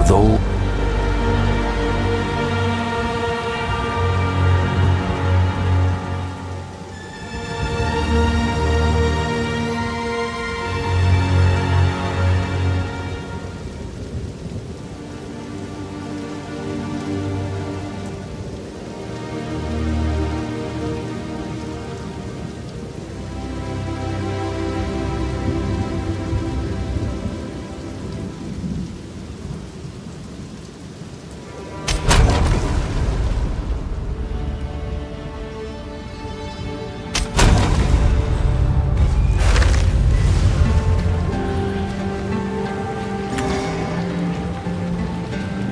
Though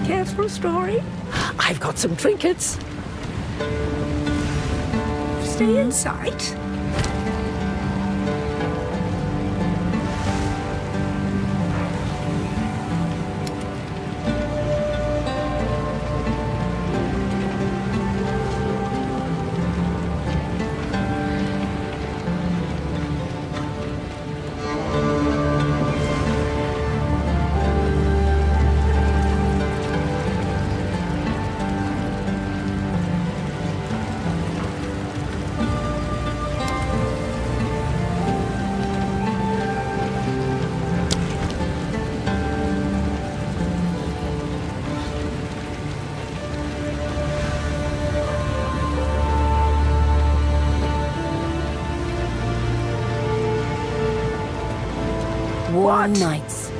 Care for a story? I've got some trinkets. Stay in sight. Warm nights.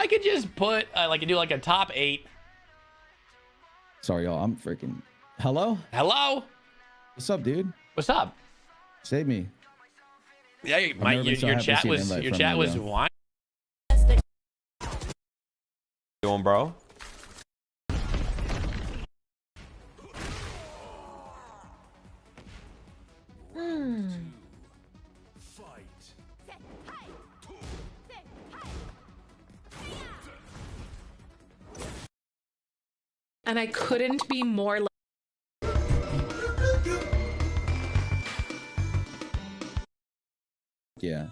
I could just put like do like a top 8. Sorry, y'all. I'm freaking. Hello? Hello? What's up, dude? What's up? Save me. Yeah, your chat was wine. Doing, bro? And I couldn't be more Yeah.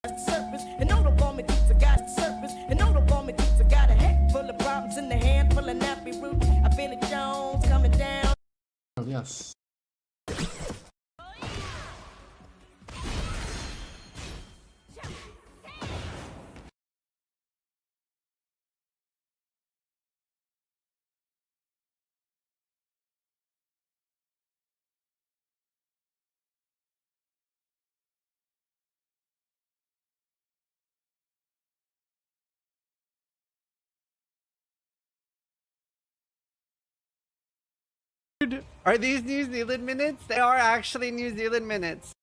And know the woman thinks I got the surface. And know the woman thinks I got a head full of problems in the hand full of nappy roots. I feel it Jones coming down. Yes. Are these New Zealand minutes? They are actually New Zealand minutes.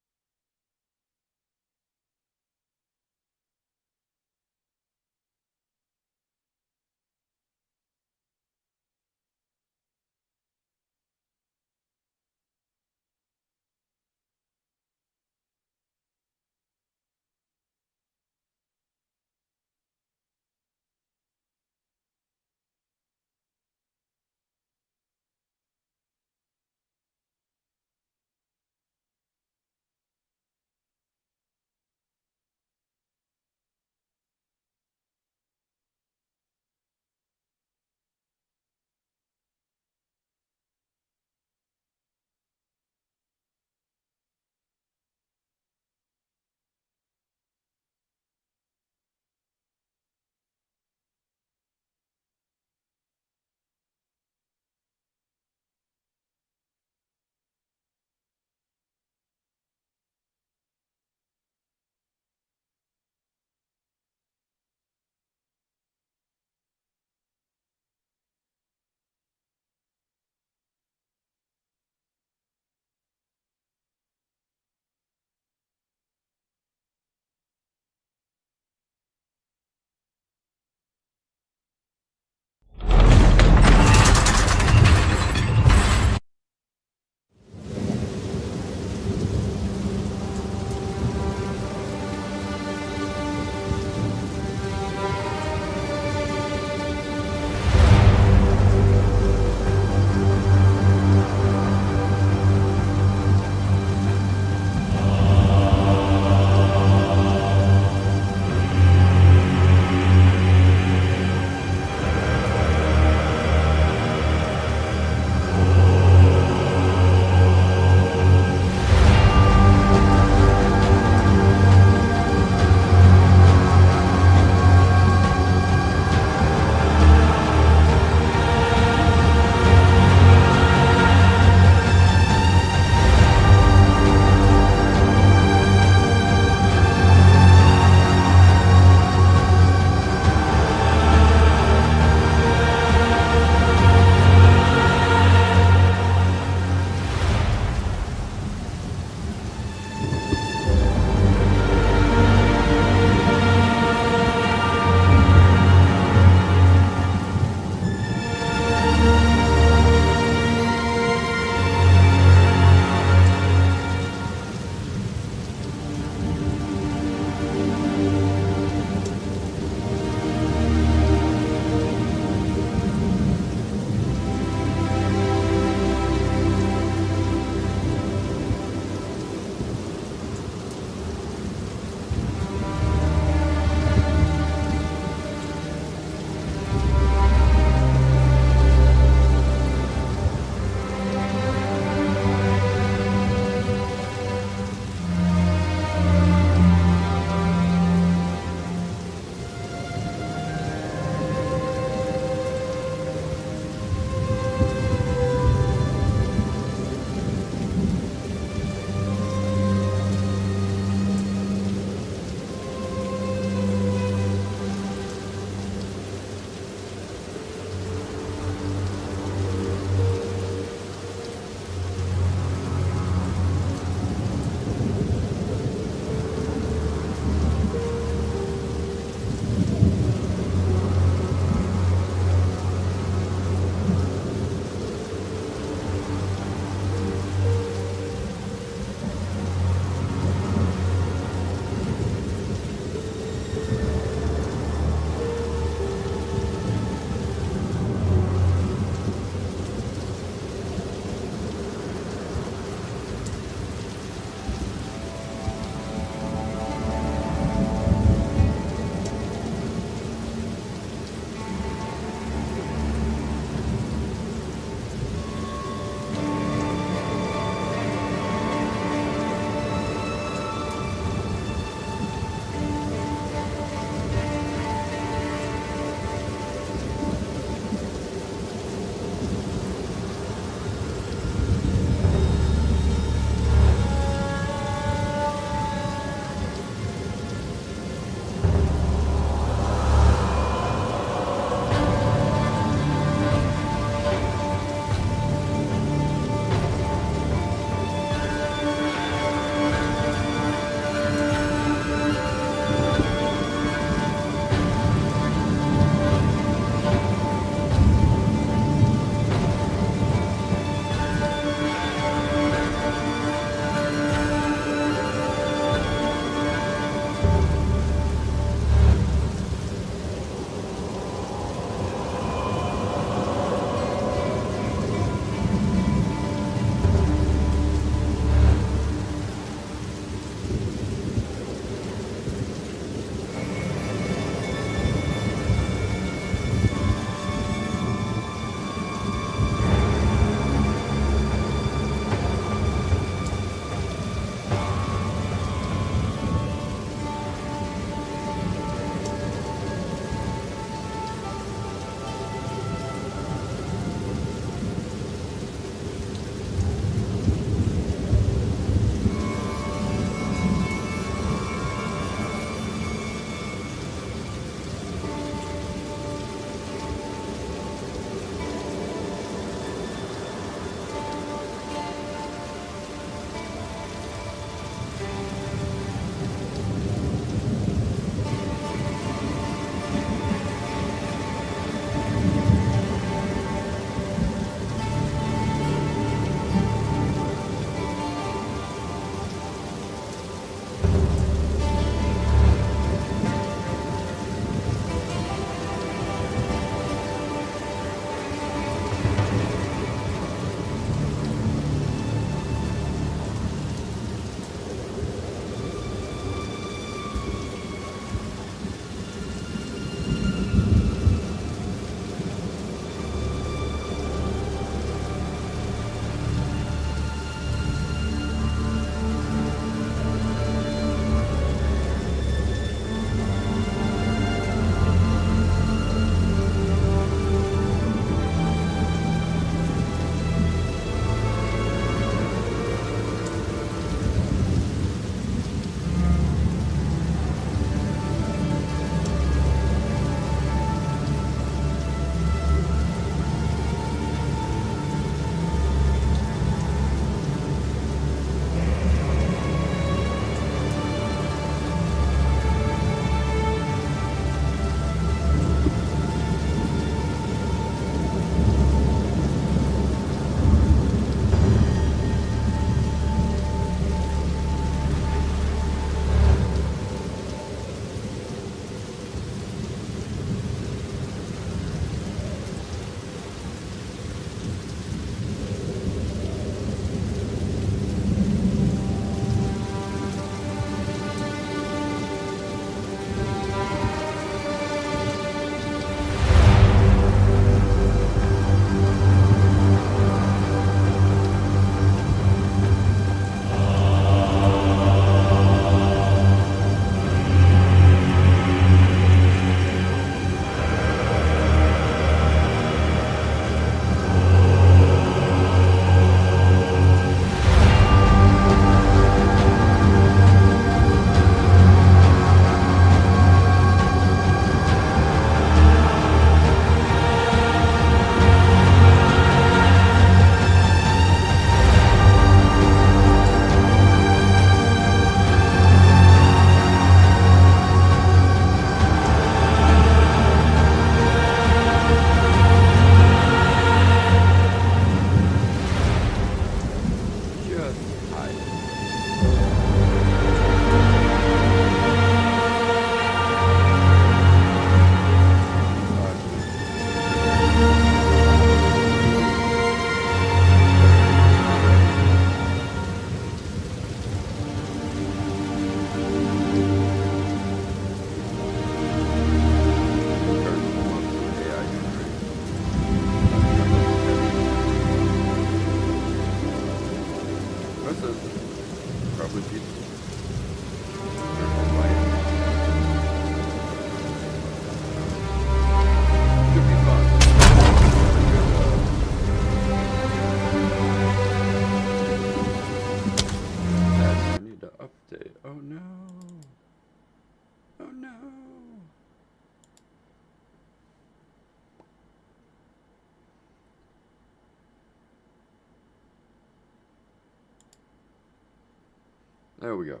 There we go.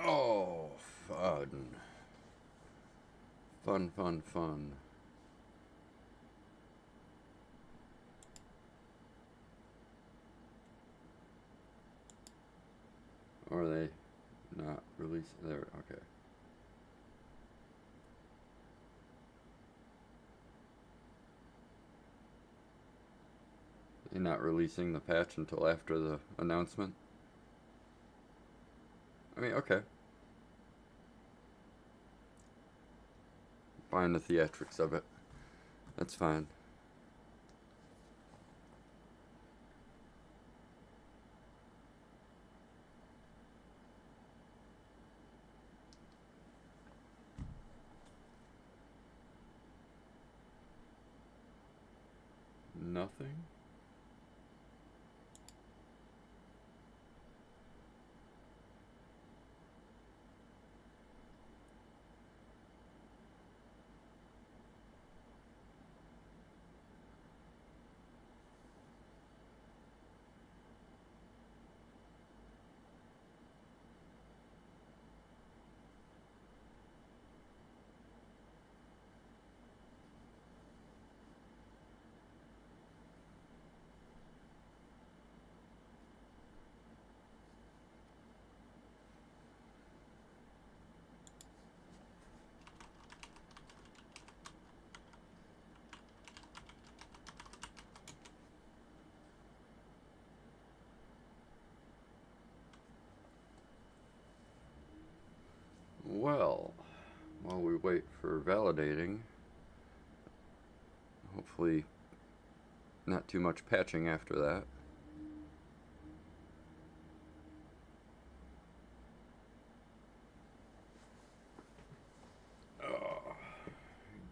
Oh, fun. Fun, fun, fun. Or are they not releasing? There, okay. They're not releasing the patch until after the announcement? I mean, okay. Buying the theatrics of it. That's fine. Nothing? Well, while we wait for validating, hopefully not too much patching after that.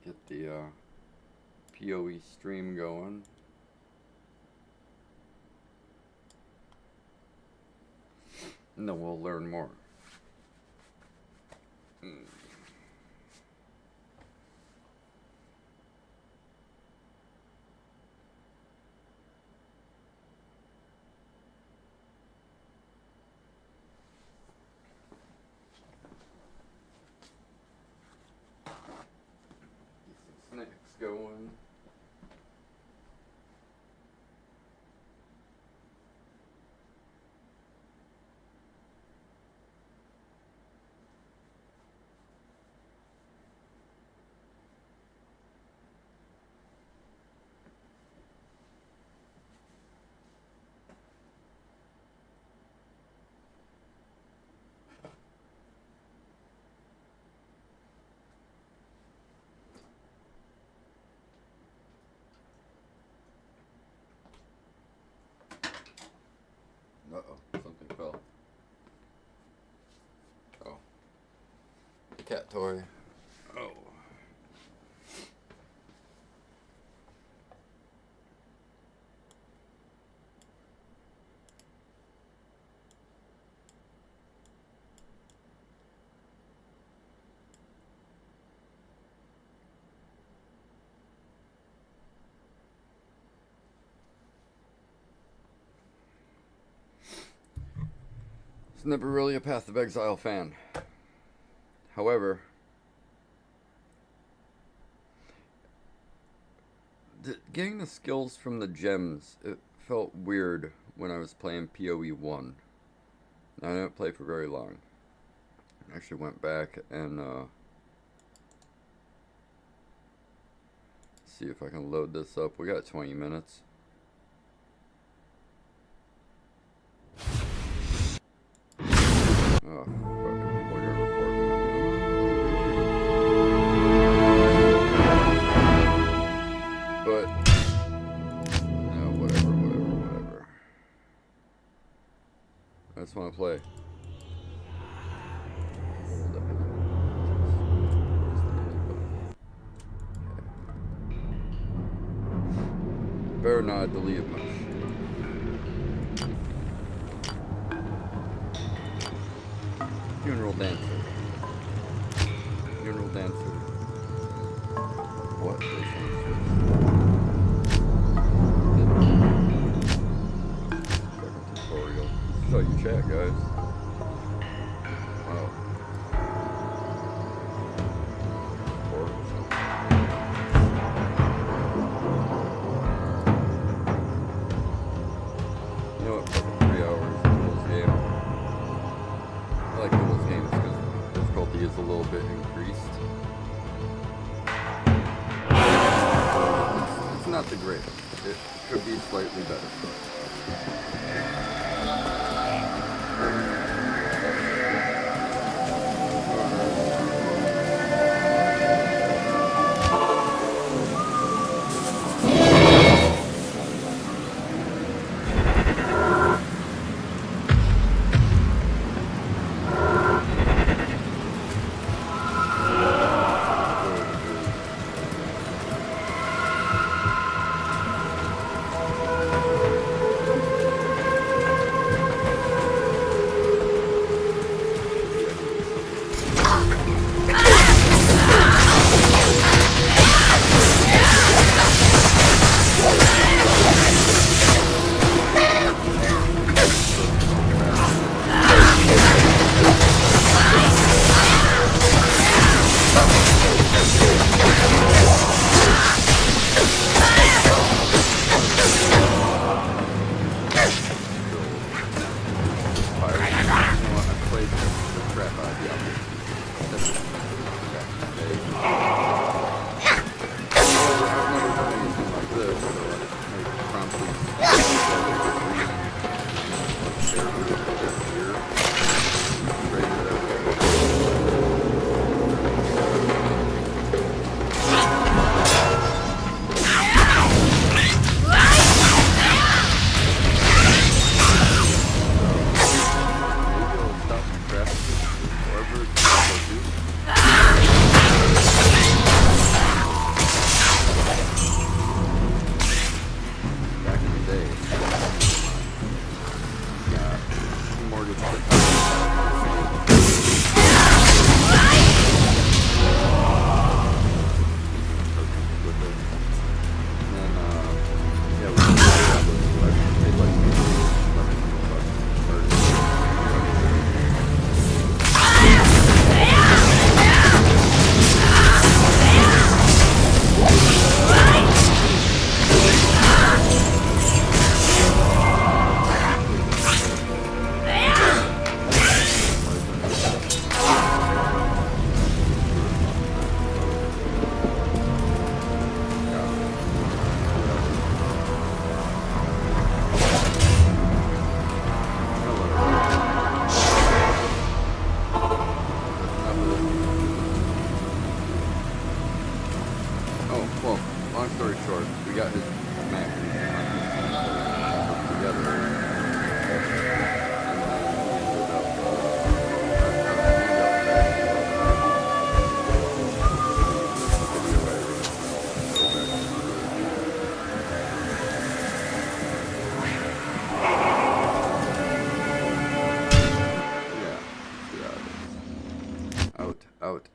Get the POE stream going. And then we'll learn more. Snacks going. Uh-oh, something fell. Oh. The cat toy. Oh. Was never really a Path of Exile fan. However, getting the skills from the gems, it felt weird when I was playing POE1. Now, I didn't play for very long. I actually went back and see if I can load this up. We got 20 minutes. Oh, fucking people are gonna report me. But, no, whatever. I just want to play. Better not delete much. Funeral dancer. Funeral dancer. What? Fucking tutorial. Tell you chat, guys. Wow. You know what? Fucking 3 hours in this game. I like those games because difficulty is a little bit increased. It's not the greatest. It could be slightly better.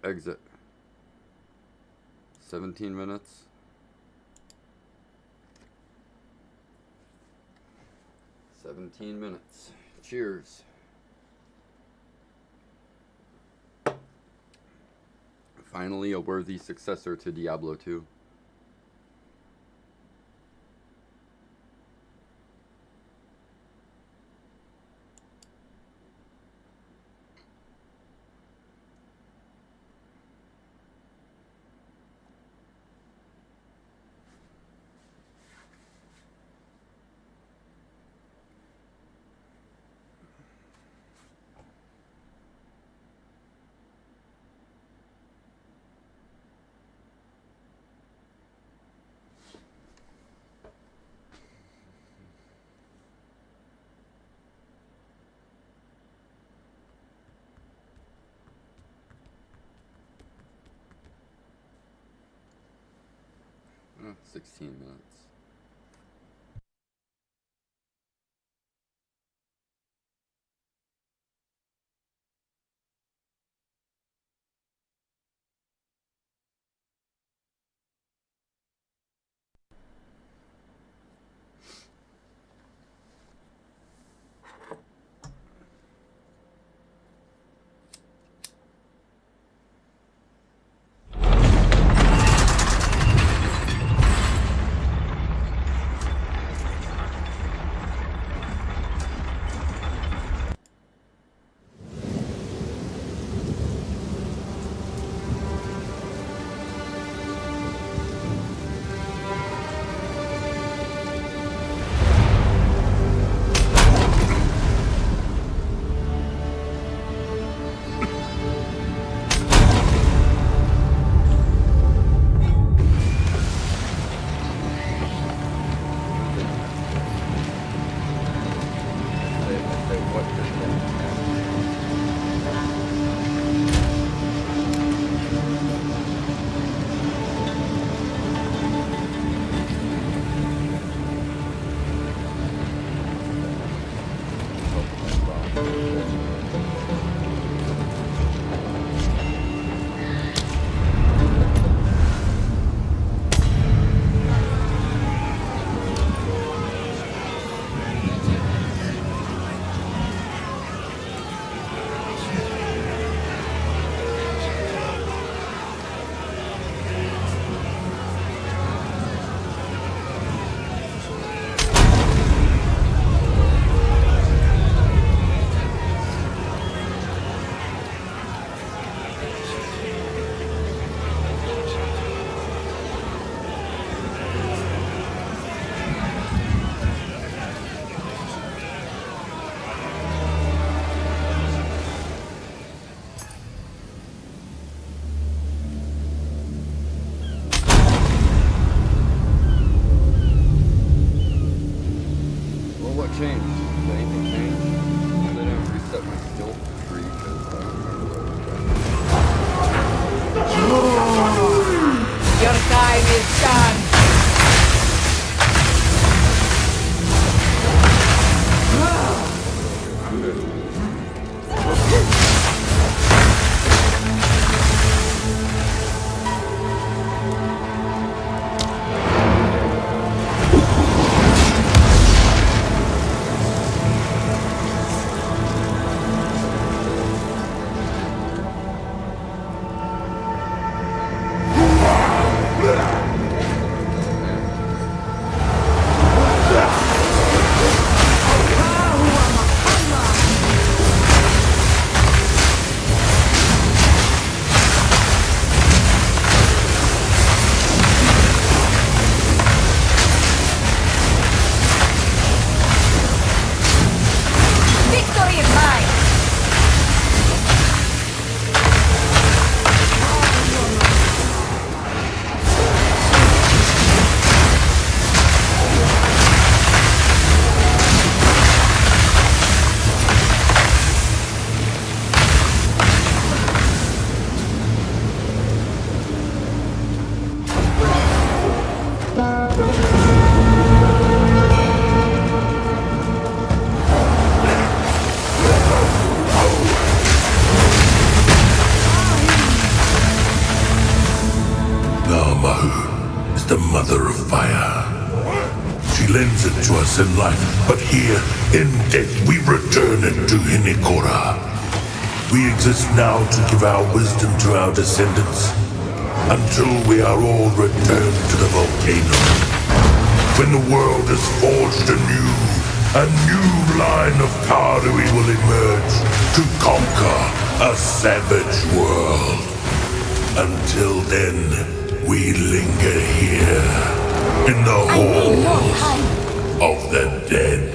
Exit. 17 minutes. Cheers. Finally, a worthy successor to Diablo 2. 16 minutes. What changed? Did anything change? They didn't reset my skill tree because I don't remember what was done. Your time is done. The mother of fire. She lends it to us in life, but here, in death, we return it to Hinikora. We exist now to give our wisdom to our descendants, until we are all returned to the volcano. When the world is forged anew, a new line of Tarui will emerge to conquer a savage world. Until then, we linger here, in the halls of the dead.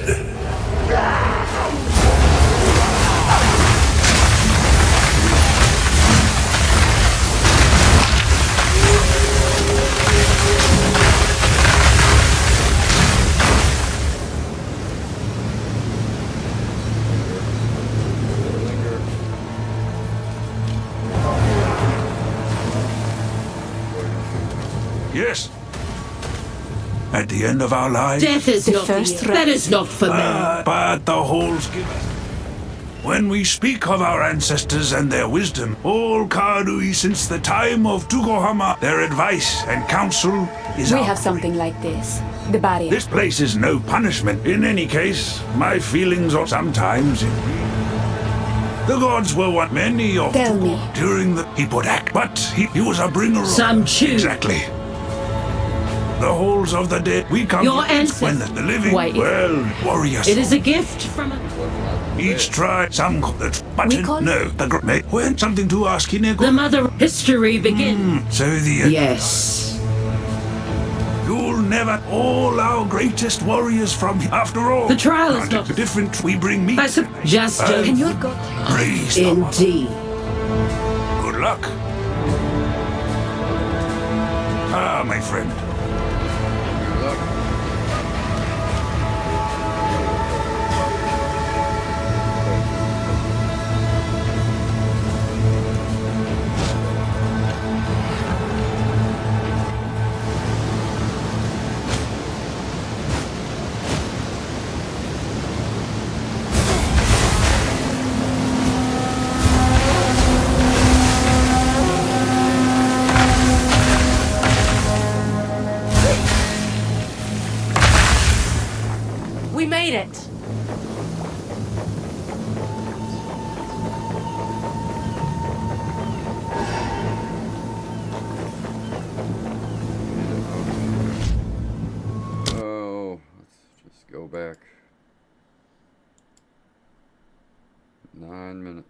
Yes. at the end of our lives. Death is The not first the end. That is not for me. But the halls give us. When we speak of our ancestors and their wisdom, all Karui since the time of Tugohama, their advice and counsel is We our have something like this. The barrier. This place is no punishment. In any case, my feelings are sometimes in. The gods were what many of Tell me. during the Hippodak, but he was a bringer of. Some chew. Exactly. The halls of the dead. We come Your to this when ancestors. the living. Why, well, warriors. It is a gift from a... Each tribe, some call it button. call No, the great. When something to ask in The mother history begins. So the. Yes. You'll never. All our greatest warriors from. After all. The trial is granted not- different. We bring meat. Just And your praise the Lord. Indeed. Good luck. Ah, my friend. We made it. Oh, let's just go back. 9 minutes.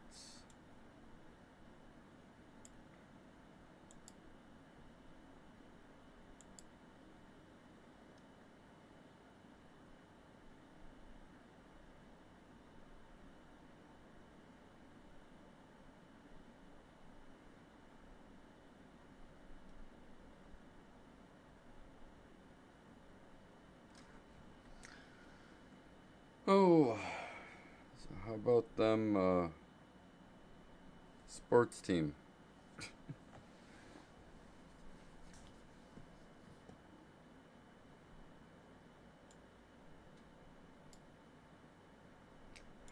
Oh, so how about them, sports team?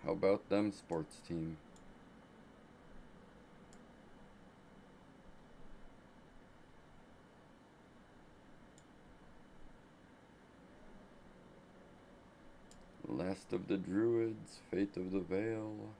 How about them sports team? Last of the Druids, Fate of the Veil.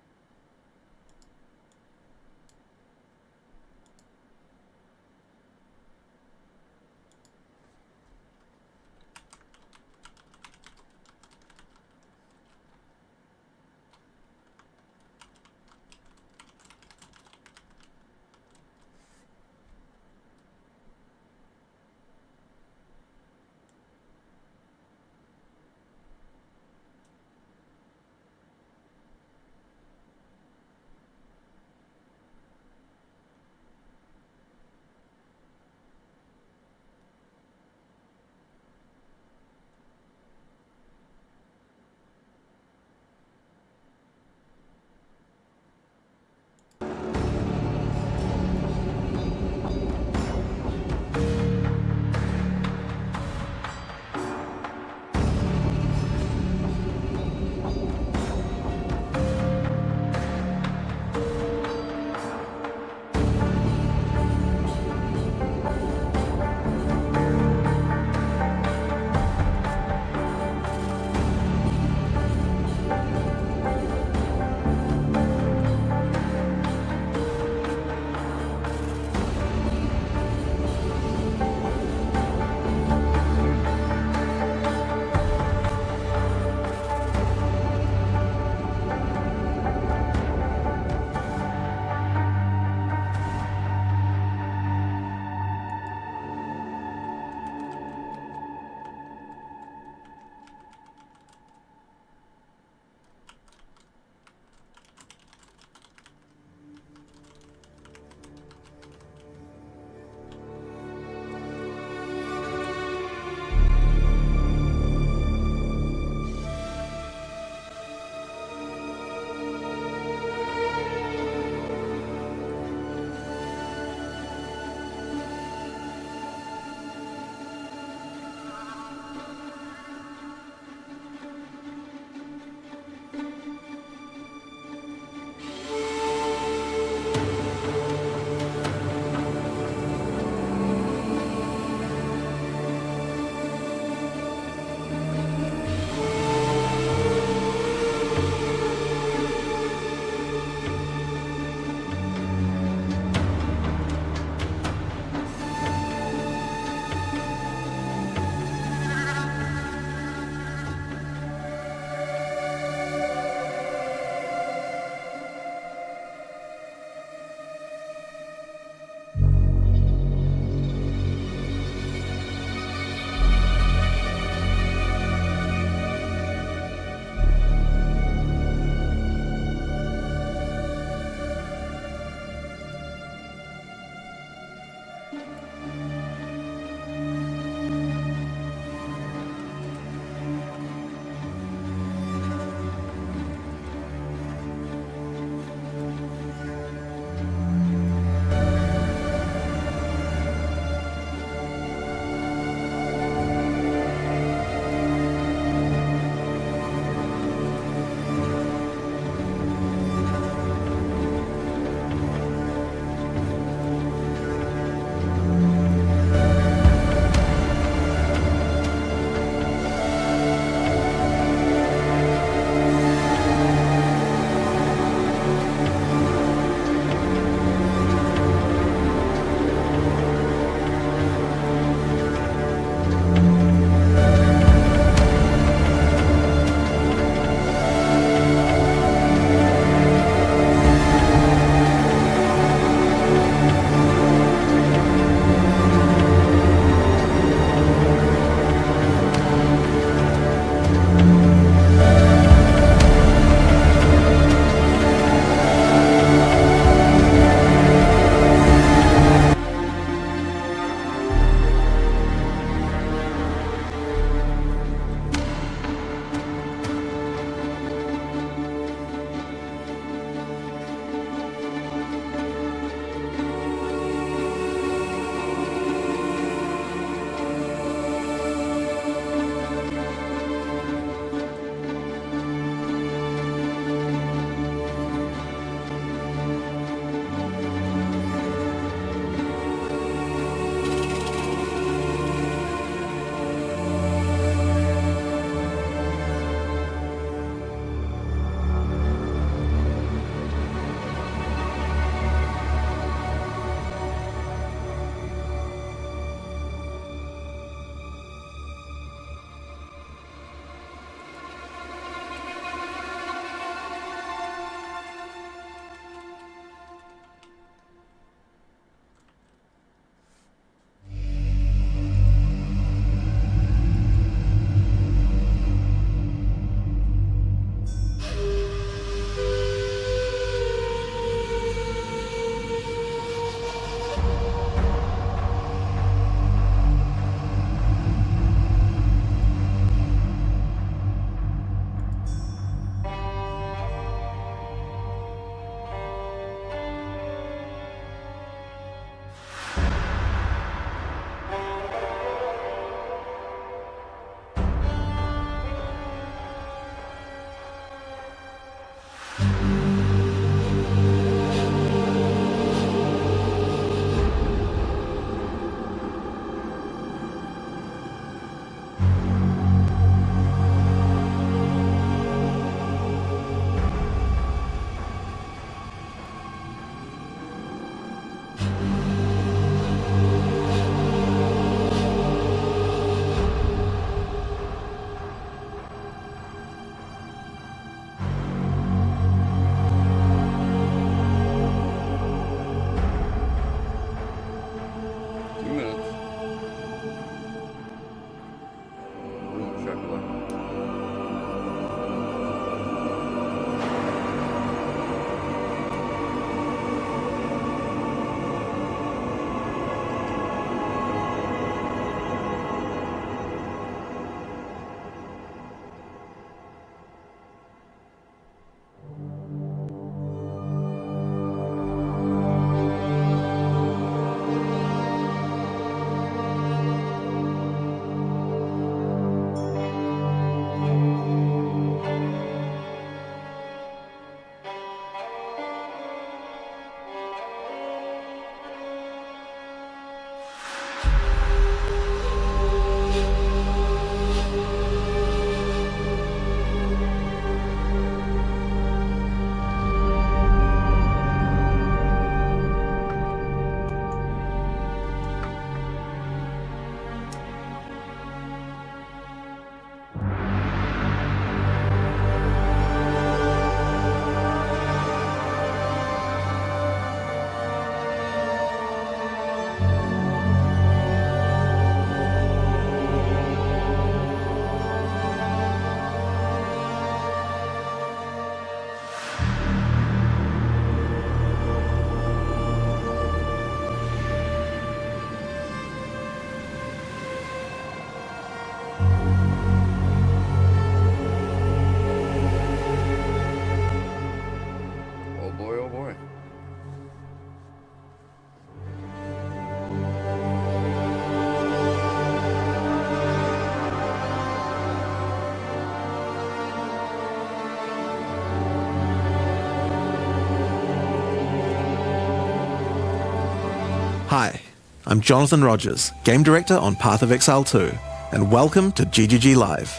Hi, I'm Jonathan Rogers, Game Director on Path of Exile 2, and welcome to GGG Live.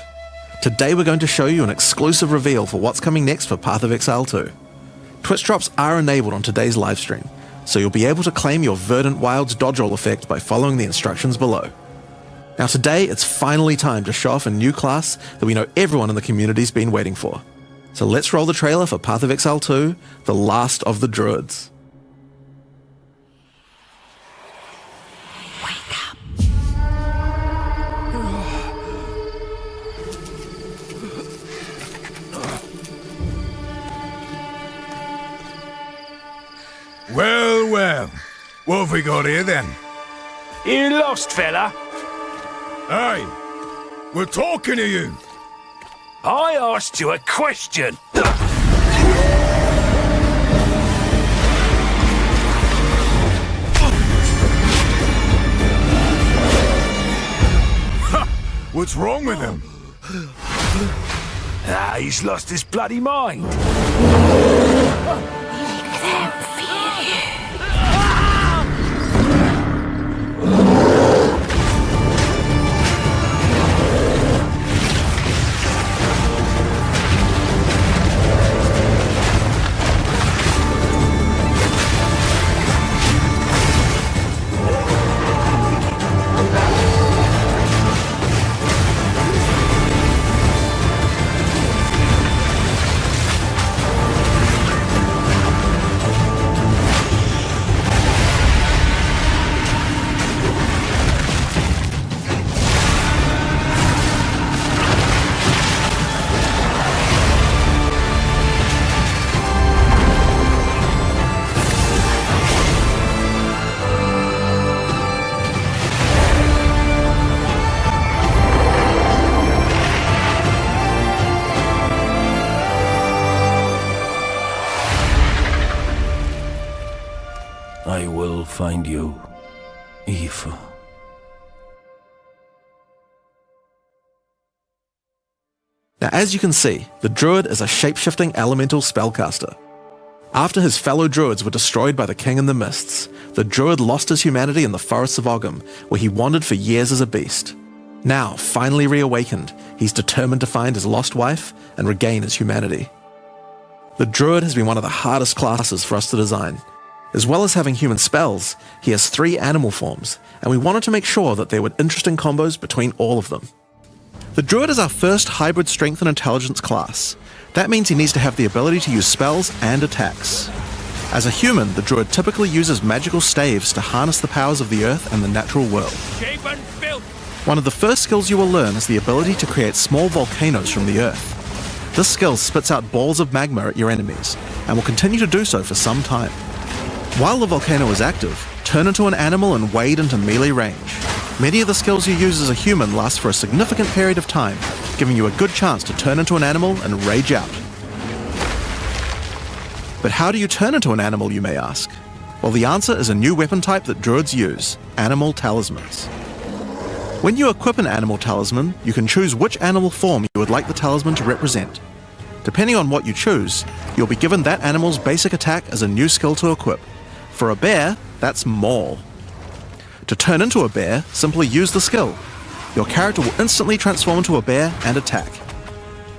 Today we're going to show you an exclusive reveal for what's coming next for Path of Exile 2. Twitch drops are enabled on today's livestream, so you'll be able to claim your Verdant Wilds dodge roll effect by following the instructions below. Now today, it's finally time to show off a new class that we know everyone in the community's been waiting for. So let's roll the trailer for Path of Exile 2, The Last of the Druids. Well, well. What have we got here then? You lost, fella? Hey, we're talking to you. I asked you a question. What's wrong with him? He's lost his bloody mind. I will find you, Eve. Now as you can see, the Druid is a shape-shifting elemental spellcaster. After his fellow Druids were destroyed by the King in the Mists, the Druid lost his humanity in the forests of Ogham, where he wandered for years as a beast. Now, finally reawakened, he's determined to find his lost wife and regain his humanity. The Druid has been one of the hardest classes for us to design. As well as having human spells, he has 3 animal forms, and we wanted to make sure that there were interesting combos between all of them. The Druid is our first hybrid strength and intelligence class. That means he needs to have the ability to use spells and attacks. As a human, the Druid typically uses magical staves to harness the powers of the earth and the natural world. One of the first skills you will learn is the ability to create small volcanoes from the earth. This skill spits out balls of magma at your enemies, and will continue to do so for some time. While the volcano is active, turn into an animal and wade into melee range. Many of the skills you use as a human last for a significant period of time, giving you a good chance to turn into an animal and rage out. But how do you turn into an animal, you may ask? Well, the answer is a new weapon type that Druids use, animal talismans. When you equip an animal talisman, you can choose which animal form you would like the talisman to represent. Depending on what you choose, you'll be given that animal's basic attack as a new skill to equip. For a bear, that's Maul. To turn into a bear, simply use the skill. Your character will instantly transform into a bear and attack.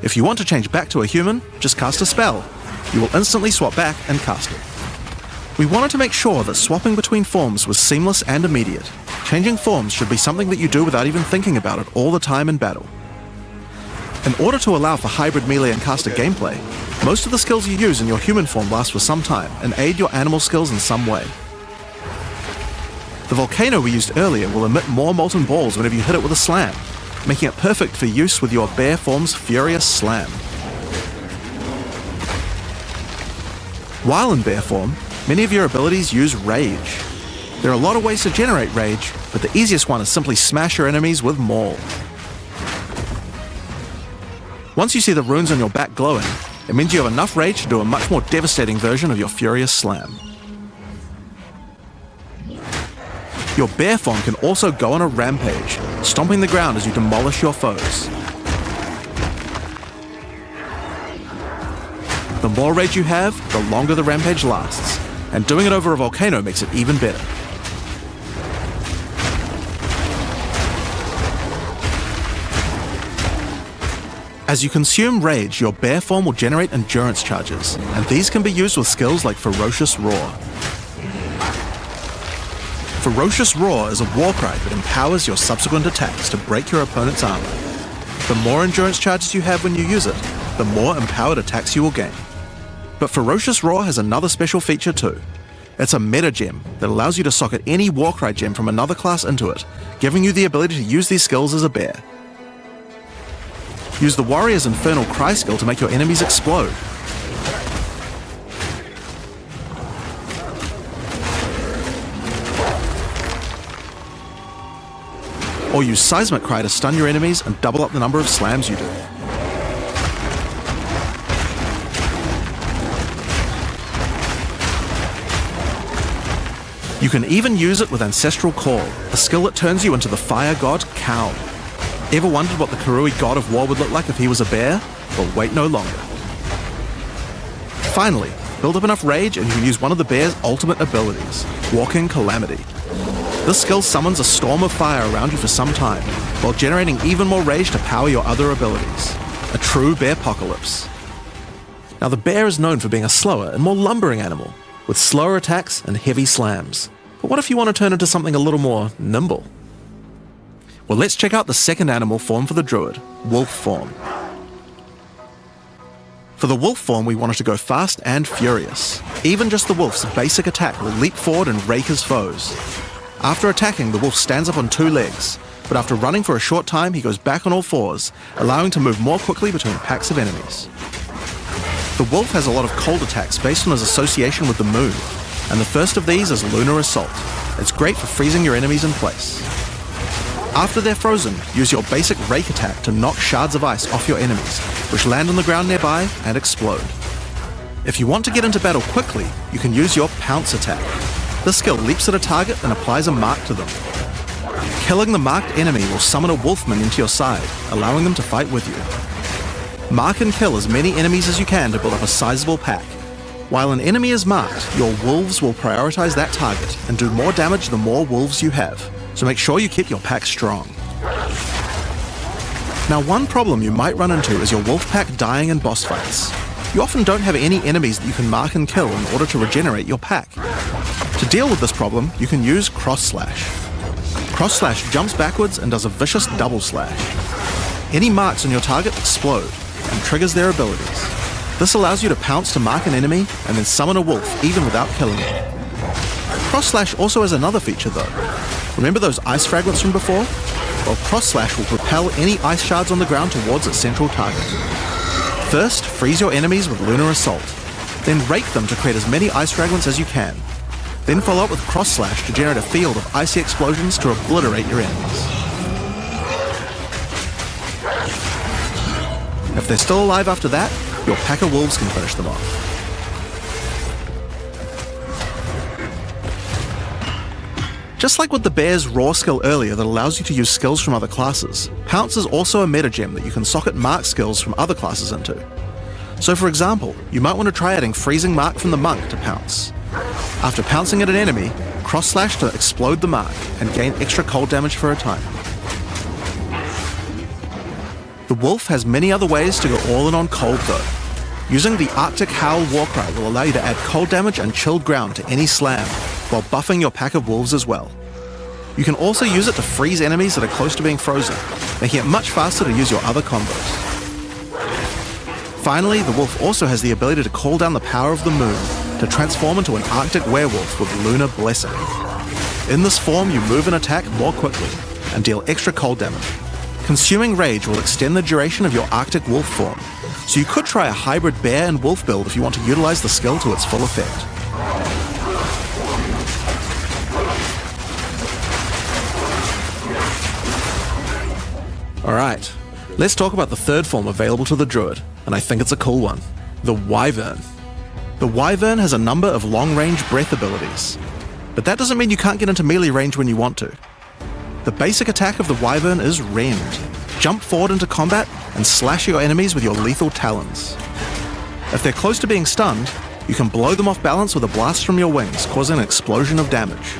If you want to change back to a human, just cast a spell. You will instantly swap back and cast it. We wanted to make sure that swapping between forms was seamless and immediate. Changing forms should be something that you do without even thinking about it all the time in battle. In order to allow for hybrid melee and caster gameplay, most of the skills you use in your human form last for some time and aid your animal skills in some way. The volcano we used earlier will emit more molten balls whenever you hit it with a slam, making it perfect for use with your bear form's furious slam. While in bear form, many of your abilities use rage. There are a lot of ways to generate rage, but the easiest one is simply smash your enemies with Maul. Once you see the runes on your back glowing, it means you have enough rage to do a much more devastating version of your furious slam. Your bear form can also go on a rampage, stomping the ground as you demolish your foes. The more rage you have, the longer the rampage lasts, and doing it over a volcano makes it even better. As you consume rage, your bear form will generate endurance charges, and these can be used with skills like Ferocious Roar. Ferocious Roar is a war cry that empowers your subsequent attacks to break your opponent's armor. The more endurance charges you have when you use it, the more empowered attacks you will gain. But Ferocious Roar has another special feature too. It's a meta gem that allows you to socket any Warcry gem from another class into it, giving you the ability to use these skills as a bear. Use the Warrior's Infernal Cry skill to make your enemies explode. Or use Seismic Cry to stun your enemies and double up the number of slams you do. You can even use it with Ancestral Call, a skill that turns you into the fire god Cow. Ever wondered what the Karui god of war would look like if he was a bear? Well, wait no longer. Finally, build up enough rage and you can use one of the bear's ultimate abilities, Walking Calamity. This skill summons a storm of fire around you for some time, while generating even more rage to power your other abilities. A true bear-pocalypse. Now the bear is known for being a slower and more lumbering animal, with slower attacks and heavy slams. But what if you want to turn into something a little more nimble? Well, let's check out the second animal form for the druid, wolf form. For the wolf form, we wanted to go fast and furious. Even just the wolf's basic attack will leap forward and rake his foes. After attacking, the wolf stands up on 2 legs, but after running for a short time, he goes back on all 4s, allowing to move more quickly between packs of enemies. The wolf has a lot of cold attacks based on his association with the moon, and the first of these is Lunar Assault. It's great for freezing your enemies in place. After they're frozen, use your basic rake attack to knock shards of ice off your enemies, which land on the ground nearby and explode. If you want to get into battle quickly, you can use your pounce attack. This skill leaps at a target and applies a mark to them. Killing the marked enemy will summon a wolfman into your side, allowing them to fight with you. Mark and kill as many enemies as you can to build up a sizable pack. While an enemy is marked, your wolves will prioritize that target and do more damage the more wolves you have, so make sure you keep your pack strong. Now, one problem you might run into is your wolf pack dying in boss fights. You often don't have any enemies that you can mark and kill in order to regenerate your pack. To deal with this problem, you can use Cross Slash. Cross Slash jumps backwards and does a vicious double slash. Any marks on your target explode and triggers their abilities. This allows you to pounce to mark an enemy and then summon a wolf even without killing it. Cross Slash also has another feature though. Remember those ice fragments from before? Well, Cross Slash will propel any ice shards on the ground towards its central target. First, freeze your enemies with Lunar Assault. Then rake them to create as many ice fragments as you can. Then follow up with Cross Slash to generate a field of icy explosions to obliterate your enemies. If they're still alive after that, your pack of wolves can finish them off. Just like with the bear's raw skill earlier that allows you to use skills from other classes, Pounce is also a meta gem that you can socket mark skills from other classes into. So for example, you might want to try adding Freezing Mark from the Monk to Pounce. After pouncing at an enemy, Cross Slash to explode the mark and gain extra cold damage for a time. The wolf has many other ways to go all in on cold though. Using the Arctic Howl Warcry will allow you to add cold damage and chilled ground to any slam, while buffing your pack of wolves as well. You can also use it to freeze enemies that are close to being frozen, making it much faster to use your other combos. Finally, the wolf also has the ability to call down the power of the moon to transform into an Arctic werewolf with Lunar Blessing. In this form, you move and attack more quickly and deal extra cold damage. Consuming Rage will extend the duration of your Arctic wolf form, so you could try a hybrid bear and wolf build if you want to utilize the skill to its full effect. Alright, let's talk about the third form available to the druid, and I think it's a cool one, the Wyvern. The Wyvern has a number of long-range breath abilities, but that doesn't mean you can't get into melee range when you want to. The basic attack of the Wyvern is Rend. Jump forward into combat and slash your enemies with your lethal talons. If they're close to being stunned, you can blow them off balance with a blast from your wings, causing an explosion of damage.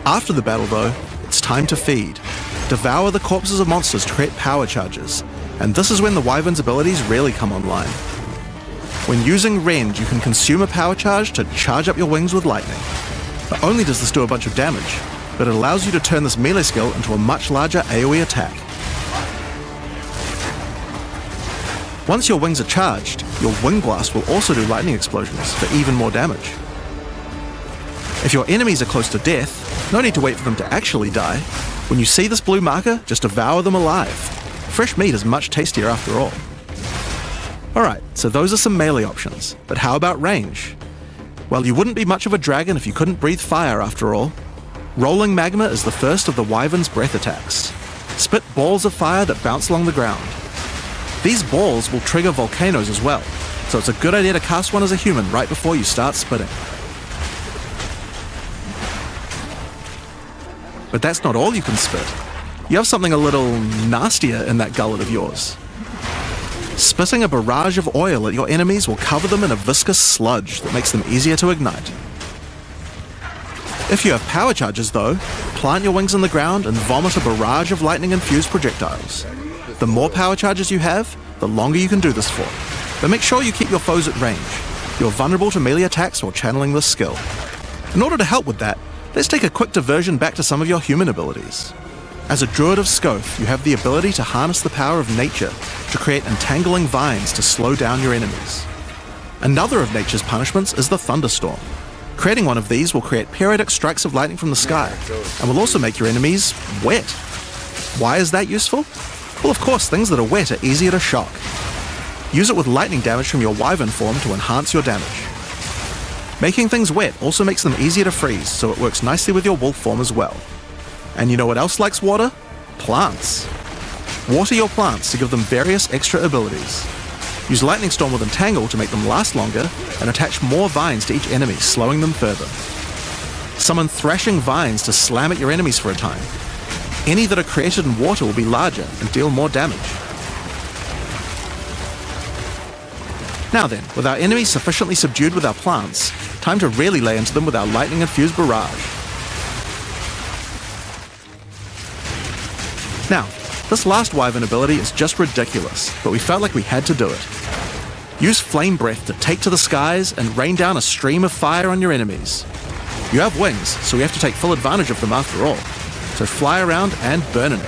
After the battle though, it's time to feed. Devour the corpses of monsters to create power charges, And this is when the Wyvern's abilities really come online. When using Rend, you can consume a power charge to charge up your wings with lightning. Not only does this do a bunch of damage, but it allows you to turn this melee skill into a much larger AoE attack. Once your wings are charged, your Wing Blast will also do lightning explosions for even more damage. If your enemies are close to death, no need to wait for them to actually die. When you see this blue marker, just devour them alive. Fresh meat is much tastier after all. Alright, so those are some melee options, but how about range? Well, you wouldn't be much of a dragon if you couldn't breathe fire after all. Rolling Magma is the first of the Wyvern's breath attacks. Spit balls of fire that bounce along the ground. These balls will trigger volcanoes as well, so it's a good idea to cast one as a human right before you start spitting. But that's not all you can spit. You have something a little nastier in that gullet of yours. Spitting a barrage of oil at your enemies will cover them in a viscous sludge that makes them easier to ignite. If you have power charges though, plant your wings in the ground and vomit a barrage of lightning-infused projectiles. The more power charges you have, the longer you can do this for. But make sure you keep your foes at range. You're vulnerable to melee attacks while channeling this skill. In order to help with that, let's take a quick diversion back to some of your human abilities. As a druid of Scoth, you have the ability to harness the power of nature to create entangling vines to slow down your enemies. Another of nature's punishments is the thunderstorm. Creating one of these will create periodic strikes of lightning from the sky, and will also make your enemies wet. Why is that useful? Well, of course, things that are wet are easier to shock. Use it with lightning damage from your wyvern form to enhance your damage. Making things wet also makes them easier to freeze, so it works nicely with your wolf form as well. And you know what else likes water? Plants. Water your plants to give them various extra abilities. Use Lightning Storm with Entangle to make them last longer, and attach more vines to each enemy, slowing them further. Summon Thrashing Vines to slam at your enemies for a time. Any that are created in water will be larger and deal more damage. Now then, with our enemies sufficiently subdued with our plants, time to really lay into them with our lightning-infused barrage. Now, this last wyvern ability is just ridiculous, but we felt like we had to do it. Use Flame Breath to take to the skies and rain down a stream of fire on your enemies. You have wings, so we have to take full advantage of them after all, so fly around and burn in it.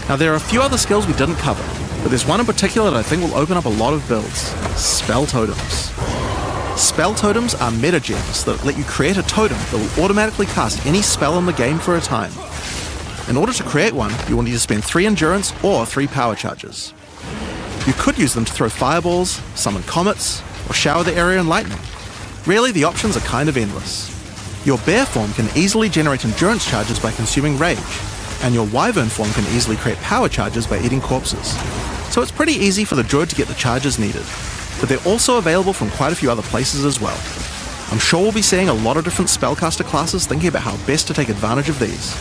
Now there are a few other skills we didn't cover, but there's one in particular that I think will open up a lot of builds: Spell Totems. Spell Totems are meta gems that let you create a totem that will automatically cast any spell in the game for a time. In order to create one, you will need to spend 3 endurance or 3 power charges. You could use them to throw fireballs, summon comets, or shower the area in lightning. Really, the options are kind of endless. Your bear form can easily generate endurance charges by consuming rage, and your wyvern form can easily create power charges by eating corpses. So it's pretty easy for the druid to get the charges needed, but they're also available from quite a few other places as well. I'm sure we'll be seeing a lot of different spellcaster classes thinking about how best to take advantage of these.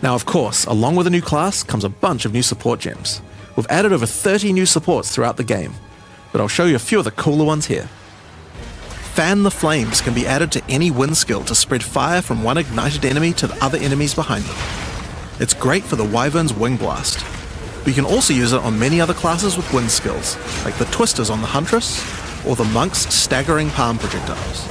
Now of course, along with a new class comes a bunch of new support gems. We've added over 30 new supports throughout the game, but I'll show you a few of the cooler ones here. Fan the Flames can be added to any wind skill to spread fire from one ignited enemy to the other enemies behind them. It's great for the wyvern's Wing Blast, but you can also use it on many other classes with wind skills, like the Twisters on the Huntress, or the Monk's Staggering Palm Projectiles.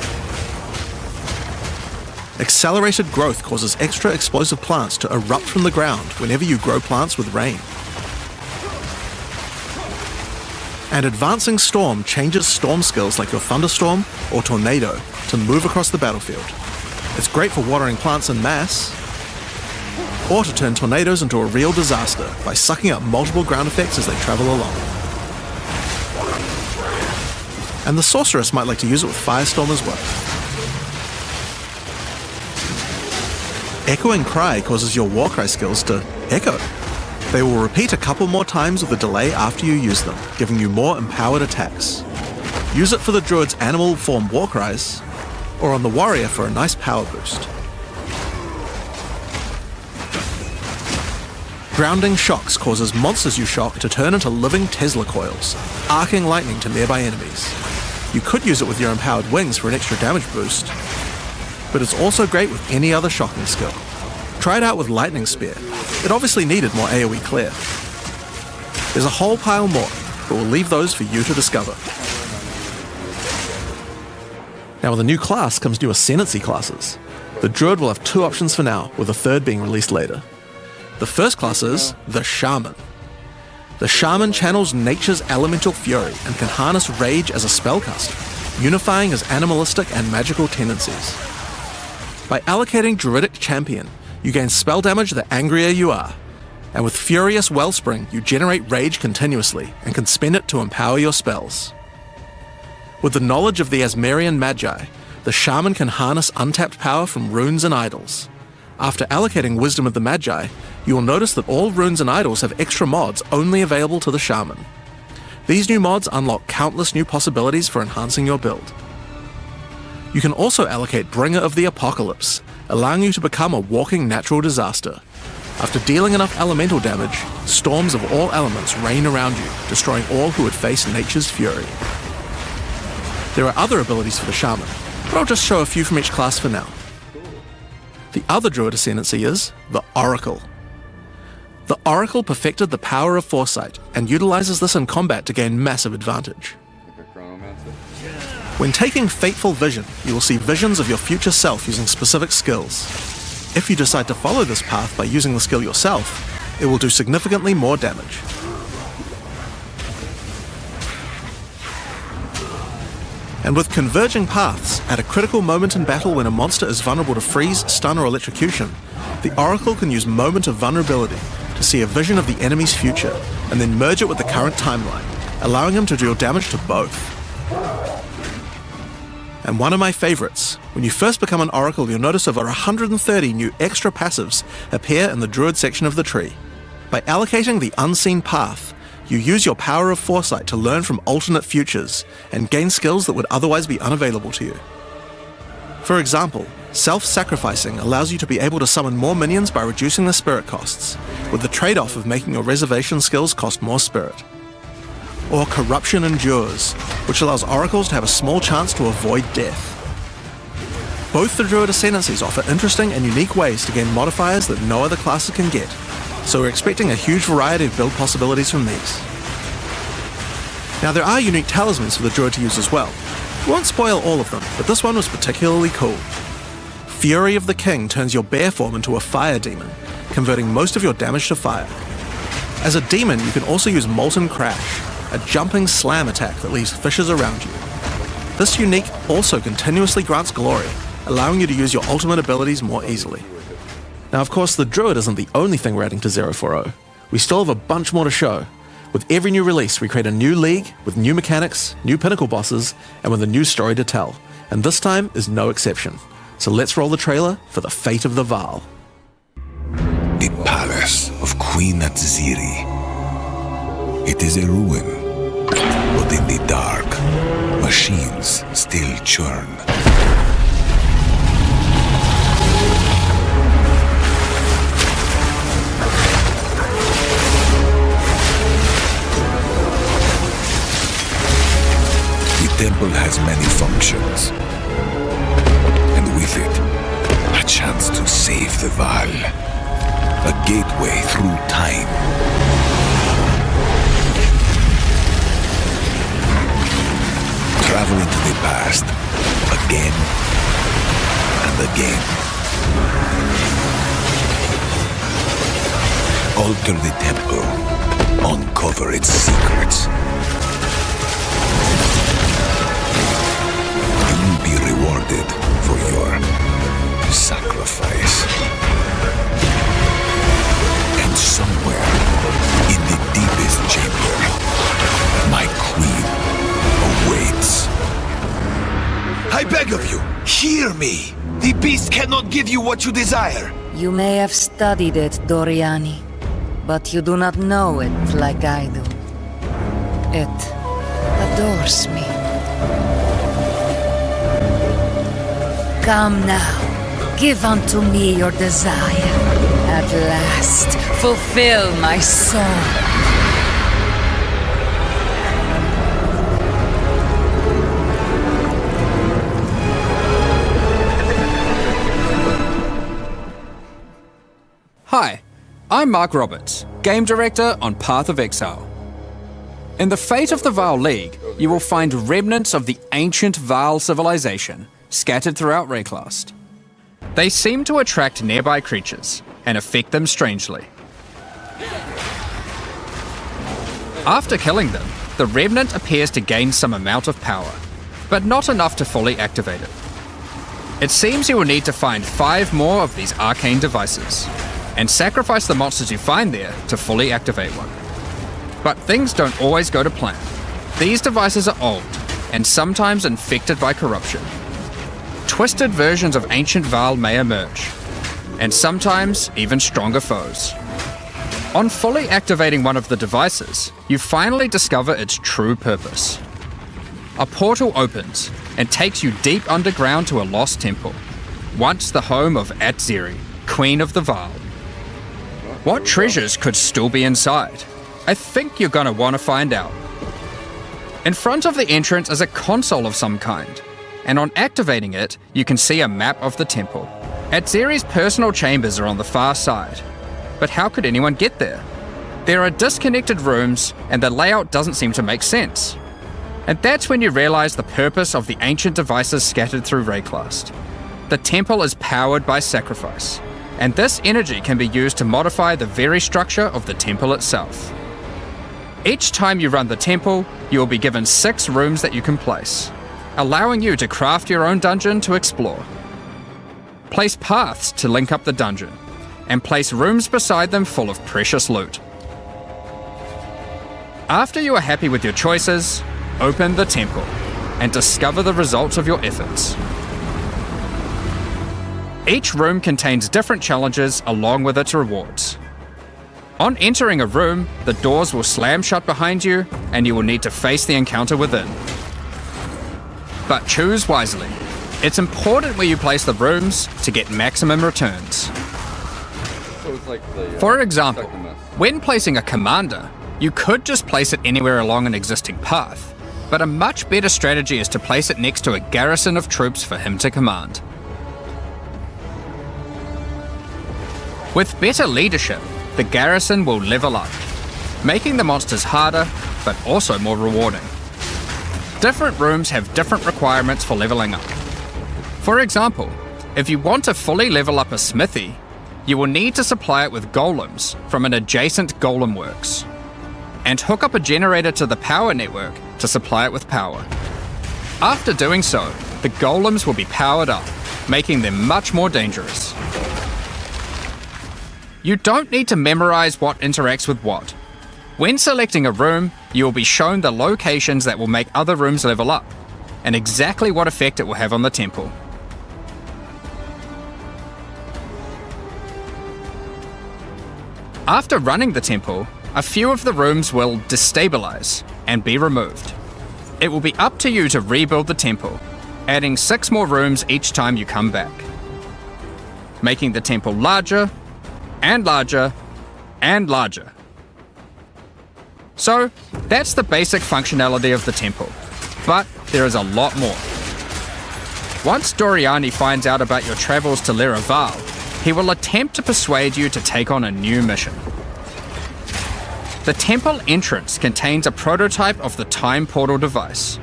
Accelerated Growth causes extra explosive plants to erupt from the ground whenever you grow plants with rain. And Advancing Storm changes storm skills like your Thunderstorm or Tornado to move across the battlefield. It's great for watering plants en masse, or to turn tornadoes into a real disaster by sucking up multiple ground effects as they travel along. And the Sorceress might like to use it with Firestorm as well. Echoing Cry causes your Warcry skills to echo. They will repeat a couple more times with a delay after you use them, giving you more empowered attacks. Use it for the druid's animal form Warcries, or on the warrior for a nice power boost. Grounding Shocks causes monsters you shock to turn into living Tesla coils, arcing lightning to nearby enemies. You could use it with your empowered wings for an extra damage boost, but it's also great with any other shocking skill. Try it out with Lightning Spear. It obviously needed more AoE clear. There's a whole pile more, but we'll leave those for you to discover. Now with a new class comes new Ascendancy classes. The Druid will have 2 options for now, with a third being released later. The first class is the Shaman. The Shaman channels nature's elemental fury and can harness rage as a spellcaster, unifying his animalistic and magical tendencies. By allocating Druidic Champion, you gain spell damage the angrier you are, and with Furious Wellspring, you generate rage continuously and can spend it to empower your spells. With the knowledge of the Asmerian Magi, the Shaman can harness untapped power from runes and idols. After allocating Wisdom of the Magi, you will notice that all runes and idols have extra mods only available to the Shaman. These new mods unlock countless new possibilities for enhancing your build. You can also allocate Bringer of the Apocalypse, allowing you to become a walking natural disaster. After dealing enough elemental damage, storms of all elements rain around you, destroying all who would face nature's fury. There are other abilities for the Shaman, but I'll just show a few from each class for now. The other Druid Ascendancy is the Oracle. The Oracle perfected the power of foresight and utilizes this in combat to gain massive advantage. When taking Fateful Vision, you will see visions of your future self using specific skills. If you decide to follow this path by using the skill yourself, it will do significantly more damage. And with Converging Paths, at a critical moment in battle when a monster is vulnerable to freeze, stun, or electrocution, the Oracle can use Moment of Vulnerability to see a vision of the enemy's future, and then merge it with the current timeline, allowing him to deal damage to both. And one of my favorites, when you first become an Oracle, you'll notice over 130 new extra passives appear in the Druid section of the tree. By allocating the Unseen Path, you use your power of foresight to learn from alternate futures and gain skills that would otherwise be unavailable to you. For example, self-sacrificing allows you to be able to summon more minions by reducing their spirit costs, with the trade-off of making your reservation skills cost more spirit. Or Corruption Endures, which allows oracles to have a small chance to avoid death. Both the Druid Ascendancies offer interesting and unique ways to gain modifiers that no other classes can get, so we're expecting a huge variety of build possibilities from these. Now there are unique talismans for the Druid to use as well. We won't spoil all of them, but this one was particularly cool. Fury of the King turns your bear form into a fire demon, converting most of your damage to fire. As a demon, you can also use Molten Crash, a jumping slam attack that leaves fissures around you. This unique also continuously grants glory, allowing you to use your ultimate abilities more easily. Now, of course, the Druid isn't the only thing we're adding to 040. We still have a bunch more to show. With every new release, we create a new league with new mechanics, new pinnacle bosses, and with a new story to tell. And this time is no exception. So let's roll the trailer for the Fate of the Vaal. The palace of Queen Atziri. It is a ruin, but in the dark, machines still churn. The temple has many functions, and with it, a chance to save the Vaal, a gateway through time. Travel into the past, again and again. Alter the temple, uncover its secrets. Be rewarded for your sacrifice. And somewhere in the deepest chamber, my queen awaits. I beg of you, hear me. The beast cannot give you what you desire. You may have studied it, Doriani, but you do not know it like I do. It adores me. Come now, give unto me your desire. At last, fulfill my soul. Hi, I'm Mark Roberts, Game Director on Path of Exile. In the Fate of the Vaal League, you will find remnants of the ancient Vaal civilization scattered throughout Rayclast. They seem to attract nearby creatures and affect them strangely. After killing them, the remnant appears to gain some amount of power, but not enough to fully activate it. It seems you will need to find 5 more of these arcane devices, and sacrifice the monsters you find there to fully activate one. But things don't always go to plan. These devices are old, and sometimes infected by corruption. Twisted versions of ancient Vaal may emerge, and sometimes even stronger foes. On fully activating one of the devices, you finally discover its true purpose. A portal opens and takes you deep underground to a lost temple, once the home of Atziri, Queen of the Vaal. What treasures could still be inside? I think you're gonna want to find out. In front of the entrance is a console of some kind, and on activating it, you can see a map of the temple. Atziri's personal chambers are on the far side, but how could anyone get there? There are disconnected rooms, and the layout doesn't seem to make sense. And that's when you realize the purpose of the ancient devices scattered through Rayclast. The temple is powered by sacrifice, and this energy can be used to modify the very structure of the temple itself. Each time you run the temple, you will be given 6 rooms that you can place, allowing you to craft your own dungeon to explore. Place paths to link up the dungeon, and place rooms beside them full of precious loot. After you are happy with your choices, open the temple and discover the results of your efforts. Each room contains different challenges along with its rewards. On entering a room, the doors will slam shut behind you and you will need to face the encounter within. But choose wisely. It's important where you place the rooms to get maximum returns. So it's like the, For example, when placing a commander, you could just place it anywhere along an existing path, but a much better strategy is to place it next to a garrison of troops for him to command. With better leadership, the garrison will level up, making the monsters harder, but also more rewarding. Different rooms have different requirements for leveling up. For example, if you want to fully level up a smithy, you will need to supply it with golems from an adjacent golem works, and hook up a generator to the power network to supply it with power. After doing so, the golems will be powered up, making them much more dangerous. You don't need to memorize what interacts with what. When selecting a room, you will be shown the locations that will make other rooms level up, and exactly what effect it will have on the temple. After running the temple, a few of the rooms will destabilize and be removed. It will be up to you to rebuild the temple, adding 6 more rooms each time you come back, making the temple larger and larger and larger. So, that's the basic functionality of the temple, but there is a lot more. Once Doriani finds out about your travels to Lera Vaal, he will attempt to persuade you to take on a new mission. The temple entrance contains a prototype of the time portal device.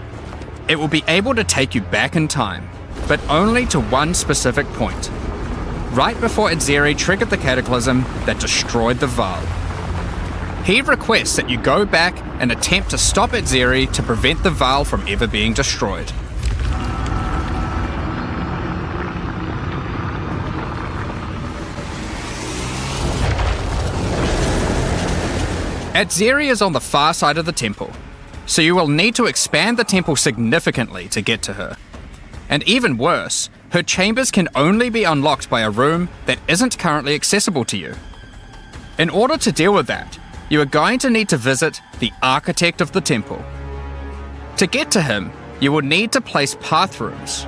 It will be able to take you back in time, but only to one specific point, right before Atziri triggered the cataclysm that destroyed the Vaal. He requests that you go back and attempt to stop Atziri to prevent the Vaal from ever being destroyed. Atziri is on the far side of the temple, so you will need to expand the temple significantly to get to her. And even worse, her chambers can only be unlocked by a room that isn't currently accessible to you. In order to deal with that, you are going to need to visit the architect of the temple. To get to him, you will need to place path rooms,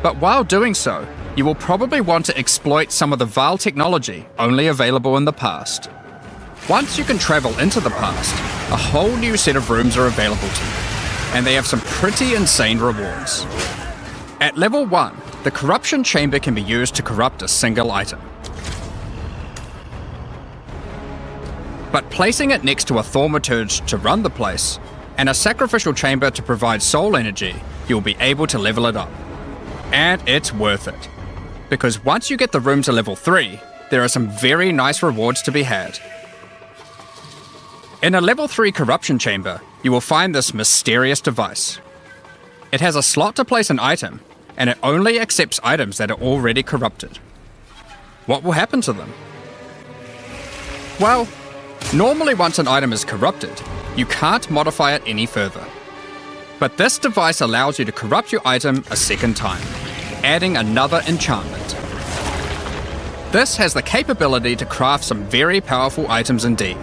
but while doing so, you will probably want to exploit some of the Vaal technology only available in the past. Once you can travel into the past, a whole new set of rooms are available to you, and they have some pretty insane rewards. At level 1, the corruption chamber can be used to corrupt a single item. but placing it next to a thaumaturge to run the place, and a sacrificial chamber to provide soul energy, you'll be able to level it up. And it's worth it. Because once you get the room to level 3, there are some very nice rewards to be had. In a level 3 corruption chamber, you will find this mysterious device. It has a slot to place an item, and it only accepts items that are already corrupted. What will happen to them? Well, normally once an item is corrupted, you can't modify it any further. But this device allows you to corrupt your item a second time, adding another enchantment. This has the capability to craft some very powerful items indeed.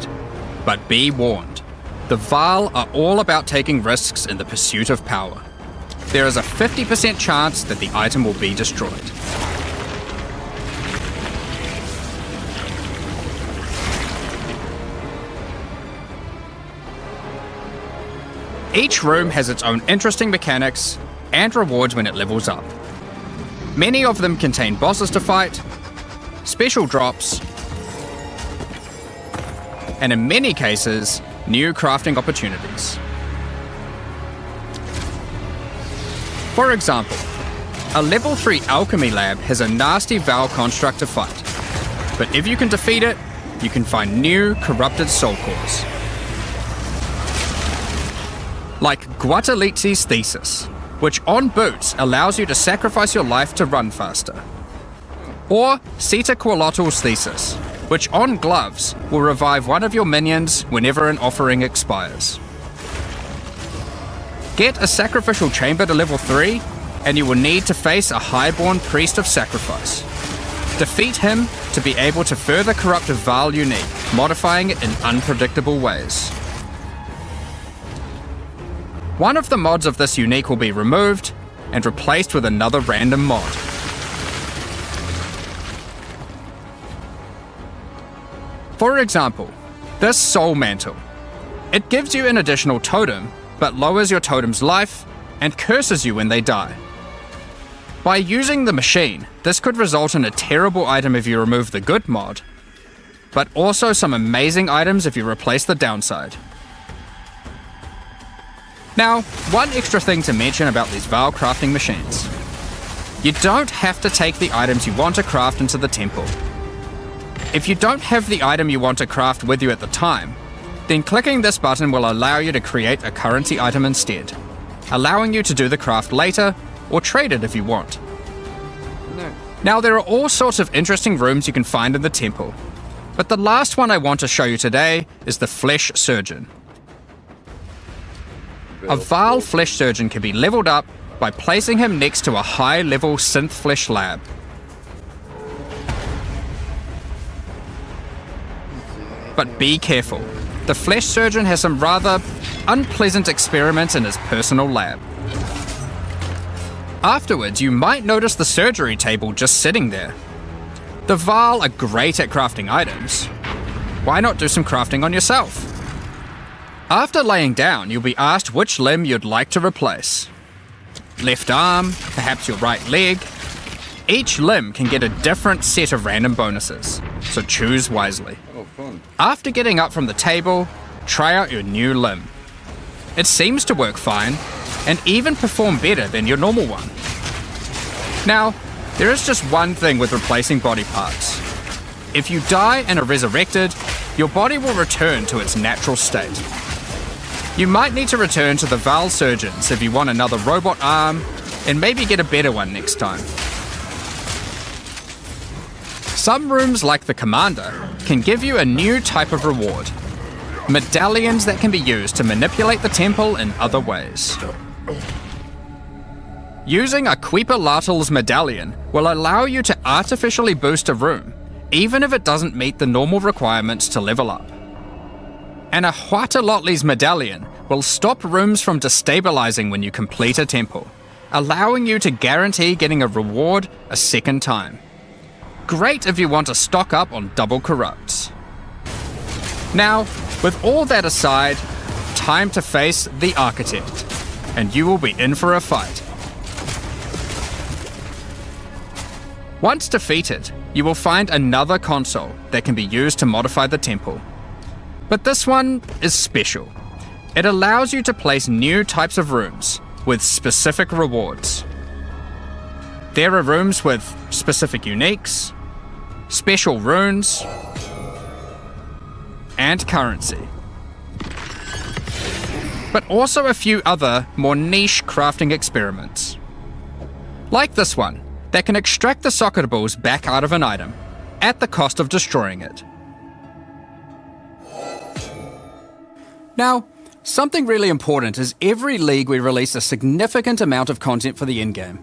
But be warned, the Vaal are all about taking risks in the pursuit of power. There is a 50% chance that the item will be destroyed. Each room has its own interesting mechanics and rewards when it levels up. Many of them contain bosses to fight, special drops, and in many cases, new crafting opportunities. For example, a level 3 alchemy lab has a nasty Vaal construct to fight, but if you can defeat it, you can find new corrupted soul cores. Like Guatalitzi's Thesis, which on boots allows you to sacrifice your life to run faster. Or Sitaqualotl's Thesis, which on gloves will revive one of your minions whenever an offering expires. Get a sacrificial chamber to level 3, and you will need to face a highborn priest of sacrifice. Defeat him to be able to further corrupt a Vaal unique, modifying it in unpredictable ways. One of the mods of this unique will be removed and replaced with another random mod. For example, this Soul Mantle. It gives you an additional totem, but lowers your totem's life and curses you when they die. By using the machine, this could result in a terrible item if you remove the good mod, but also some amazing items if you replace the downside. Now, one extra thing to mention about these Vaal crafting machines. You don't have to take the items you want to craft into the temple. If you don't have the item you want to craft with you at the time, then clicking this button will allow you to create a currency item instead, allowing you to do the craft later or trade it if you want. Now, there are all sorts of interesting rooms you can find in the temple, but the last one I want to show you today is the Flesh Surgeon. A Vaal Flesh Surgeon can be leveled up by placing him next to a high-level synth flesh lab. But be careful, the Flesh Surgeon has some rather unpleasant experiments in his personal lab. Afterwards, you might notice the surgery table just sitting there. The Vaal are great at crafting items. Why not do some crafting on yourself? After laying down, you'll be asked which limb you'd like to replace. Left arm, perhaps your right leg. Each limb can get a different set of random bonuses, so choose wisely. Oh, fun. After getting up from the table, try out your new limb. It seems to work fine, and even perform better than your normal one. Now, there is just one thing with replacing body parts. If you die and are resurrected, your body will return to its natural state. You might need to return to the Vaal Surgeons if you want another robot arm, and maybe get a better one next time. Some rooms, like the Commander, can give you a new type of reward. Medallions that can be used to manipulate the temple in other ways. Using a Quippalatl's medallion will allow you to artificially boost a room, even if it doesn't meet the normal requirements to level up. And a Huatalotli's medallion will stop rooms from destabilizing when you complete a temple, allowing you to guarantee getting a reward a second time. Great if you want to stock up on double corrupts. Now, with all that aside, time to face the Architect, and you will be in for a fight. Once defeated, you will find another console that can be used to modify the temple. But this one is special. It allows you to place new types of rooms with specific rewards. There are rooms with specific uniques, special runes, and currency. But also a few other, more niche crafting experiments. Like this one, that can extract the soccer balls back out of an item, at the cost of destroying it. Now, something really important is every league we release a significant amount of content for the in-game.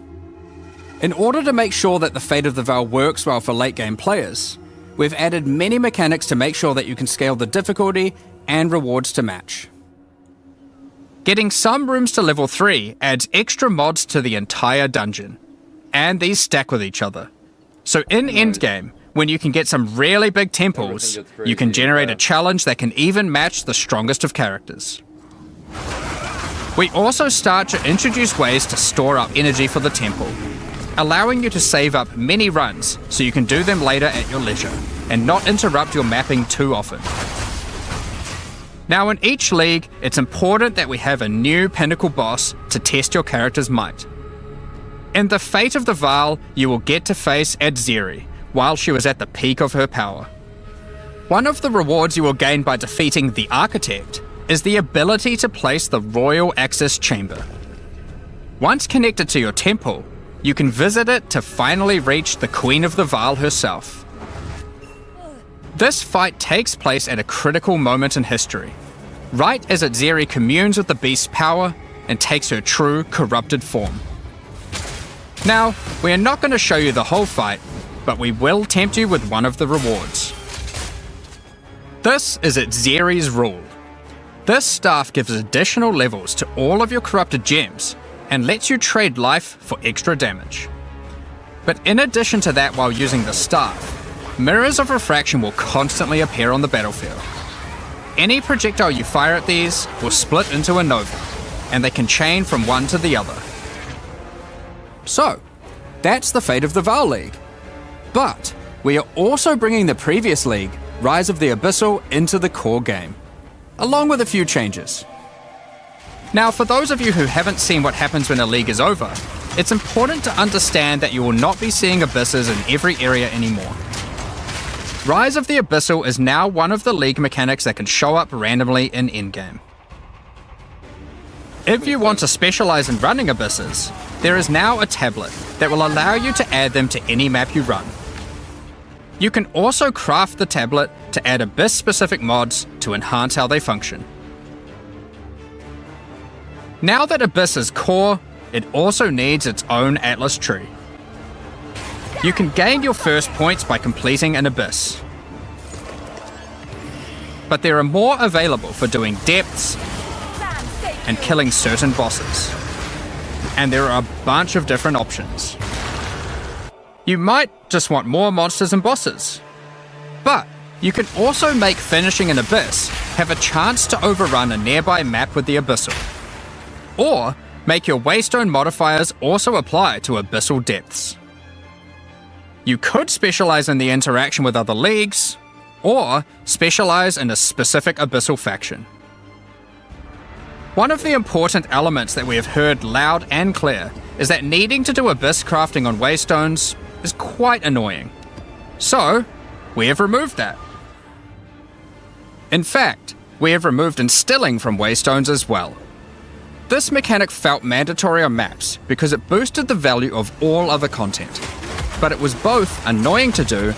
In order to make sure that the Fate of the Val works well for late-game players, we've added many mechanics to make sure that you can scale the difficulty and rewards to match. Getting some rooms to level 3 adds extra mods to the entire dungeon, and these stack with each other. So in endgame, when you can get some really big temples, you can generate a challenge that can even match the strongest of characters. We also start to introduce ways to store up energy for the temple, allowing you to save up many runs so you can do them later at your leisure, and not interrupt your mapping too often. Now in each league, it's important that we have a new pinnacle boss to test your character's might. In the Fate of the Val, you will get to face Adzeri while she was at the peak of her power. One of the rewards you will gain by defeating the Architect is the ability to place the Royal Access Chamber. Once connected to your temple, you can visit it to finally reach the Queen of the Val herself. This fight takes place at a critical moment in history, right as Adzeri communes with the beast's power and takes her true corrupted form. Now, we are not going to show you the whole fight, but we will tempt you with one of the rewards. This is Adzeri's rule. This staff gives additional levels to all of your corrupted gems and lets you trade life for extra damage. But in addition to that, while using the staff, mirrors of refraction will constantly appear on the battlefield. Any projectile you fire at these will split into a nova, and they can chain from one to the other. So, that's the Fate of the Val League. But we are also bringing the previous league, Rise of the Abyssal, into the core game, along with a few changes. Now, for those of you who haven't seen what happens when a league is over, it's important to understand that you will not be seeing abysses in every area anymore. Rise of the Abyssal is now one of the league mechanics that can show up randomly in endgame. If you want to specialize in running abysses, there is now a tablet that will allow you to add them to any map you run. You can also craft the tablet to add abyss-specific mods to enhance how they function. Now that Abyss is core, it also needs its own Atlas tree. You can gain your first points by completing an Abyss. But there are more available for doing depths and killing certain bosses. And there are a bunch of different options. You might just want more monsters and bosses. But you can also make finishing an Abyss have a chance to overrun a nearby map with the Abyssal. Or make your Waystone modifiers also apply to Abyssal depths. You could specialize in the interaction with other leagues, or specialize in a specific Abyssal faction. One of the important elements that we have heard loud and clear is that needing to do Abyss crafting on Waystones is quite annoying. So, we have removed that. In fact, we have removed instilling from Waystones as well. This mechanic felt mandatory on maps because it boosted the value of all other content, but it was both annoying to do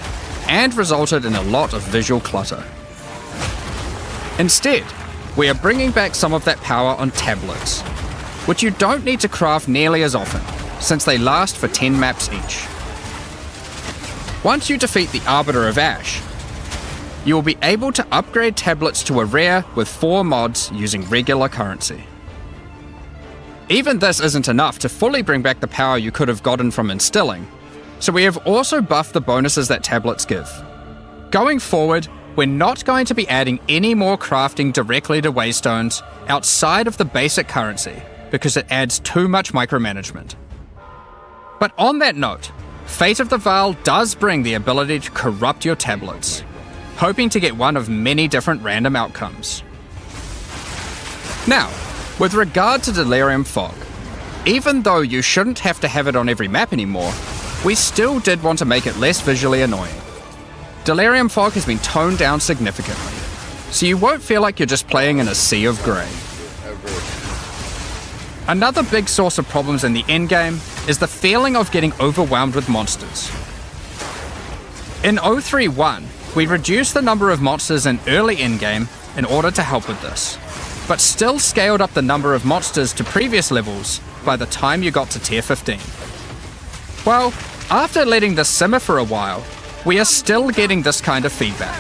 and resulted in a lot of visual clutter. Instead, we are bringing back some of that power on tablets, which you don't need to craft nearly as often, since they last for 10 maps each. Once you defeat the Arbiter of Ash, you will be able to upgrade tablets to a rare with 4 mods using regular currency. Even this isn't enough to fully bring back the power you could have gotten from instilling, so we have also buffed the bonuses that tablets give. Going forward, we're not going to be adding any more crafting directly to Waystones outside of the basic currency, because it adds too much micromanagement. But on that note, Fate of the Val does bring the ability to corrupt your tablets. hoping to get one of many different random outcomes. Now, with regard to Delirium Fog, even though you shouldn't have to have it on every map anymore, we still did want to make it less visually annoying. Delirium Fog has been toned down significantly, so you won't feel like you're just playing in a sea of grey. Another big source of problems in the endgame is the feeling of getting overwhelmed with monsters. In 031, we reduced the number of monsters in early endgame in order to help with this, but still scaled up the number of monsters to previous levels by the time you got to tier 15. Well, after letting this simmer for a while, we are still getting this kind of feedback.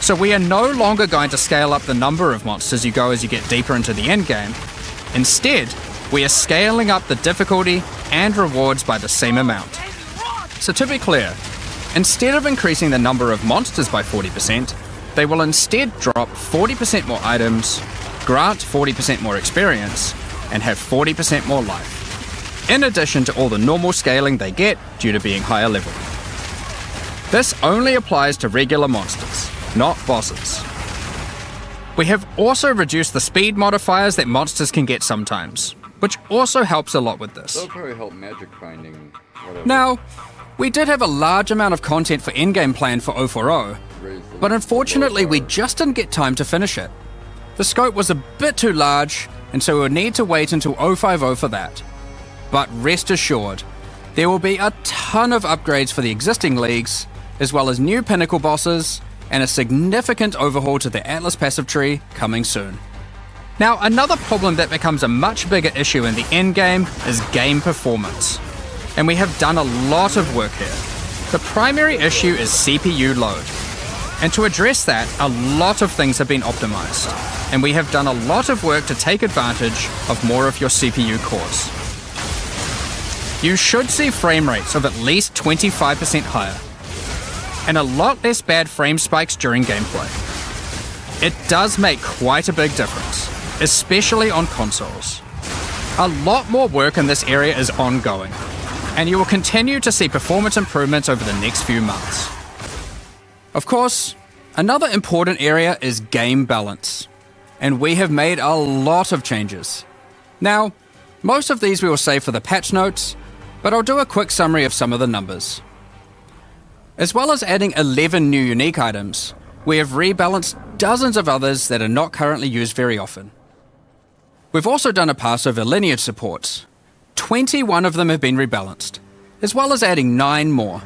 So we are no longer going to scale up the number of monsters you go as you get deeper into the endgame. Instead, we are scaling up the difficulty and rewards by the same amount. So to be clear, instead of increasing the number of monsters by 40%, they will instead drop 40% more items, grant 40% more experience, and have 40% more life, in addition to all the normal scaling they get due to being higher level. This only applies to regular monsters, not bosses. We have also reduced the speed modifiers that monsters can get sometimes, which also helps a lot with this. That'll probably help magic finding, whatever. Now, we did have a large amount of content for endgame planned for 040, but unfortunately we just didn't get time to finish it. The scope was a bit too large, and so we'll need to wait until 050 for that. But rest assured, there will be a ton of upgrades for the existing leagues, as well as new pinnacle bosses, and a significant overhaul to the Atlas passive tree coming soon. Now, another problem that becomes a much bigger issue in the endgame is game performance, and we have done a lot of work here. The primary issue is CPU load, and to address that, a lot of things have been optimized, and we have done a lot of work to take advantage of more of your CPU cores. You should see frame rates of at least 25% higher, and a lot less bad frame spikes during gameplay. It does make quite a big difference, especially on consoles. A lot more work in this area is ongoing, and you will continue to see performance improvements over the next few months. Of course, another important area is game balance, and we have made a lot of changes. Now, most of these we will save for the patch notes, but I'll do a quick summary of some of the numbers. As well as adding 11 new unique items, we have rebalanced dozens of others that are not currently used very often. We've also done a pass over lineage supports. 21 of them have been rebalanced, as well as adding 9 more.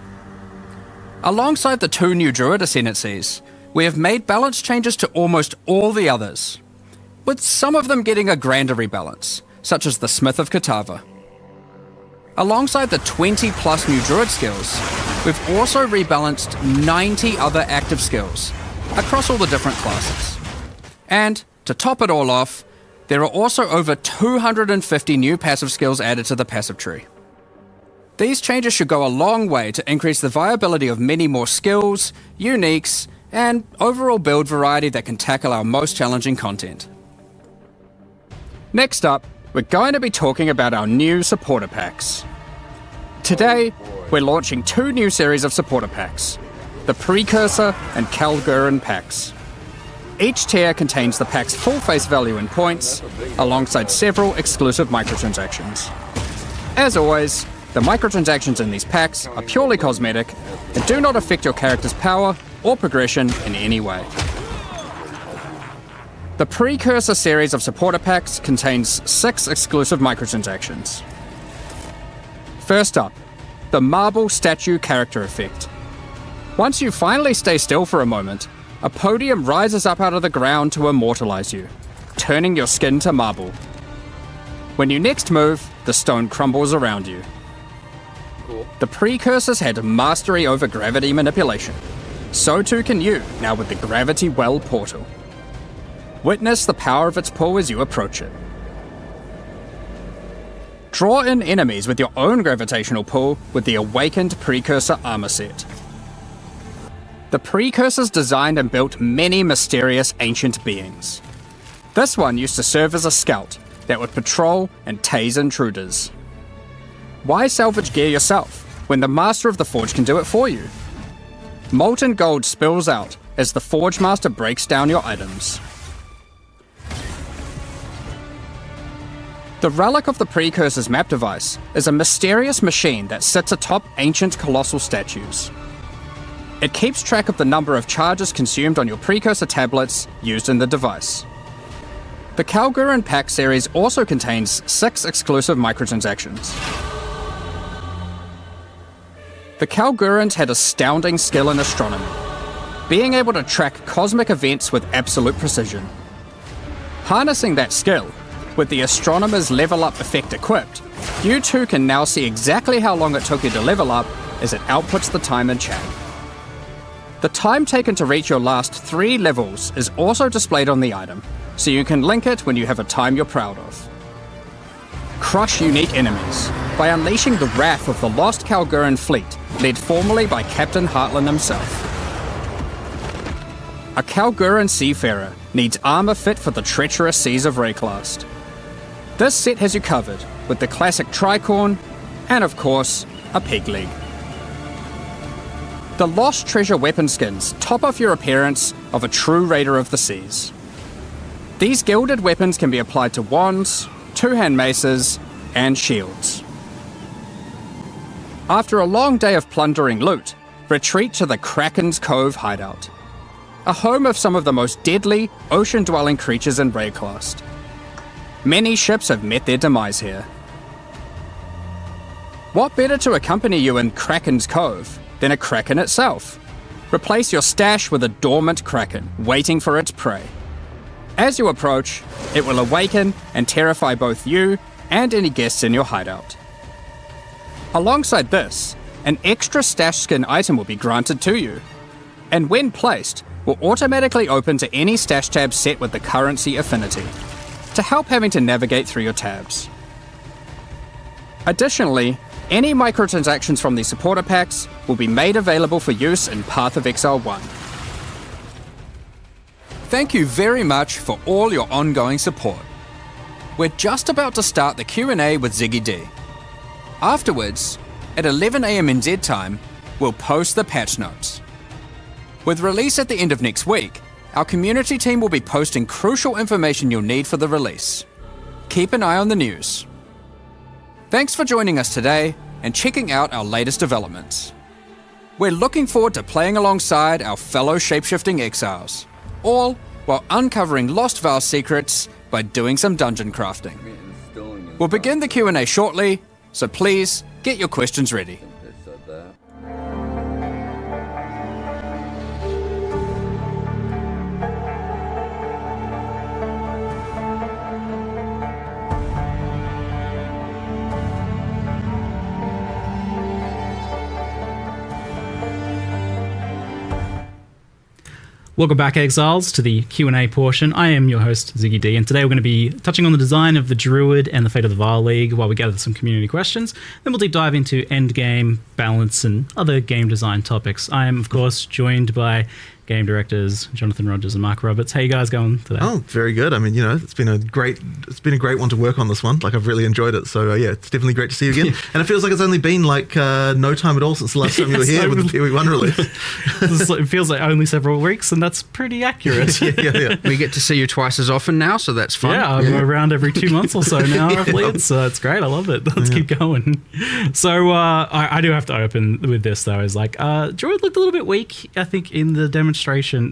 Alongside the 2 new Druid ascendancies, we have made balance changes to almost all the others, with some of them getting a grander rebalance, such as the Smith of Katava. Alongside the 20 plus new Druid skills, we've also rebalanced 90 other active skills across all the different classes. And to top it all off, there are also over 250 new passive skills added to the passive tree. These changes should go a long way to increase the viability of many more skills, uniques, and overall build variety that can tackle our most challenging content. Next up, we're going to be talking about our new supporter packs. Today, we're launching 2 new series of supporter packs, the Precursor and Kalgurin packs. Each tier contains the pack's full face value in points, alongside several exclusive microtransactions. As always, the microtransactions in these packs are purely cosmetic and do not affect your character's power or progression in any way. The Precursor series of supporter packs contains 6 exclusive microtransactions. First up, the Marble Statue character effect. Once you finally stay still for a moment, a podium rises up out of the ground to immortalize you, turning your skin to marble. When you next move, the stone crumbles around you. Cool. The Precursors had mastery over gravity manipulation. So too can you, now with the Gravity Well portal. Witness the power of its pull as you approach it. Draw in enemies with your own gravitational pull with the Awakened Precursor armor set. The Precursors designed and built many mysterious ancient beings. This one used to serve as a scout that would patrol and tase intruders. Why salvage gear yourself when the Master of the Forge can do it for you? molten gold spills out as the Forge Master breaks down your items. The Relic of the Precursor's map device is a mysterious machine that sits atop ancient colossal statues. It keeps track of the number of charges consumed on your Precursor tablets used in the device. The Kalguran Pack series also contains 6 exclusive microtransactions. The Kalgurans had astounding skill in astronomy, being able to track cosmic events with absolute precision. Harnessing that skill, with the Astronomer's Level Up effect equipped, you too can now see exactly how long it took you to level up as it outputs the time in chat. The time taken to reach your last 3 levels is also displayed on the item, so you can link it when you have a time you're proud of. Crush unique enemies by unleashing the wrath of the lost Kalguran fleet, led formerly by Captain Heartland himself. A Kalguran seafarer needs armor fit for the treacherous seas of Rayclast. This set has you covered with the classic tricorn and, of course, a peg leg. The Lost Treasure weapon skins top off your appearance of a true raider of the seas. These gilded weapons can be applied to wands, two-hand maces, and shields. After a long day of plundering loot, retreat to the Kraken's Cove hideout, a home of some of the most deadly, ocean-dwelling creatures in Rayclast. Many ships have met their demise here. What better to accompany you in Kraken's Cove than a kraken itself? Replace your stash with a dormant kraken waiting for its prey. As you approach, it will awaken and terrify both you and any guests in your hideout. Alongside this, an extra stash skin item will be granted to you, and when placed, will automatically open to any stash tab set with the currency affinity, to help having to navigate through your tabs. Additionally, any microtransactions from the supporter packs will be made available for use in Path of Exile 1. Thank you very much for all your ongoing support. We're just about to start the Q&A with Ziggy D. Afterwards, at 11 AM NZ time, we'll post the patch notes. With release at the end of next week, our community team will be posting crucial information you'll need for the release. Keep an eye on the news. Thanks for joining us today and checking out our latest developments. We're looking forward to playing alongside our fellow shapeshifting exiles, all while uncovering Lost Vow secrets by doing some dungeon crafting. We'll begin the Q&A shortly, so please get your questions ready. Welcome back, Exiles, to the Q&A portion. I am your host, Ziggy D, and today we're going to be touching on the design of the Druid and the fate of the Vile League while we gather some community questions. Then we'll deep dive into endgame, balance, and other game design topics. I am, of course, joined by game directors Jonathan Rogers and Mark Roberts. How you guys going today? Oh, very good. I mean, you know, it's been a great one to work on this one. Like, I've really enjoyed it. So yeah, it's definitely great to see you again. And it feels like it's only been like no time at all since the last time you were here with the POE1 release. It feels like only several weeks, and that's pretty accurate. yeah. We get to see you twice as often now, so that's fun. Yeah, I'm around every 2 months or so now, roughly. It's great. I love it. Let's keep going. So I do have to open with this, though, is like Druid looked a little bit weak, I think, in the demonstration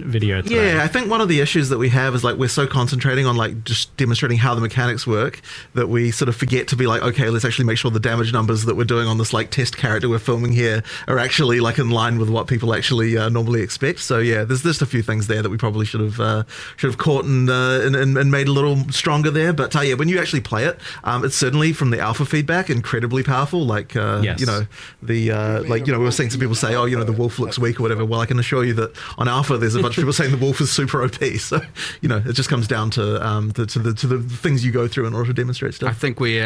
video today. Yeah, I think one of the issues that we have is like we're so concentrating on like just demonstrating how the mechanics work that we sort of forget to be like, okay, let's actually make sure the damage numbers that we're doing on this like test character we're filming here are actually like in line with what people actually normally expect. So yeah, there's just a few things there that we probably should have caught and made a little stronger there. But yeah, when you actually play it, it's certainly from the alpha feedback incredibly powerful. Like yes. you know, the like, you know, we were seeing some people say, oh, you know, the wolf looks weak or whatever. Well, I can assure you that on alpha there's a bunch of people saying the wolf is super OP. So, you know, it just comes down to the things you go through in order to demonstrate stuff. I think we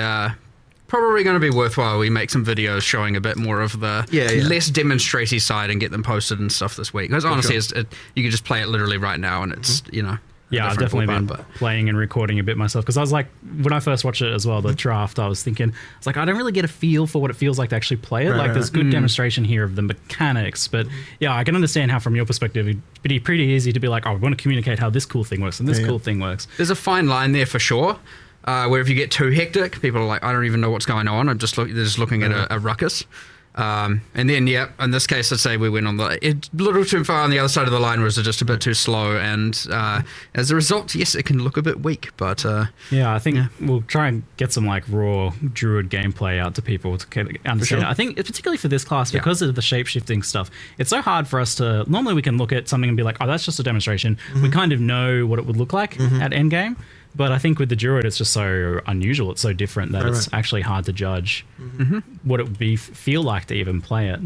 probably going to be worthwhile. We make some videos showing a bit more of the less demonstratey side and get them posted and stuff this week. Because honestly, you can just play it literally right now, and it's you know. Yeah, I've definitely been playing and recording a bit myself because I was like, when I first watched it as well, the draft, I was thinking, it's like I don't really get a feel for what it feels like to actually play it. There's good demonstration here of the mechanics, but yeah, I can understand how from your perspective it'd be pretty easy to be like, oh, I want to communicate how this cool thing works and this cool thing works. There's a fine line there for sure. Where if you get too hectic, people are like, I don't even know what's going on. They're just looking at a ruckus. And then, in this case, I'd say we went on a little too far on the other side of the line, was just a bit too slow. And as a result, yes, it can look a bit weak. But I think we'll try and get some like raw Druid gameplay out to people to understand. Sure. I think particularly for this class, because of the shape-shifting stuff, it's so hard for us to. Normally, we can look at something and be like, oh, that's just a demonstration. We kind of know what it would look like at endgame. But I think with the Druid, it's just so unusual. It's so different that it's actually hard to judge what it would feel like to even play it.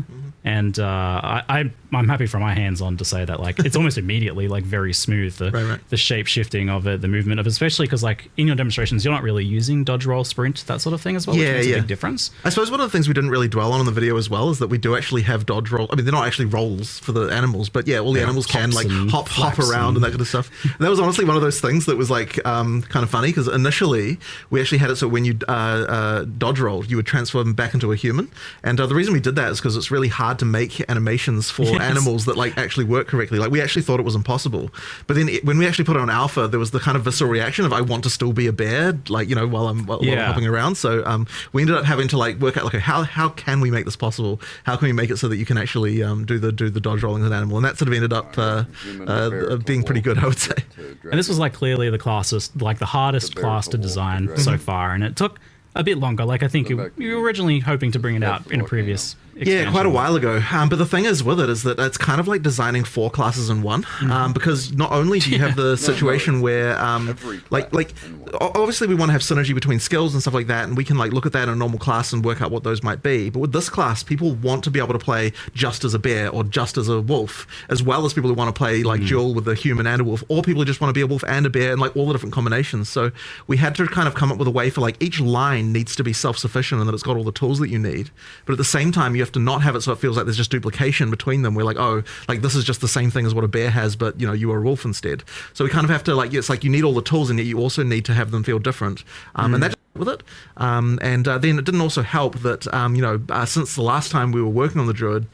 And I'm happy for my hands-on to say that like it's almost immediately like very smooth. The shape shifting of it, the movement of it, especially because like in your demonstrations, you're not really using dodge, roll, sprint, that sort of thing as well. Which makes a big difference. I suppose one of the things we didn't really dwell on in the video as well is that we do actually have dodge roll. I mean, they're not actually rolls for the animals, but all the animals can like hop around and that kind of stuff. And that was honestly one of those things that was like kind of funny because initially we actually had it so when you dodge roll, you would transform back into a human. And the reason we did that is because it's really hard to make animations for animals that like actually work correctly. Like we actually thought it was impossible, but then when we actually put it on alpha, there was the kind of visceral reaction of I want to still be a bear, like while I'm hopping around. So we ended up having to like work out like how can we make this possible? How can we make it so that you can actually do the dodge rolling as an animal? And that sort of ended up being pretty good, I would say. And this was like clearly the classist, like the hardest class to design so far, and it took a bit longer. Like I think you were originally hoping to bring it out in a previous expansion. Quite a while ago. But the thing is with it is that it's kind of like designing 4 classes in one, because not only do you have the situation where like obviously we want to have synergy between skills and stuff like that, and we can like look at that in a normal class and work out what those might be. But with this class, people want to be able to play just as a bear or just as a wolf, as well as people who want to play like dual with a human and a wolf, or people who just want to be a wolf and a bear, and like all the different combinations. So we had to kind of come up with a way for like each line needs to be self-sufficient and that it's got all the tools that you need, but at the same time you have to not have it so it feels like there's just duplication between them. We're like, oh, like this is just the same thing as what a bear has, but you are a wolf instead. So we kind of have to like, it's like you need all the tools and yet you also need to have them feel different, and that's with it. And then it didn't also help that since the last time we were working on the Druid,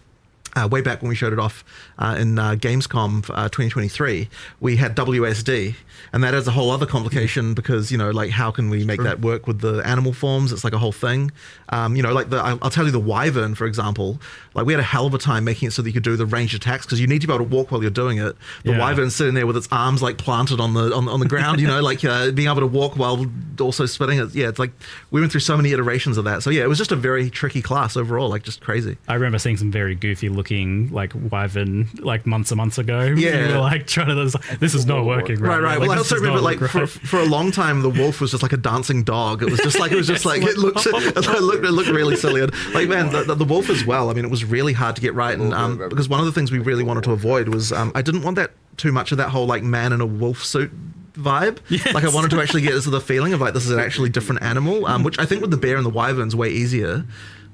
way back when we showed it off in Gamescom 2023, we had WSD, and that is a whole other complication because, like how can we make that work with the animal forms? It's like a whole thing. Like I'll tell you the Wyvern, for example, like we had a hell of a time making it so that you could do the ranged attacks because you need to be able to walk while you're doing it. The Wyvern's sitting there with its arms like planted on the ground, like being able to walk while also spinning it. Yeah, it's like we went through so many iterations of that. So yeah, it was just a very tricky class overall, like just crazy. I remember seeing some very goofy looking like Wyvern like months and months ago. Yeah, we were like trying to this is not working. Right. Like, well, I also remember like for a long time the wolf was just like a dancing dog. It was just like it looked really silly. And, like man, the wolf as well. I mean, it was really hard to get right, and because one of the things we really wanted to avoid was I didn't want that too much of that whole like man in a wolf suit vibe. Like I wanted to actually get the feeling of like this is an actually different animal, which I think with the bear and the wyvern's way easier.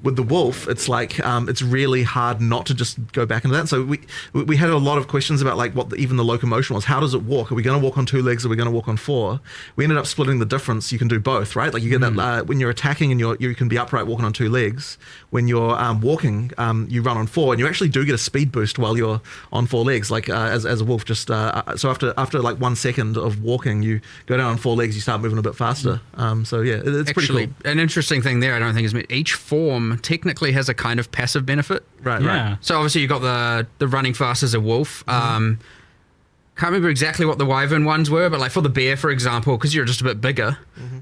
With the wolf, it's like it's really hard not to just go back into that. So we had a lot of questions about like what even the locomotion was. How does it walk? Are we going to walk on 2 legs? Are we going to walk on 4? We ended up splitting the difference. You can do both, right? Like you get that when you're attacking and you can be upright walking on 2 legs. When you're walking, you run on 4, and you actually do get a speed boost while you're on 4 legs. Like as a wolf, just so after like 1 second of walking, you go down on 4 legs. You start moving a bit faster. So yeah, it's actually pretty cool. An interesting thing there, I don't think is each form technically has a kind of passive benefit. Right. So obviously you've got the running fast as a wolf. Can't remember exactly what the wyvern ones were, but like for the bear, for example, because you're just a bit bigger,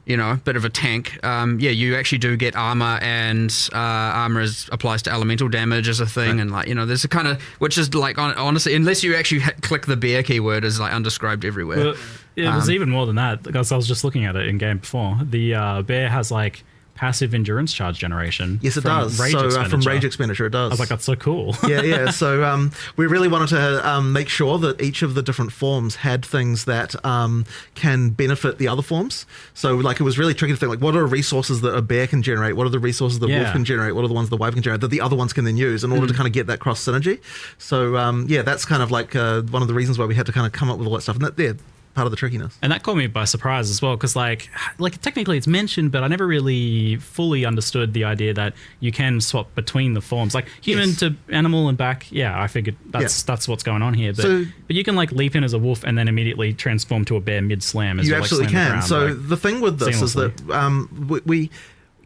bit of a tank, you actually do get armor, and armor applies to elemental damage as a thing, and like, there's a kind of, which is like, honestly, unless you actually click the bear keyword, is like undescribed everywhere. Well, it was even more than that, because I was just looking at it in game before. The bear has like passive endurance charge generation. Yes, it does. From rage expenditure, it does. I was like, that's so cool. Yeah. So we really wanted to make sure that each of the different forms had things that can benefit the other forms. So like it was really tricky to think like, what are resources that a bear can generate? What are the resources that wolf can generate? What are the ones the wyvern can generate that the other ones can then use in order to kind of get that cross synergy? So that's kind of like one of the reasons why we had to kind of come up with all that stuff. And part of the trickiness. And that caught me by surprise as well, because like technically it's mentioned, but I never really fully understood the idea that you can swap between the forms, like human to animal and back. Yeah, I figured that's what's going on here. But you can like leap in as a wolf and then immediately transform to a bear mid slam. You absolutely can. So the thing with this is that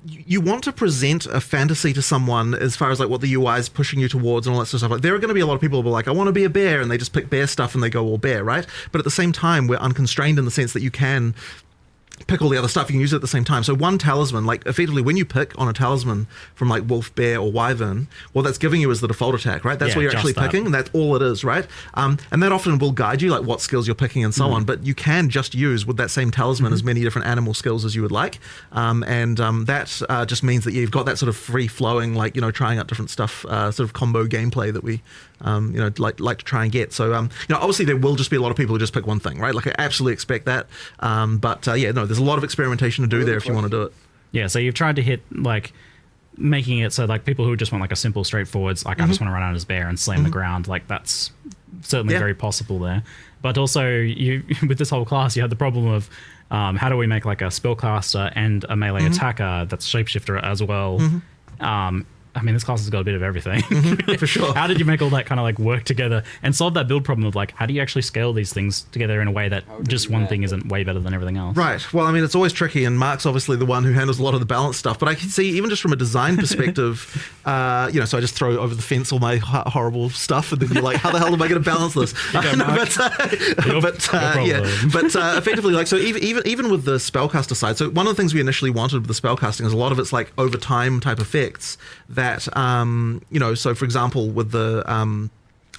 you want to present a fantasy to someone as far as like what the UI is pushing you towards and all that sort of stuff. Like there are going to be a lot of people who are like, I want to be a bear, and they just pick bear stuff and they go all bear, right? But at the same time, we're unconstrained in the sense that you can pick all the other stuff, you can use it at the same time. So one talisman, like effectively when you pick on a talisman from like wolf, bear or wyvern, what that's giving you is the default attack, right? That's what you're actually picking, and that's all it is, right? And that often will guide you like what skills you're picking and so on, but you can just use with that same talisman as many different animal skills as you would like. That just means that you've got that sort of free flowing, like, trying out different stuff, sort of combo gameplay that we like to try and get. So obviously there will just be a lot of people who just pick one thing, right? Like I absolutely expect that. There's a lot of experimentation to do there if you want to do it. Yeah, so you've tried to hit like making it so like people who just want like a simple straightforwards, like I just want to run out as bear and slam the ground, like that's certainly very possible there. But also you with this whole class you had the problem of how do we make like a spellcaster and a melee attacker that's shapeshifter as well. I mean, this class has got a bit of everything. For sure. How did you make all that kind of like work together and solve that build problem of like, how do you actually scale these things together in a way that just one thing isn't way better than everything else? Right. Well, I mean, it's always tricky, and Mark's obviously the one who handles a lot of the balance stuff. But I can see, even just from a design perspective, so I just throw over the fence all my horrible stuff, and then you're like, how the hell am I going to balance this? Effectively, like, so even with the spellcaster side, so one of the things we initially wanted with the spellcasting is a lot of it's like over time type effects that, so for example, with the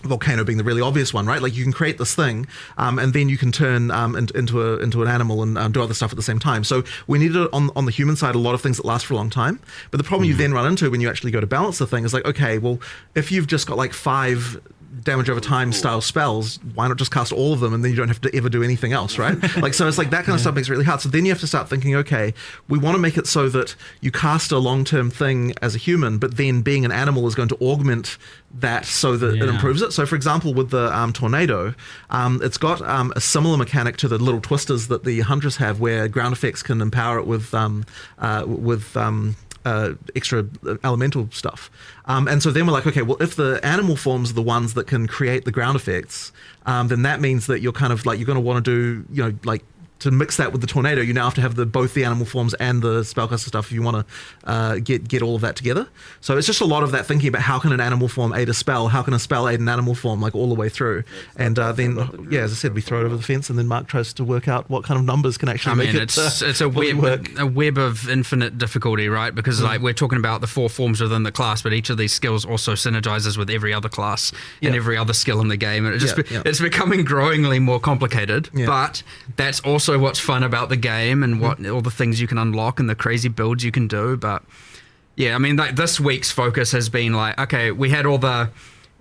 volcano being the really obvious one, right? Like you can create this thing, and then you can turn into an animal and do other stuff at the same time. So we needed on the human side a lot of things that last for a long time. But the problem you then run into when you actually go to balance the thing is like, okay, well, if you've just got like 5 damage over time style spells, why not just cast all of them and then you don't have to ever do anything else, right? Like, so it's like that kind of stuff makes it really hard. So then you have to start thinking, okay, we want to make it so that you cast a long-term thing as a human, but then being an animal is going to augment that so that it improves it. So for example, with the tornado, it's got a similar mechanic to the little twisters that the hunters have, where ground effects can empower it with extra elemental stuff. And so then we're like, okay, well, if the animal forms are the ones that can create the ground effects, then that means that you're kind of like, you're going to want to do, like, to mix that with the tornado, you now have to have both the animal forms and the spellcaster stuff if you want to get all of that together. So it's just a lot of that thinking about how can an animal form aid a spell, how can a spell aid an animal form, like all the way through. And then, as I said, we throw it over the fence, and then Mark tries to work out what kind of numbers can actually make it it's a web of infinite difficulty, right? Because like we're talking about the 4 forms within the class, but each of these skills also synergizes with every other class and every other skill in the game, and it's becoming growingly more complicated. But that's also what's fun about the game and what all the things you can unlock and the crazy builds you can do. But I mean, like this week's focus has been like, okay, we had all the,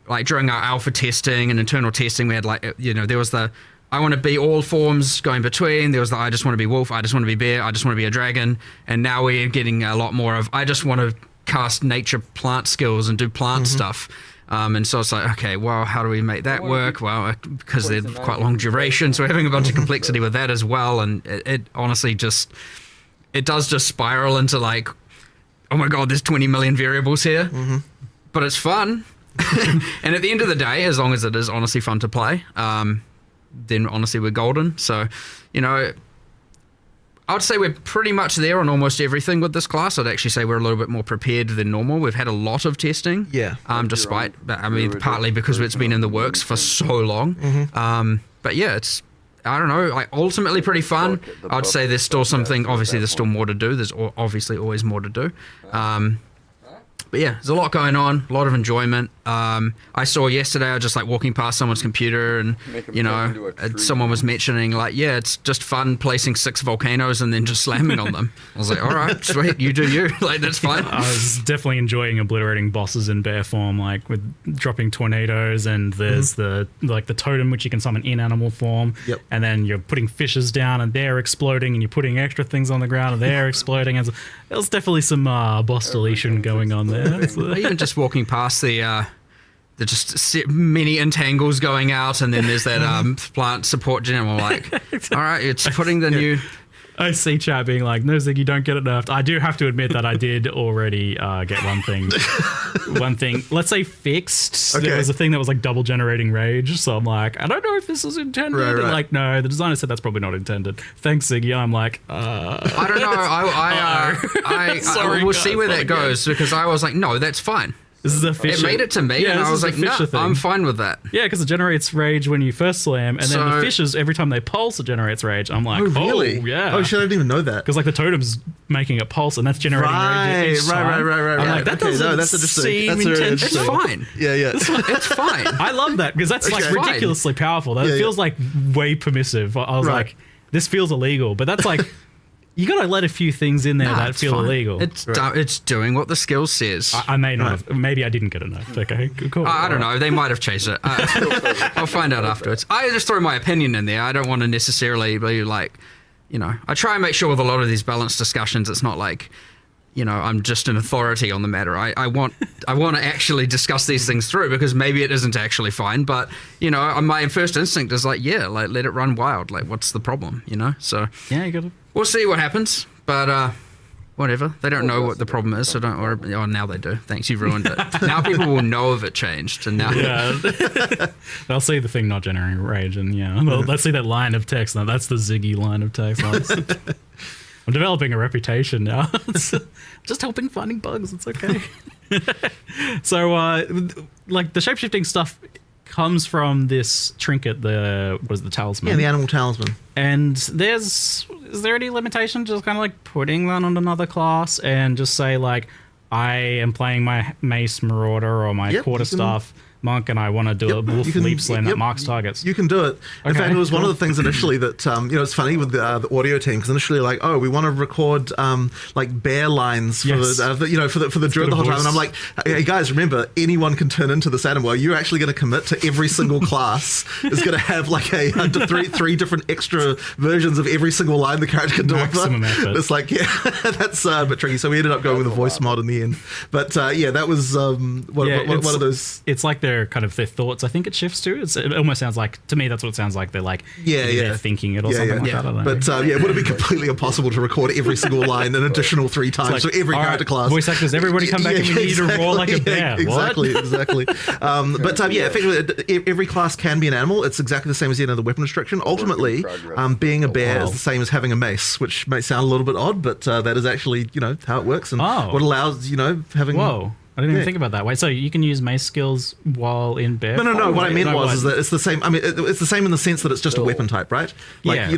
like during our alpha testing and internal testing, we had like, there was the I want to be all forms going between, there was the I just want to be wolf, I just want to be bear, I just want to be a dragon, and now we're getting a lot more of I just want to cast nature plant skills and do plant stuff. And so it's like, okay, well, how do we make that work? Well, because they're quite long duration, so we're having a bunch of complexity with that as well. And it honestly does just spiral into like, oh my God, there's 20 million variables here. But it's fun. And at the end of the day, as long as it is honestly fun to play, then honestly we're golden. So, I would say we're pretty much there on almost everything with this class. I'd actually say we're a little bit more prepared than normal. We've had a lot of testing. Despite, partly because it's been in the works for so long. But it's, I don't know, like ultimately pretty fun. I'd say there's still something, obviously there's still more to do. There's obviously always more to do. But there's a lot going on, a lot of enjoyment. I saw yesterday, I was just like walking past someone's computer and, someone was mentioning like, it's just fun placing 6 volcanoes and then just slamming on them. I was like, all right, sweet, you do you. Like, that's fine. I was definitely enjoying obliterating bosses in bear form, like with dropping tornadoes, and there's the totem, which you can summon in animal form. And then you're putting fishes down and they're exploding, and you're putting extra things on the ground and they're exploding. And there's definitely some boss deletion going on there. Even just walking past the there's just many entangles going out, and then there's that plant support gen. I'm like, all right, it's putting the new. I see chat being like, no, Ziggy, don't get it nerfed. I do have to admit that I did already get one thing, let's say fixed. Okay. There was a thing that was like double generating rage. So I'm like, I don't know if this is intended. Right. And like, no, the designer said that's probably not intended. Thanks, Ziggy. I'm like, I don't know. I will see where that goes, because I was like, no, that's fine. This is a fish. It made it to me, and I was like, no, I'm fine with that. Yeah, because it generates rage when you first slam, and then the fishes, every time they pulse, it generates rage. I'm like, oh, really? Yeah. Oh, shit, I didn't even know that. Because like the totem's making it pulse, and that's generating rage each time. Right. I'm like, that doesn't that's interesting. seem intentional. It's fine. Yeah. It's fine. I love that, because that's like ridiculously powerful. That feels like way permissive. I was like, this feels illegal, but that's like... You gotta let a few things in there that feel illegal. It's doing what the skill says. I may not have. Maybe I didn't get enough. Okay, cool. I don't know. They might have changed it. I'll find out afterwards. I just throw my opinion in there. I don't want to necessarily be like, I try and make sure with a lot of these balanced discussions, it's not like, I'm just an authority on the matter. I want to actually discuss these things through, because maybe it isn't actually fine. But my first instinct is like, let it run wild. Like, what's the problem? So yeah, you gotta. We'll see what happens, but whatever. They don't know what the problem is, so don't worry. Oh, now they do. Thanks, you ruined it. Now people will know if it changed, and now they'll see the thing not generating rage, and let's see that line of text. Now that's the Ziggy line of text. I'm developing a reputation now. It's just helping finding bugs. It's okay. So, like the shapeshifting stuff comes from this trinket, the talisman? Yeah, the animal talisman. And is there any limitation just kind of like putting that on another class and just say like, I am playing my mace marauder or my quarterstaff monk, and I want to do a wolf leap slam that marks targets. You can do it. In fact, it was one of the things initially that it's funny with the audio team, because initially like, oh, we want to record like bear lines for the druid the whole time, and I'm like, hey guys, remember, anyone can turn into this animal. You're actually going to commit to every single class is going to have like three different extra versions of every single line the character can deliver. Maximum effort. It's like that's a bit tricky. So we ended up going with a voice mod in the end. But that was one of those. It's like their thoughts. I think it shifts to. It almost sounds like, to me, that's what it sounds like. They're like, they're thinking it or something like that. I don't know. But it would have been completely impossible to record every single line an additional 3 times for every character class. Voice actors, everybody come back and we need to roar like a bear. Exactly. Effectively, every class can be an animal. It's exactly the same as the weapon restriction. Ultimately, being a bear is the same as having a mace, which may sound a little bit odd, but that is actually how it works and what allows having. Whoa. I didn't even think about that. Wait, so you can use mace skills while in bear? No. What I meant was that it's the same. I mean, it's the same in the sense that it's just a weapon type, right? Like, yeah.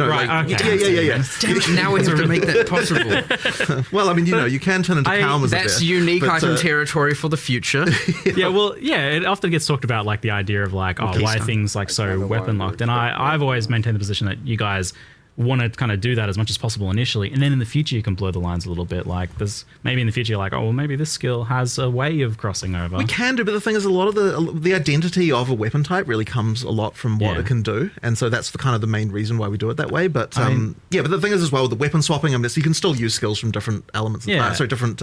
Yeah. Damn it, now we have to make that possible. Well, I mean, you can turn into Calm as a bear. That's unique item territory for the future. It often gets talked about, like the idea of like, why are things like so weapon locked? And I've always maintained the position that you guys want to kind of do that as much as possible initially, and then in the future you can blur the lines a little bit. Like there's maybe in the future you're like, maybe this skill has a way of crossing over. We can do, but the thing is, a lot of the identity of a weapon type really comes a lot from what it can do, and so that's the main reason why we do it that way. But but the thing is as well with the weapon swapping, you can still use skills from different elements. Different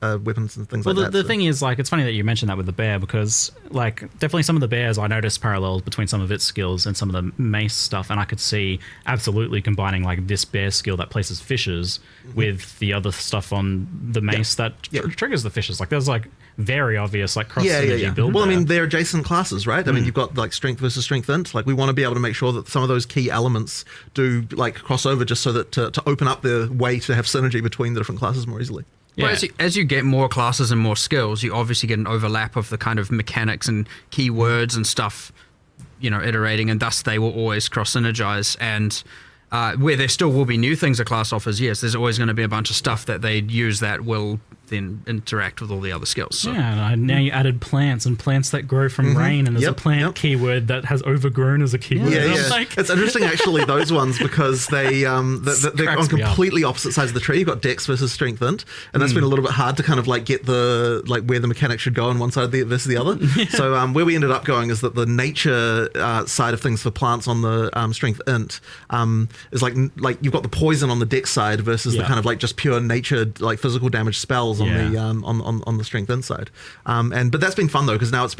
weapons and things like that. The thing is, like, it's funny that you mentioned that with the bear, because like definitely some of the bears, I noticed parallels between some of its skills and some of the mace stuff, and I could see absolutely combining like this bear skill that places fishes with the other stuff on the mace that triggers the fishes. Like there's like very obvious like cross synergy build. Well, I mean, they're adjacent classes, right? I mean, you've got like strength versus strength int. Like we want to be able to make sure that some of those key elements do like cross over, just so that to open up the way to have synergy between the different classes more easily. Well, as you get more classes and more skills, you obviously get an overlap of the kind of mechanics and keywords and stuff, iterating, and thus they will always cross-synergize. And where there still will be new things a class offers, yes, there's always going to be a bunch of stuff that they use that will then interact with all the other skills. So. Yeah, and now you added plants and plants that grow from rain, and there's a plant keyword that has overgrown as a keyword. Like, it's interesting actually, those ones, because they're on completely opposite sides of the tree. You've got Dex versus Strength int, and that's been a little bit hard to kind of like get the where the mechanic should go on one side versus the other. So where we ended up going is that the nature side of things for plants on the Strength int is like you've got the poison on the Dex side versus the kind of like just pure nature like physical damage spells spells on the on the strength inside. But that's been fun though, because now it's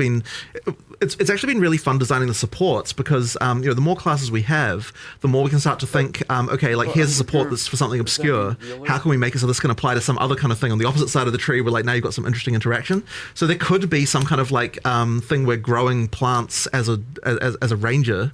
actually been really fun designing the supports, because the more classes we have, the more we can start to think, okay, like here's a support that's for something obscure. How can we make it so this can apply to some other kind of thing on the opposite side of the tree, where like now you've got some interesting interaction. So there could be some kind of like thing where growing plants as a ranger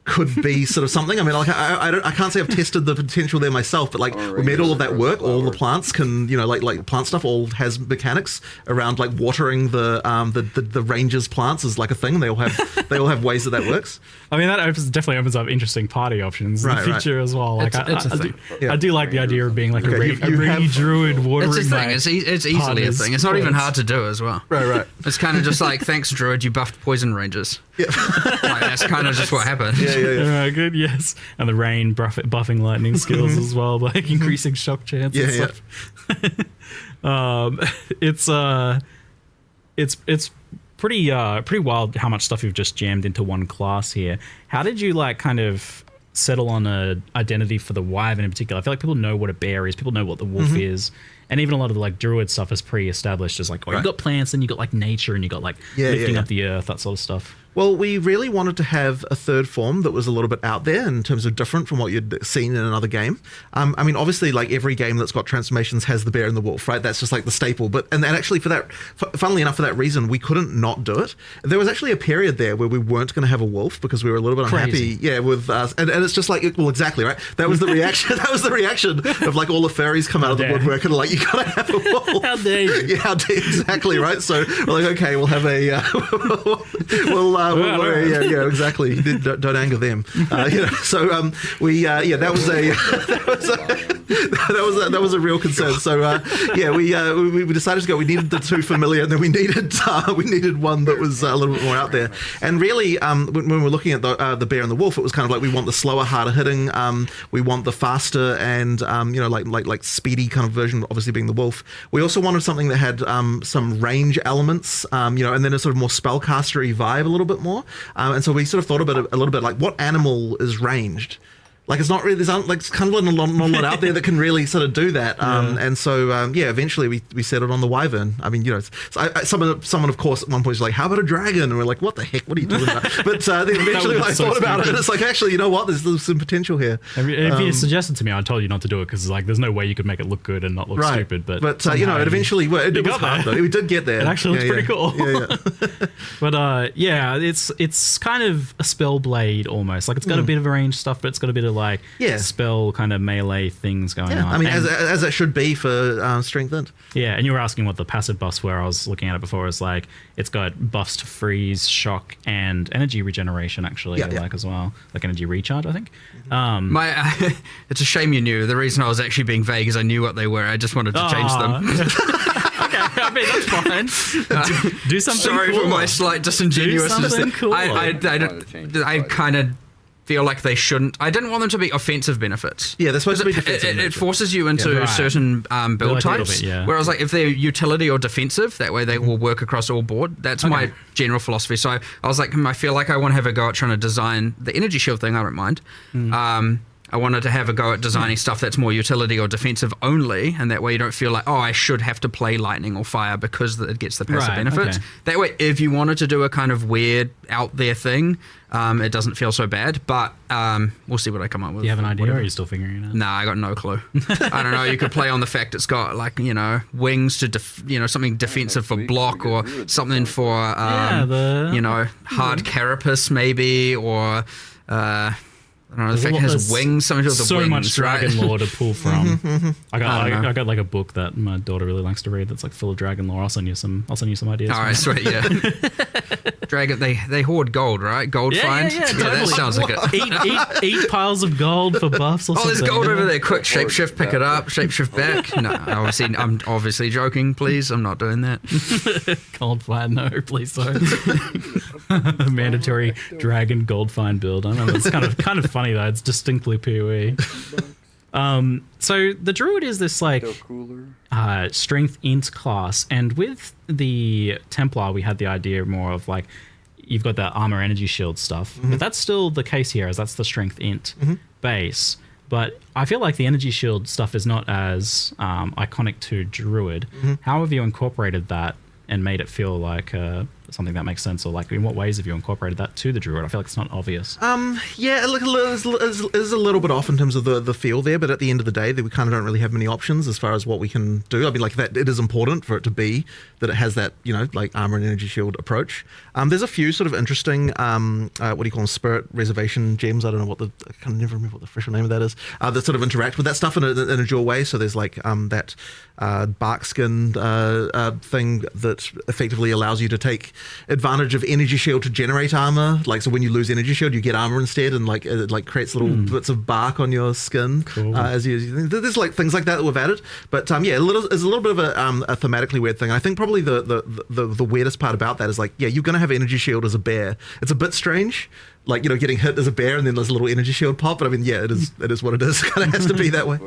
could be sort of something. I mean, like I can't say I've tested the potential there myself, but like we made all of that work. All the plants can, like plant stuff all has mechanics around like watering the rangers' plants is like a thing. They all have ways that works. I mean, that definitely opens up interesting party options in the future as well. Like I do like the idea of being like a rainy druid watering. It's a thing. It's easily a thing. It's not even hard to do as well. Right. It's kind of just like, thanks druid, you buffed poison rangers. Yeah. Like, that's kind of just what happened. Yeah. Right, good, yes. And the rain buffing lightning skills as well, like increasing shock chance and stuff. It's pretty wild how much stuff you've just jammed into one class here. How did you like kind of settle on a identity for the wyvern in particular? I feel like people know what a bear is, people know what the wolf is, and even a lot of the like druid stuff is pre-established as like, you've got plants and you've got like nature and you've got like lifting up the earth, that sort of stuff. Well, we really wanted to have a third form that was a little bit out there in terms of different from what you'd seen in another game. I mean, obviously, like every game that's got transformations has the bear and the wolf, right? That's just like the staple. But and actually, for that, funnily enough, for that reason, we couldn't not do it. There was actually a period there where we weren't going to have a wolf because we were a little bit unhappy. Yeah, with us, and it's just like, well, exactly right. That was the reaction. That was the reaction of like all the furries come out of the woodwork and like, you gotta have a wolf. How dare you? Yeah, how dare, exactly right. So we're like, okay, we'll have a yeah, exactly. Don't anger them. So that was a real concern. So we decided to go. We needed the two familiar, and then we needed one that was a little bit more out there. And really, when we were looking at the bear and the wolf, it was kind of like we want the slower, harder hitting. We want the faster and like speedy kind of version, obviously being the wolf. We also wanted something that had some range elements, and then a sort of more spellcastery vibe a little bit more. And so we sort of thought about it a little bit like, what animal is ranged? Like, it's not really, there's like kind of not a lot out there that can really sort of do that. And so, eventually we settled on the wyvern. I mean, someone of course at one point was like, how about a dragon? And we're like, what the heck? What are you talking about? But then eventually I thought about it, and it's like, actually, you know what? There's some potential here. If you suggested to me, I told you not to do it because like, there's no way you could make it look good and not look stupid. But it eventually, it was hard though. We did get there. It actually looks pretty cool. Yeah. But it's kind of a spell blade almost. Like, it's got a bit of range stuff, but it's got a bit of like spell kind of melee things going on. I mean, as it should be for strength int. Yeah, and you were asking what the passive buffs were. I was looking at it before. It's like it's got buffs to freeze, shock, and energy regeneration actually, as well, like energy recharge, I think. It's a shame you knew. The reason I was actually being vague is I knew what they were. I just wanted to change them. Okay, I mean, that's fine. Do something. Sorry for my slight disingenuousness. Do something cool. I kind of feel like they shouldn't. I didn't want them to be offensive benefits. Yeah, they're supposed to be defensive. It forces you into certain build types. Whereas, like, if they're utility or defensive, that way they will work across all board. That's my general philosophy. So I was like, I feel like I want to have a go at trying to design the energy shield thing. I don't mind. I wanted to have a go at designing stuff that's more utility or defensive only, and that way you don't feel like, I should have to play lightning or fire because it gets the passive benefits. Okay. That way, if you wanted to do a kind of weird out there thing, it doesn't feel so bad, but we'll see what I come up with. Do you have an idea, or are you still figuring it out? Nah, I got no clue. I don't know. You could play on the fact it's got, like, wings to, something defensive for block, or something for, hard carapace maybe, or... I don't know, the fact it has wings, something to do with the wings, much dragon lore to pull from. I got like a book that my daughter really likes to read that's like full of dragon lore. I'll send you some ideas. All right, sweet, yeah. Dragon, they hoard gold, right? Gold finds? Yeah, totally. That sounds like it. Eat piles of gold for buffs or something. There's gold over there. Quick, shapeshift, pick it up, shapeshift back. No, I'm obviously joking, please. I'm not doing that. Gold find, no, please don't. Mandatory dragon gold find build. I know it's kind of funny though. It's distinctly POE. So the druid is this like strength int class, and with the Templar we had the idea more of like you've got that armor energy shield stuff, but that's still the case here, as that's the strength int base. But I feel like the energy shield stuff is not as iconic to Druid. How have you incorporated that and made it feel like something that makes sense, or like in what ways have you incorporated that to the Druid? I feel like it's not obvious. Yeah, look, it is a little bit off in terms of the feel there, but at the end of the day, we kind of don't really have many options as far as what we can do. I mean, like that, it is important for it to be that it has that, you know, like armor and energy shield approach. There's a few sort of interesting, what do you call them, spirit reservation gems. I don't know what I can never remember what the official name of that is. That sort of interact with that stuff in a dual way. So there's like that bark skin thing that effectively allows you to take advantage of energy shield to generate armor. Like, so when you lose energy shield, you get armor instead, and like it like creates little bits of bark on your skin. As you there's like things like that we've added. But yeah, there's a little bit of a thematically weird thing. I think probably the weirdest part about that is like, yeah, you're gonna have energy shield as a bear. It's a bit strange. Like, you know, getting hit as a bear and then there's a little energy shield pop. But I mean, yeah, it is what it is. It kind of has to be that way.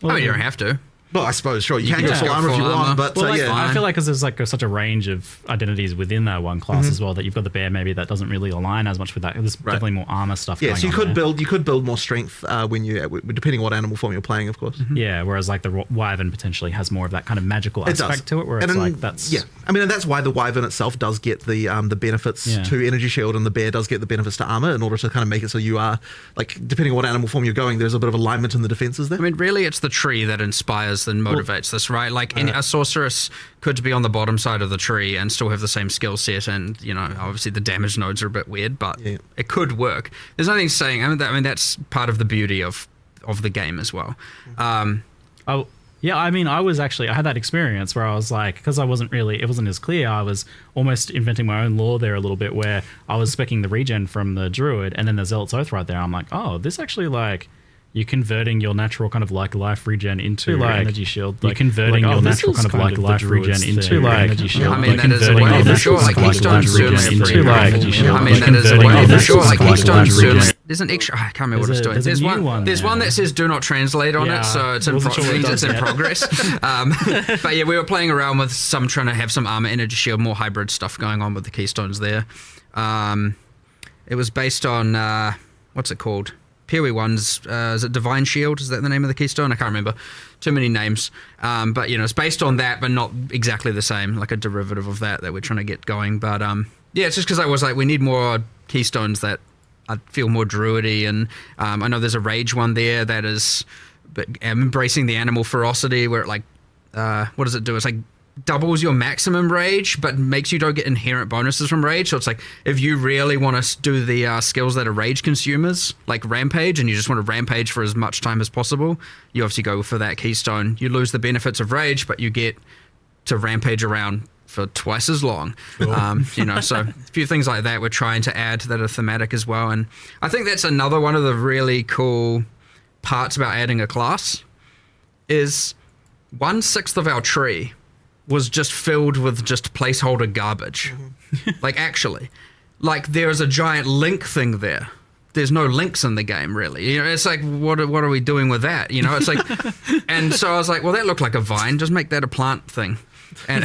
I mean, you don't have to. Well, I suppose, sure, you can get full armor if you want, but well, like, yeah. I feel like because there's like such a range of identities within that one class as well, that you've got the bear maybe that doesn't really align as much with that. There's definitely more armor stuff. Yeah, going so on you could build more strength when you, depending on what animal form you're playing, of course. Yeah, whereas like the wyvern potentially has more of that kind of magical aspect to it, where it's like that's I mean, and that's why the wyvern itself does get the benefits to energy shield, and the bear does get the benefits to armor in order to kind of make it so you are, like, depending on what animal form you're going, there's a bit of alignment in the defenses there. I mean, really, it's the tree that inspires and motivates this, right? Like, a sorceress could be on the bottom side of the tree and still have the same skill set, and, you know, obviously the damage nodes are a bit weird, but it could work. There's nothing saying, I mean, that's part of the beauty of the game as well. Yeah, I mean, I had that experience where I was like, because it wasn't as clear, I was almost inventing my own lore there a little bit, where I was specking the regen from the Druid, and then the Zealot's Oath right there. I'm like, oh, this actually, like, you're converting your natural kind of like life regen into like energy shield. You're converting your natural kind of like life regen into like energy shield. I mean, that is a way for sure. Like Keystone's certainly a pretty energy shield. I mean, that is a way for sure. Like Keystone's certainly. There's an extra. I can't remember what it's doing. There's one that says "Do not translate" on it, so it's in progress. But yeah, we were playing around with trying to have some armor, energy shield, more hybrid stuff going on with the Keystones there. It was based on what's it called? POE1's, is it Divine Shield? Is that the name of the keystone? I can't remember. Too many names. But, you know, it's based on that, but not exactly the same, like a derivative of that we're trying to get going. But, yeah, it's just because I was like, we need more keystones that I feel more druidy. And I know there's a rage one there that is embracing the animal ferocity, where it, like, what does it do? It's like doubles your maximum rage, but makes you don't get inherent bonuses from rage. So it's like, if you really want to do the skills that are rage consumers, like rampage, and you just want to rampage for as much time as possible, you obviously go for that keystone. You lose the benefits of rage, but you get to rampage around for twice as long. You know, so a few things like that we're trying to add that are thematic as well. And I think that's another one of the really cool parts about adding a class is 1/6 of our tree was just filled with just placeholder garbage. Like, actually. Like, there's a giant link thing there. There's no links in the game, really. You know, it's like, what are we doing with that? You know, it's like... And so I was like, well, that looked like a vine. Just make that a plant thing. And,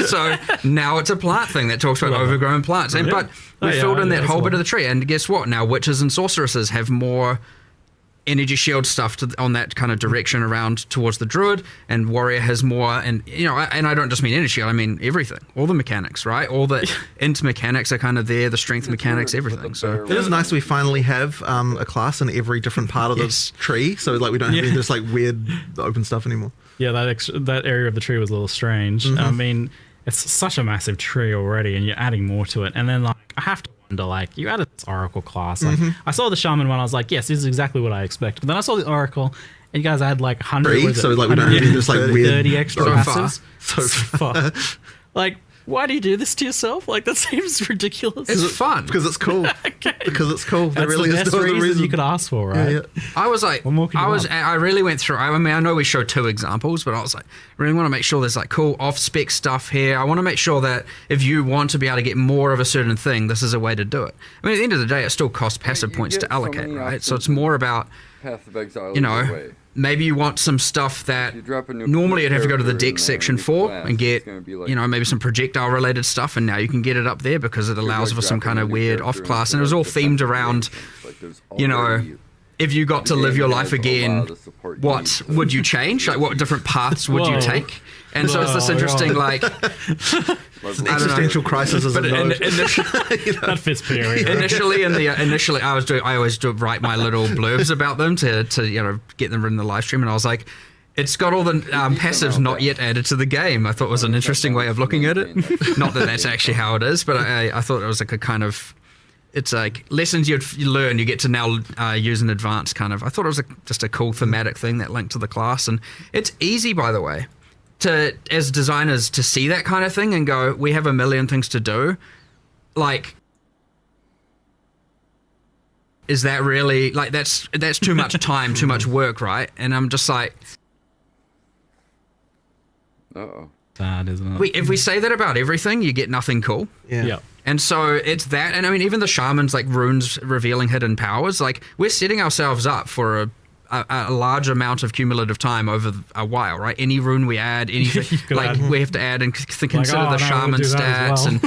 so now it's a plant thing that talks about overgrown plants. And But we filled in that whole bit of the tree. And guess what? Now witches and sorceresses have more energy shield stuff on that kind of direction around towards the druid, and warrior has more, and you know, and I don't just mean energy shield, I mean everything, all the mechanics, right? All the int mechanics are kind of there, the strength mechanics, everything. So it is nice we finally have a class in every different part of the tree, so like we don't have this like weird open stuff anymore. Yeah, that area of the tree was a little strange. I mean, it's such a massive tree already, and you're adding more to it, and then like I have to wonder, like, you added this oracle class. Like, I saw the shaman one, I was like, yes, this is exactly what I expect. But then I saw the oracle, and you guys had like 100. So like we don't have this like 30 extra passes. So far. Like, why do you do this to yourself? Like, that seems ridiculous. It's fun because it's cool. Because it's cool. That's really the best reason you could ask for, right? Yeah. I was like, I really went through. I mean, I know we showed 2 examples, but I was like, really want to make sure there's like cool off-spec stuff here. I want to make sure that if you want to be able to get more of a certain thing, this is a way to do it. I mean, at the end of the day, it still costs passive points to allocate, right? So it's more about, you know, maybe you want some stuff that normally you'd have to go to the deck section for and get, you know, maybe some projectile related stuff, and now you can get it up there because it allows for some kind of weird off class, and it was all themed around, you know, if you got to live your life again, what would you change? Like, what different paths would you take? And so it's this interesting, like, it's an existential crisis as a node. That fits POE. Right? Initially, I always write my little blurbs about them to get them in the live stream, and I was like, it's got all the passives not yet added to the game. I thought it was an interesting way of looking at it. Not that that's actually how it is, but I thought it was like a kind of, it's like lessons you learn, you get to now use in advance kind of. I thought it was just a cool thematic thing that linked to the class. And it's easy, by the way, as designers to see that kind of thing and go, we have a million things to do. Like, is that really, like, that's too much time, too much work, right? And I'm just like... Uh-oh. Sad, isn't it? If we say that about everything, you get nothing cool. Yeah. And so it's that, and I mean, even the shamans, like runes revealing hidden powers, like we're setting ourselves up for a large amount of cumulative time over a while, right? Any rune we add, anything, like we have to add and consider the shaman stats, and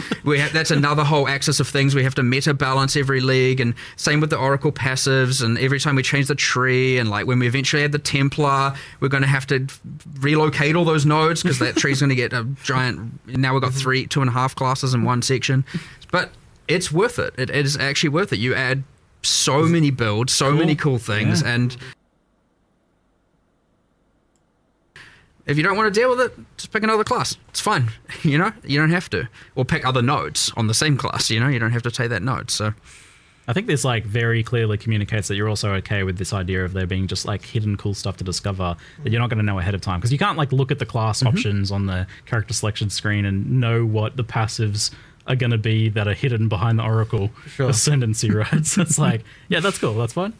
that's another whole axis of things. We have to meta balance every league, and same with the oracle passives, and every time we change the tree, and like when we eventually add the Templar, we're going to have to relocate all those nodes because that tree's going to get a giant. Now we've got 2.5 classes in one section, but it's worth it. It is actually worth it. You add so many builds, so many cool things, and if you don't want to deal with it, just pick another class. It's fine. You don't have to. Or pick other nodes on the same class. You don't have to take that node. So I think this like very clearly communicates that you're also okay with this idea of there being just like hidden cool stuff to discover that you're not going to know ahead of time, because you can't like look at the class options on the character selection screen and know what the passives are going to be that are hidden behind the Oracle Ascendancy, right? So it's like, yeah, that's cool. That's fine.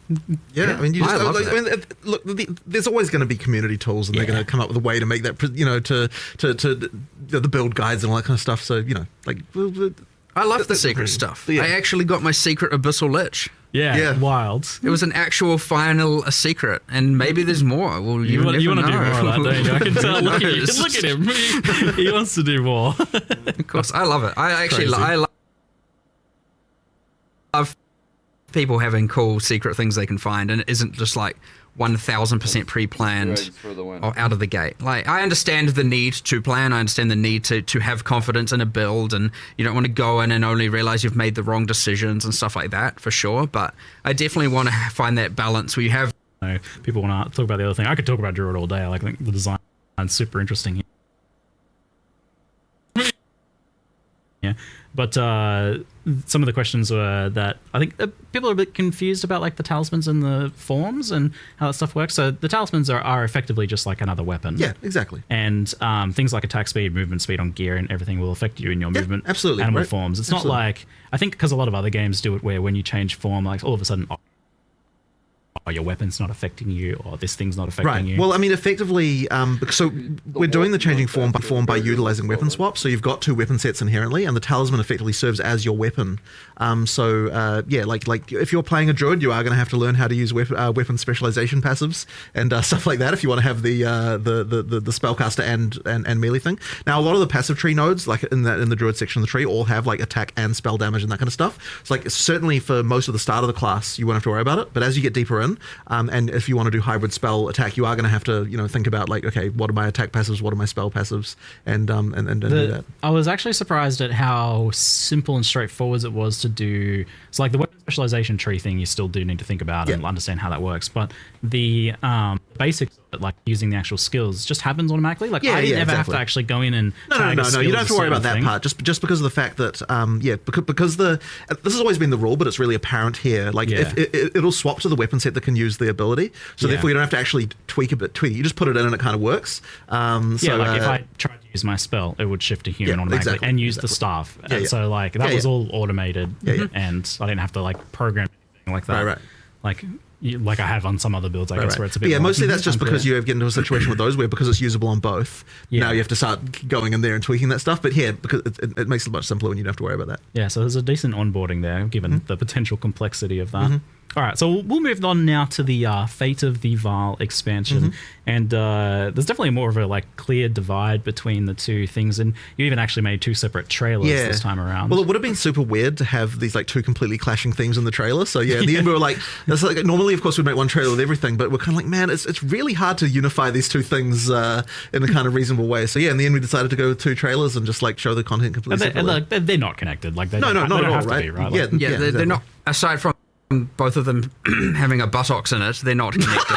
Yeah, I mean, you just, look, there's always going to be community tools, and they're going to come up with a way to make that, to the build guides and all that kind of stuff. So, like... I love the secret stuff. Yeah. I actually got my secret Abyssal Lich. Yeah, wild. It was an actual final secret, and maybe there's more. Well, you want to do more of that, don't you? I can tell. Look at him. He wants to do more. Of course, I love it. I actually I love people having cool secret things they can find, and it isn't just like 1000% pre-planned out of the gate. Like, I understand the need to plan. I understand the need to have confidence in a build, and you don't want to go in and only realize you've made the wrong decisions and stuff like that, for sure. But I definitely want to find that balance where you have... People want to talk about the other thing. I could talk about Druid all day. I think the design is super interesting. Yeah, but some of the questions were that I think people are a bit confused about, like the talismans and the forms and how that stuff works. So the talismans are effectively just like another weapon. Yeah, exactly. And things like attack speed, movement speed on gear, and everything will affect you in your movement. Absolutely. Animal forms. It's not like, I think because a lot of other games do it where when you change form, like all of a sudden, your weapon's not affecting you, or this thing's not affecting you. Well, I mean, effectively, so we're doing the changing form by utilizing weapon swaps. So you've got two weapon sets inherently, and the talisman effectively serves as your weapon. Yeah, like if you're playing a druid, you are going to have to learn how to use weapon specialization passives and stuff like that if you want to have the spellcaster and melee thing. Now, a lot of the passive tree nodes, like in the druid section of the tree, all have like attack and spell damage and that kind of stuff. So like certainly for most of the start of the class, you won't have to worry about it. But as you get deeper in, and if you want to do hybrid spell attack, you are going to have to think about like, okay, what are my attack passives, what are my spell passives, and do that. I was actually surprised at how simple and straightforward it was to do. So like the weapon specialization tree thing, you still do need to think about and understand how that works. But the basics of it, like using the actual skills, just happens automatically. Like I never have to actually go in and no. You don't have to worry about that part. Just because of the fact that because this has always been the rule, but it's really apparent here. Like if it'll swap to the weapon set that can use the ability, so therefore you don't have to actually tweak. You just put it in and it kind of works. Like if I tried to use my spell, it would shift to human automatically and use the staff. So like that was all automated, and I didn't have to like program anything like that. Right. Like I have on some other builds, I guess, where it's a bit. Yeah, mostly that's just because you have get into a situation with those where because it's usable on both. Now you have to start going in there and tweaking that stuff. But because it makes it much simpler when you don't have to worry about that. Yeah, so there's a decent onboarding there, given the potential complexity of that. All right, so we'll move on now to the Fate of the Val expansion, and there's definitely more of a like clear divide between the two things, and you even actually made two separate trailers this time around. Well, it would have been super weird to have these like two completely clashing themes in the trailer. So yeah, in the end we were like, normally of course we'd make one trailer with everything, but we're kind of like, man, it's really hard to unify these two things in a kind of reasonable way. So yeah, in the end we decided to go with two trailers and just like show the content completely separately. And they're not connected. Like they not don't at all, have to right? be, right? Yeah, Like, Yeah, they're not. Aside from both of them having a buttocks in it, they're not connected.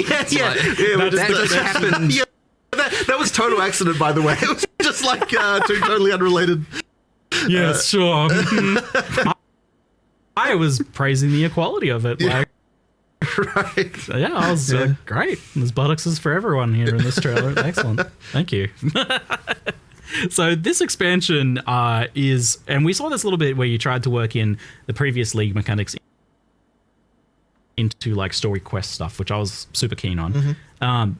That just happened. Yeah, that was total accident, by the way. It was just like two totally unrelated. Yes, sure. I was praising the equality of it. Like, right. So, yeah, I was great. There's buttocks for everyone here in this trailer. Excellent. Thank you. So this expansion is, and we saw this a little bit where you tried to work in the previous League mechanics into like story quest stuff, which I was super keen on.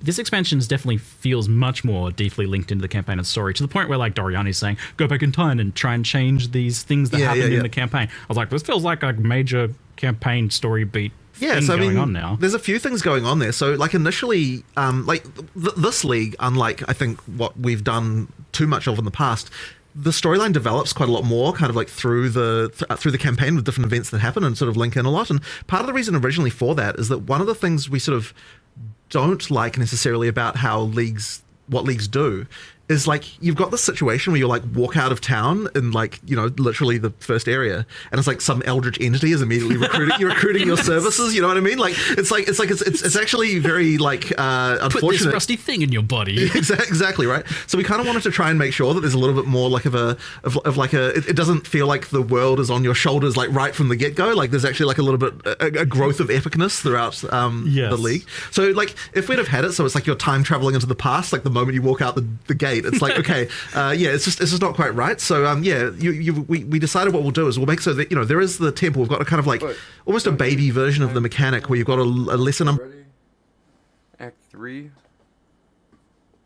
This expansion definitely feels much more deeply linked into the campaign and story, to the point where like Doriani's saying, go back in time and try and change these things that happened in the campaign. I was like, this feels like a major campaign story beat. Yeah, so I mean, on now. There's a few things going on there. So, like initially, this league, unlike I think what we've done too much of in the past, the storyline develops quite a lot more, kind of like through the campaign with different events that happen and sort of link in a lot. And part of the reason originally for that is that one of the things we sort of don't like necessarily about what leagues do is like you've got this situation where you like walk out of town in like, you know, literally the first area, and it's like some eldritch entity is immediately recruiting your services. You know what I mean? Like it's actually very like unfortunate. Put this rusty thing in your body. Exactly right. So we kind of wanted to try and make sure that there's a little bit more like it doesn't feel like the world is on your shoulders like right from the get go. Like there's actually like a little bit a growth of epicness throughout the league. So like if we'd have had it so it's like you're time traveling into the past, like the moment you walk out the gate. It's like, okay, it's just not quite right. So we decided what we'll do is we'll make so that, you know, there is the temple. We've got a kind of like almost a baby version of the mechanic where you've got a lesser number Act 3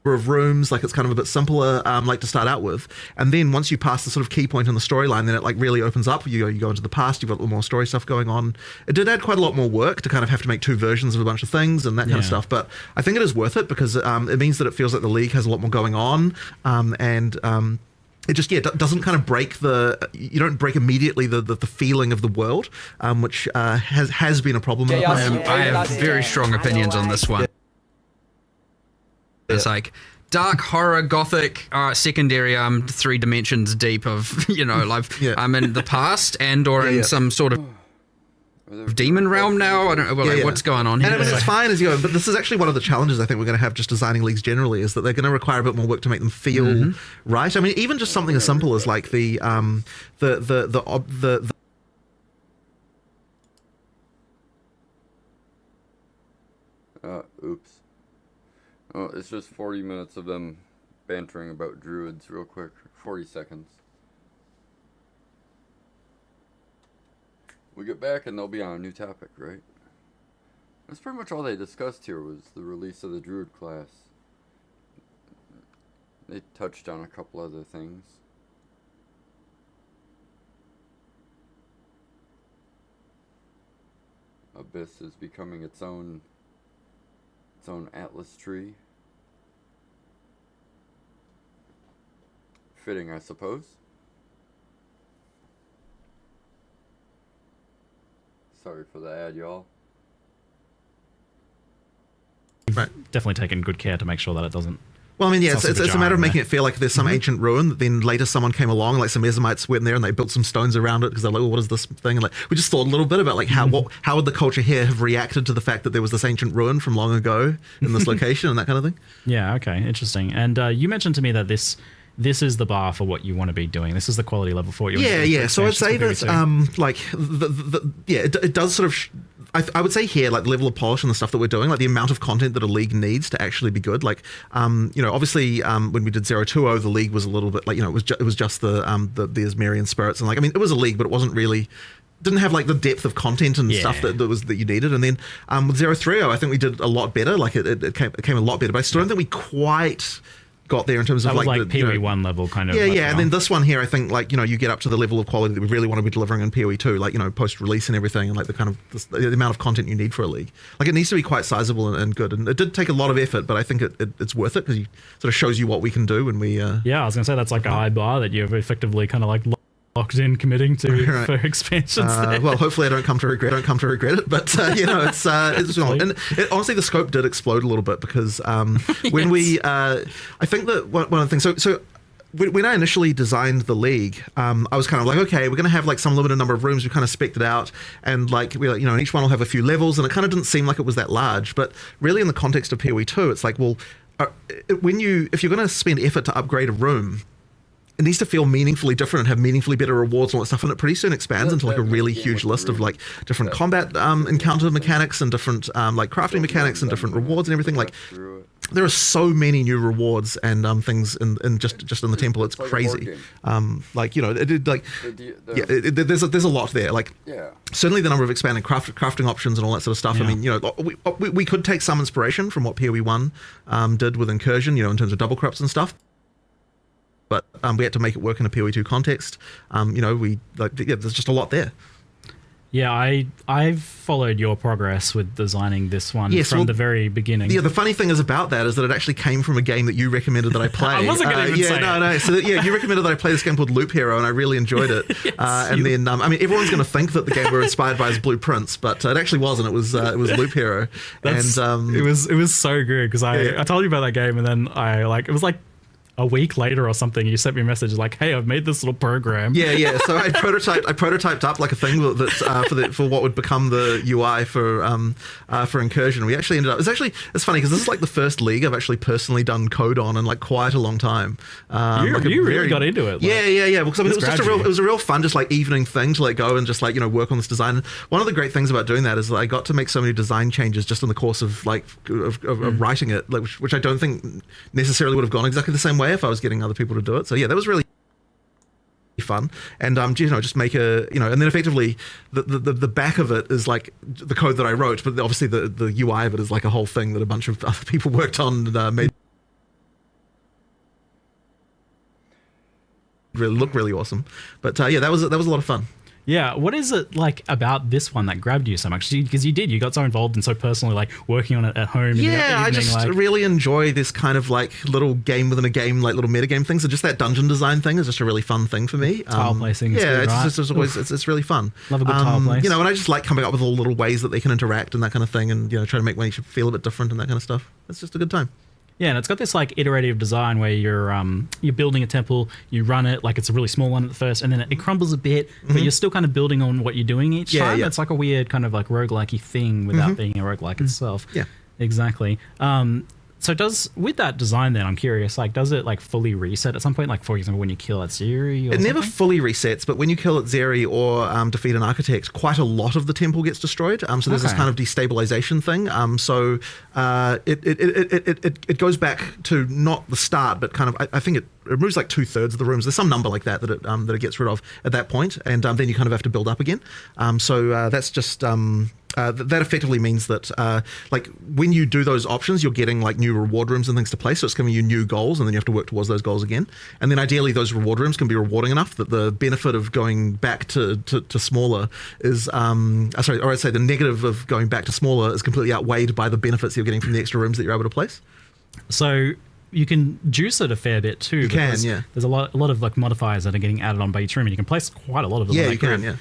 of rooms, like it's kind of a bit simpler, like to start out with, and then once you pass the sort of key point in the storyline, then it like really opens up. You go into the past, you've got a little more story stuff going on. It did add quite a lot more work to kind of have to make two versions of a bunch of things and that kind of stuff, but I think it is worth it because it means that it feels like the league has a lot more going on, and it just doesn't kind of break you don't break immediately the feeling of the world, which has been a problem. I have very strong opinions on this one. It's like dark horror, gothic, secondary. 3 dimensions deep of, you know, like I'm in the past or in some sort of demon realm now. I don't know what's going on here. And I mean, it's fine as you go, but this is actually one of the challenges I think we're going to have just designing leagues generally, is that they're going to require a bit more work to make them feel right. I mean, even just something as simple as like the oops. Oh, it's just 40 minutes of them bantering about druids real quick. 40 seconds. We get back and they'll be on a new topic, right? That's pretty much all they discussed here was the release of the druid class. They touched on a couple other things. Abyss is becoming its own atlas tree. Fitting, I suppose. Sorry for the ad, y'all. Definitely taken good care to make sure that it doesn't. Well, I mean, yeah, it's a matter of making it feel like there's some ancient ruin that then later someone came along, like some Ezomites went in there and they built some stones around it because they're like, well, what is this thing? And like, we just thought a little bit about like how would the culture here have reacted to the fact that there was this ancient ruin from long ago in this location and that kind of thing. Yeah, okay, interesting. And you mentioned to me that this is the bar for what you want to be doing. This is the quality level for what you want to be doing. Yeah. So I'd say that like it does sort of I would say here, like the level of polish and the stuff that we're doing, like the amount of content that a league needs to actually be good. Like, you know, obviously when we did 020, the league was a little bit like, you know, it was just the Asmerian spirits, and like, I mean, it was a league, but it wasn't really, didn't have like the depth of content and stuff that you needed. And then with 030, I think we did a lot better. Like it came a lot better, but I still don't think we quite got there in terms that of was like the, POE1 level kind of. Yeah, like, yeah, and then this one here, I think like you get up to the level of quality that we really want to be delivering in POE2, like post release and everything, and like the kind of the amount of content you need for a league. Like it needs to be quite sizable and good, and it did take a lot of effort, but I think it's worth it because it sort of shows you what we can do when we. Yeah, I was gonna say that's like a high bar that you've effectively kind of like locked in committing to for expansions. Well, hopefully I don't come to regret it, but it's and honestly the scope did explode a little bit because when we I think that one of the things so when I initially designed the league, I was kind of like, okay, we're going to have like some limited number of rooms. We kind of spec'd it out, and like and each one will have a few levels, and it kind of didn't seem like it was that large. But really, in the context of POE2, it's like, well, if you're going to spend effort to upgrade a room, it needs to feel meaningfully different and have meaningfully better rewards and all that stuff, and it pretty soon expands into like a really huge list of like different combat encounter mechanics and different like crafting mechanics and different rewards and everything. Like there are so many new rewards and things in just in the temple. It's crazy. There's a lot there. Like certainly the number of expanding crafting options and all that sort of stuff. I mean, we could take some inspiration from what POE1 did with Incursion, in terms of double crops and stuff. But we had to make it work in a POE2 context. There's just a lot there. Yeah, I've followed your progress with designing this one from the very beginning. Yeah, the funny thing is about that is that it actually came from a game that you recommended that I play. I wasn't going to even say no. So you recommended that I play this game called Loop Hero, and I really enjoyed it. Then everyone's going to think that the game we're inspired by is Blueprints, but it actually wasn't. It was Loop Hero. It was so good because I told you about that game, and then it was like a week later or something, you sent me a message like, "Hey, I've made this little program." Yeah. So I prototyped up like a thing that for what would become the UI for Incursion. We actually ended up. It's funny because this is like the first league I've actually personally done code on in like quite a long time. You really got into it. Yeah. Because it was a real fun, just like evening thing to like go and just like work on this design. And one of the great things about doing that is that I got to make so many design changes just in the course of of writing it, like, which I don't think necessarily would have gone exactly the same way if I was getting other people to do it. So yeah, that was really fun. And just make and then effectively the back of it is like the code that I wrote, but obviously the UI of it is like a whole thing that a bunch of other people worked on and made really look really awesome. But that was a lot of fun. Yeah, what is it like about this one that grabbed you so much? Because you got so involved and so personally, like working on it at home. Yeah, I just really enjoy this kind of like little game within a game, like little metagame things. And just that dungeon design thing is just a really fun thing for me. Tile placing. Yeah, It's always it's really fun. Love a good tile place. And I just like coming up with all the little ways that they can interact and that kind of thing, and try to make each feel a bit different and that kind of stuff. It's just a good time. Yeah, and it's got this like iterative design where you're building a temple, you run it like it's a really small one at first, and then it crumbles a bit, but you're still kind of building on what you're doing each time. Yeah. It's like a weird kind of like roguelike-y thing without being a roguelike itself. Yeah, exactly. So with that design then, I'm curious, like does it like fully reset at some point? Like for example, when you kill at Zeri or It never fully resets, but when you kill at Zeri or defeat an architect, quite a lot of the temple gets destroyed. So there's this kind of destabilization thing. So it goes back to not the start, but kind of I think it removes like 2/3 of the rooms. There's some number like that it gets rid of at that point, and then you kind of have to build up again. So that's just that effectively means that like when you do those options, you're getting like new reward rooms and things to play. So it's giving you new goals, and then you have to work towards those goals again. And then ideally, those reward rooms can be rewarding enough that the benefit of going back to smaller is I'd say the negative of going back to smaller is completely outweighed by the benefits you're getting from the extra rooms that you're able to place. So you can juice it a fair bit too. You can, yeah. There's a lot of like modifiers that are getting added on by each room, and you can place quite a lot of them. Yeah, you can. Yeah.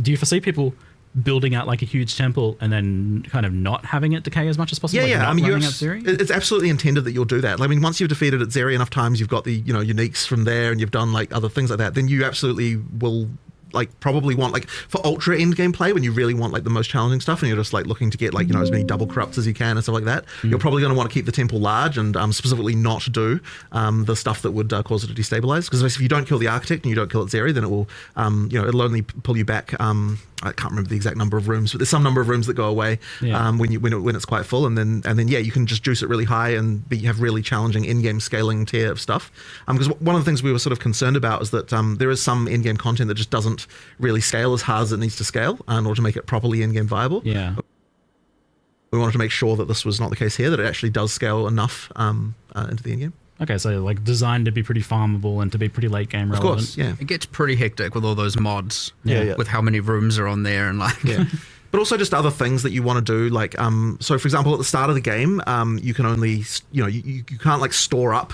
Do you foresee people building out like a huge temple and then kind of not having it decay as much as possible? Yeah. I mean, Zeri? It's absolutely intended that you'll do that. I mean, once you've defeated at Zeri enough times, you've got the uniques from there, and you've done like other things like that. Then you absolutely will like probably want like for ultra end game play when you really want like the most challenging stuff, and you're just like looking to get like as many double corrupts as you can and stuff like that. You're probably going to want to keep the temple large and specifically not do the stuff that would cause it to destabilize. Because if you don't kill the architect and you don't kill at Zeri, then it will it'll only pull you back. I can't remember the exact number of rooms, but there's some number of rooms that go away when it's quite full, and then you can just juice it really high and have really challenging in-game scaling tier of stuff. Because one of the things we were sort of concerned about is that there is some in-game content that just doesn't really scale as hard as it needs to scale in order to make it properly in-game viable. Yeah. we wanted to make sure that this was not the case here, that it actually does scale enough into the end game. Okay, so like designed to be pretty farmable and to be pretty late game relevant. Of course, yeah. It gets pretty hectic with all those mods. Yeah. With how many rooms are on there and like. Yeah. But also just other things that you want to do, like so for example at the start of the game, you can only you can't like store up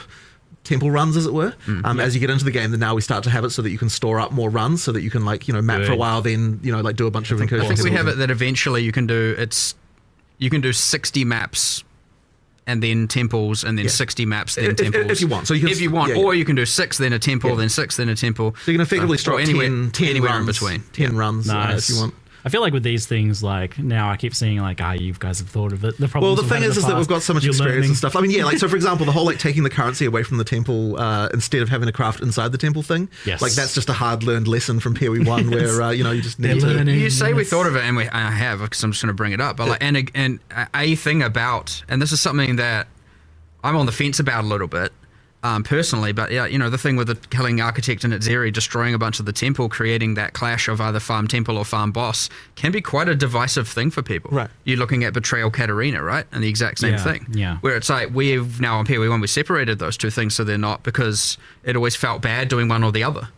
temple runs, as it were. As you get into the game, then now we start to have it so that you can store up more runs, so that you can like map for a while, then like do a bunch of incursions. I think we have it that eventually you can do 60 maps and then temples, and then 60 maps, then temples. If you want. So you can, or you can do 6, then a temple, then 6, then a temple. So you can effectively store 10 anywhere runs, in between. 10 runs nice. If you want. I feel like with these things, like now I keep seeing like, you guys have thought of it. The thing is that we've got so much experience and stuff. I mean, like so for example, the whole like taking the currency away from the temple instead of having to craft inside the temple thing. Yes. Like that's just a hard learned lesson from POE1 where you just need to. You say we thought of it, and I have, because I'm just going to bring it up. But like, and a thing about, and this is something that I'm on the fence about a little bit. Personally, but the thing with the killing architect and Itzeri destroying a bunch of the temple, creating that clash of either farm temple or farm boss, can be quite a divisive thing for people. Right. You're looking at Betrayal Katarina, right? And the exact same thing. Yeah. Where it's like, we've now on POE1, we separated those two things so they're not, because it always felt bad doing one or the other.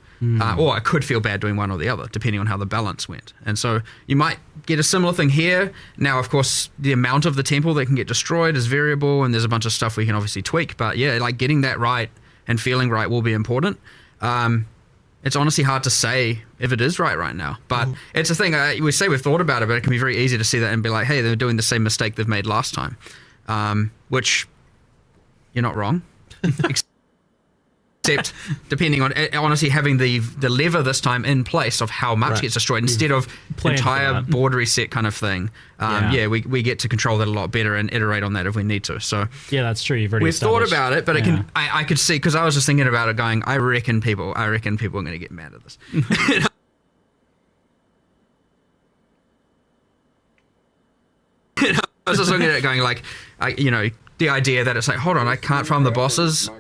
Or I could feel bad doing one or the other, depending on how the balance went. And so you might get a similar thing here. Now, of course, the amount of the temple that can get destroyed is variable, and there's a bunch of stuff we can obviously tweak. But yeah, like getting that right and feeling right will be important. It's honestly hard to say if it is right now. But it's a thing, we say we've thought about it, but it can be very easy to see that and be like, hey, they're doing the same mistake they've made last time. Which, you're not wrong. Except depending on honestly having the lever this time in place of how much gets destroyed instead of entire board reset kind of thing. We get to control that a lot better and iterate on that if we need to. So yeah, that's true. We've thought about it, but it can. I could see, because I was just thinking about it, going, I reckon people are going to get mad at this. I was just looking at it, going like, the idea that it's like, hold on, I can't farm the bosses.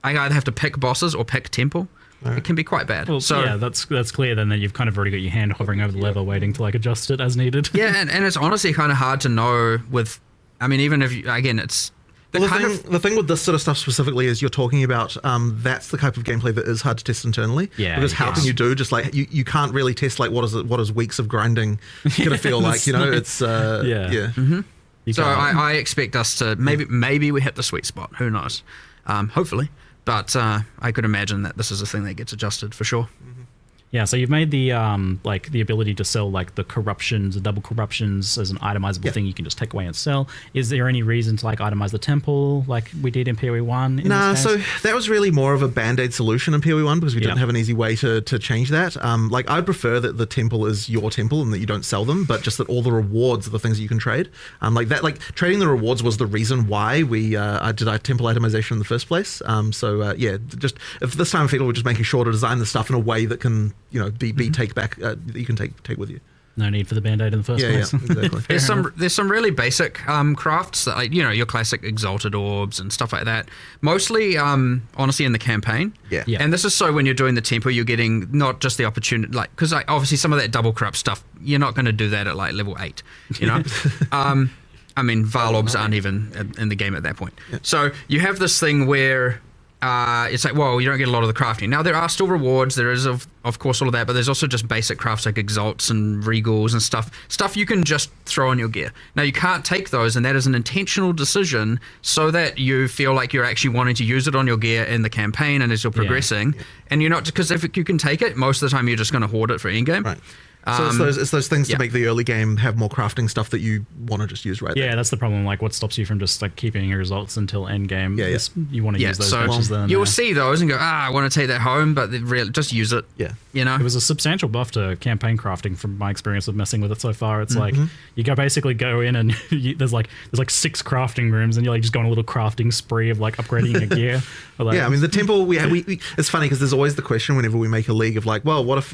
I either have to pick bosses or pick temple. It can be quite bad. Well, so yeah, that's clear then that you've kind of already got your hand hovering over the lever waiting to like adjust it as needed. Yeah, and it's honestly kind of hard to know with, I mean, even if you, again, it's the thing with this sort of stuff specifically is you're talking about that's the type of gameplay that is hard to test internally. Yeah, because how can you do just like you can't really test like what is weeks of grinding gonna feel like, it's So I expect us to maybe we hit the sweet spot. Who knows? Hopefully, but I could imagine that this is a thing that gets adjusted for sure. Yeah, so you've made the like the ability to sell like the corruptions, the double corruptions as an itemizable thing you can just take away and sell. Is there any reason to like itemize the temple like we did in POE1? Nah, so that was really more of a band-aid solution in POE1 because we didn't have an easy way to change that. Like I'd prefer that the temple is your temple and that you don't sell them, but just that all the rewards are the things that you can trade. Like trading the rewards was the reason why we I did our temple itemization in the first place. Just if this time I feel we're just making sure to design the stuff in a way that can be take back that you can take with you. No need for the band-aid in the first place. Yeah, exactly. There's some really basic crafts that, like, your classic exalted orbs and stuff like that. Mostly, honestly, in the campaign. Yeah. And this is so when you're doing the temple, you're getting not just the opportunity, like, because obviously some of that double corrupt stuff, you're not going to do that at like level 8. I mean, Val orbs aren't even in the game at that point. Yeah. So you have this thing where it's like, well, you don't get a lot of the crafting. Now, there are still rewards. There is, of course, all of that, but there's also just basic crafts like exalts and regals and stuff you can just throw on your gear. Now, you can't take those, and that is an intentional decision so that you feel like you're actually wanting to use it on your gear in the campaign and as you're progressing. Yeah. And you're not, because if you can take it, most of the time you're just going to hoard it for endgame. Right. So it's those things to make the early game have more crafting stuff that you want to just use right there. Yeah, that's the problem. Like, what stops you from just like keeping your results until end game? Yeah. You want to use those patches then. You'll see those and go, I want to take that home, but just use it. Yeah. It was a substantial buff to campaign crafting from my experience of messing with it so far. It's like you basically go in and there's like 6 crafting rooms and you're like just going on a little crafting spree of like upgrading your gear. Like, I mean the temple. We it's funny because there's always the question whenever we make a league of like, well, what if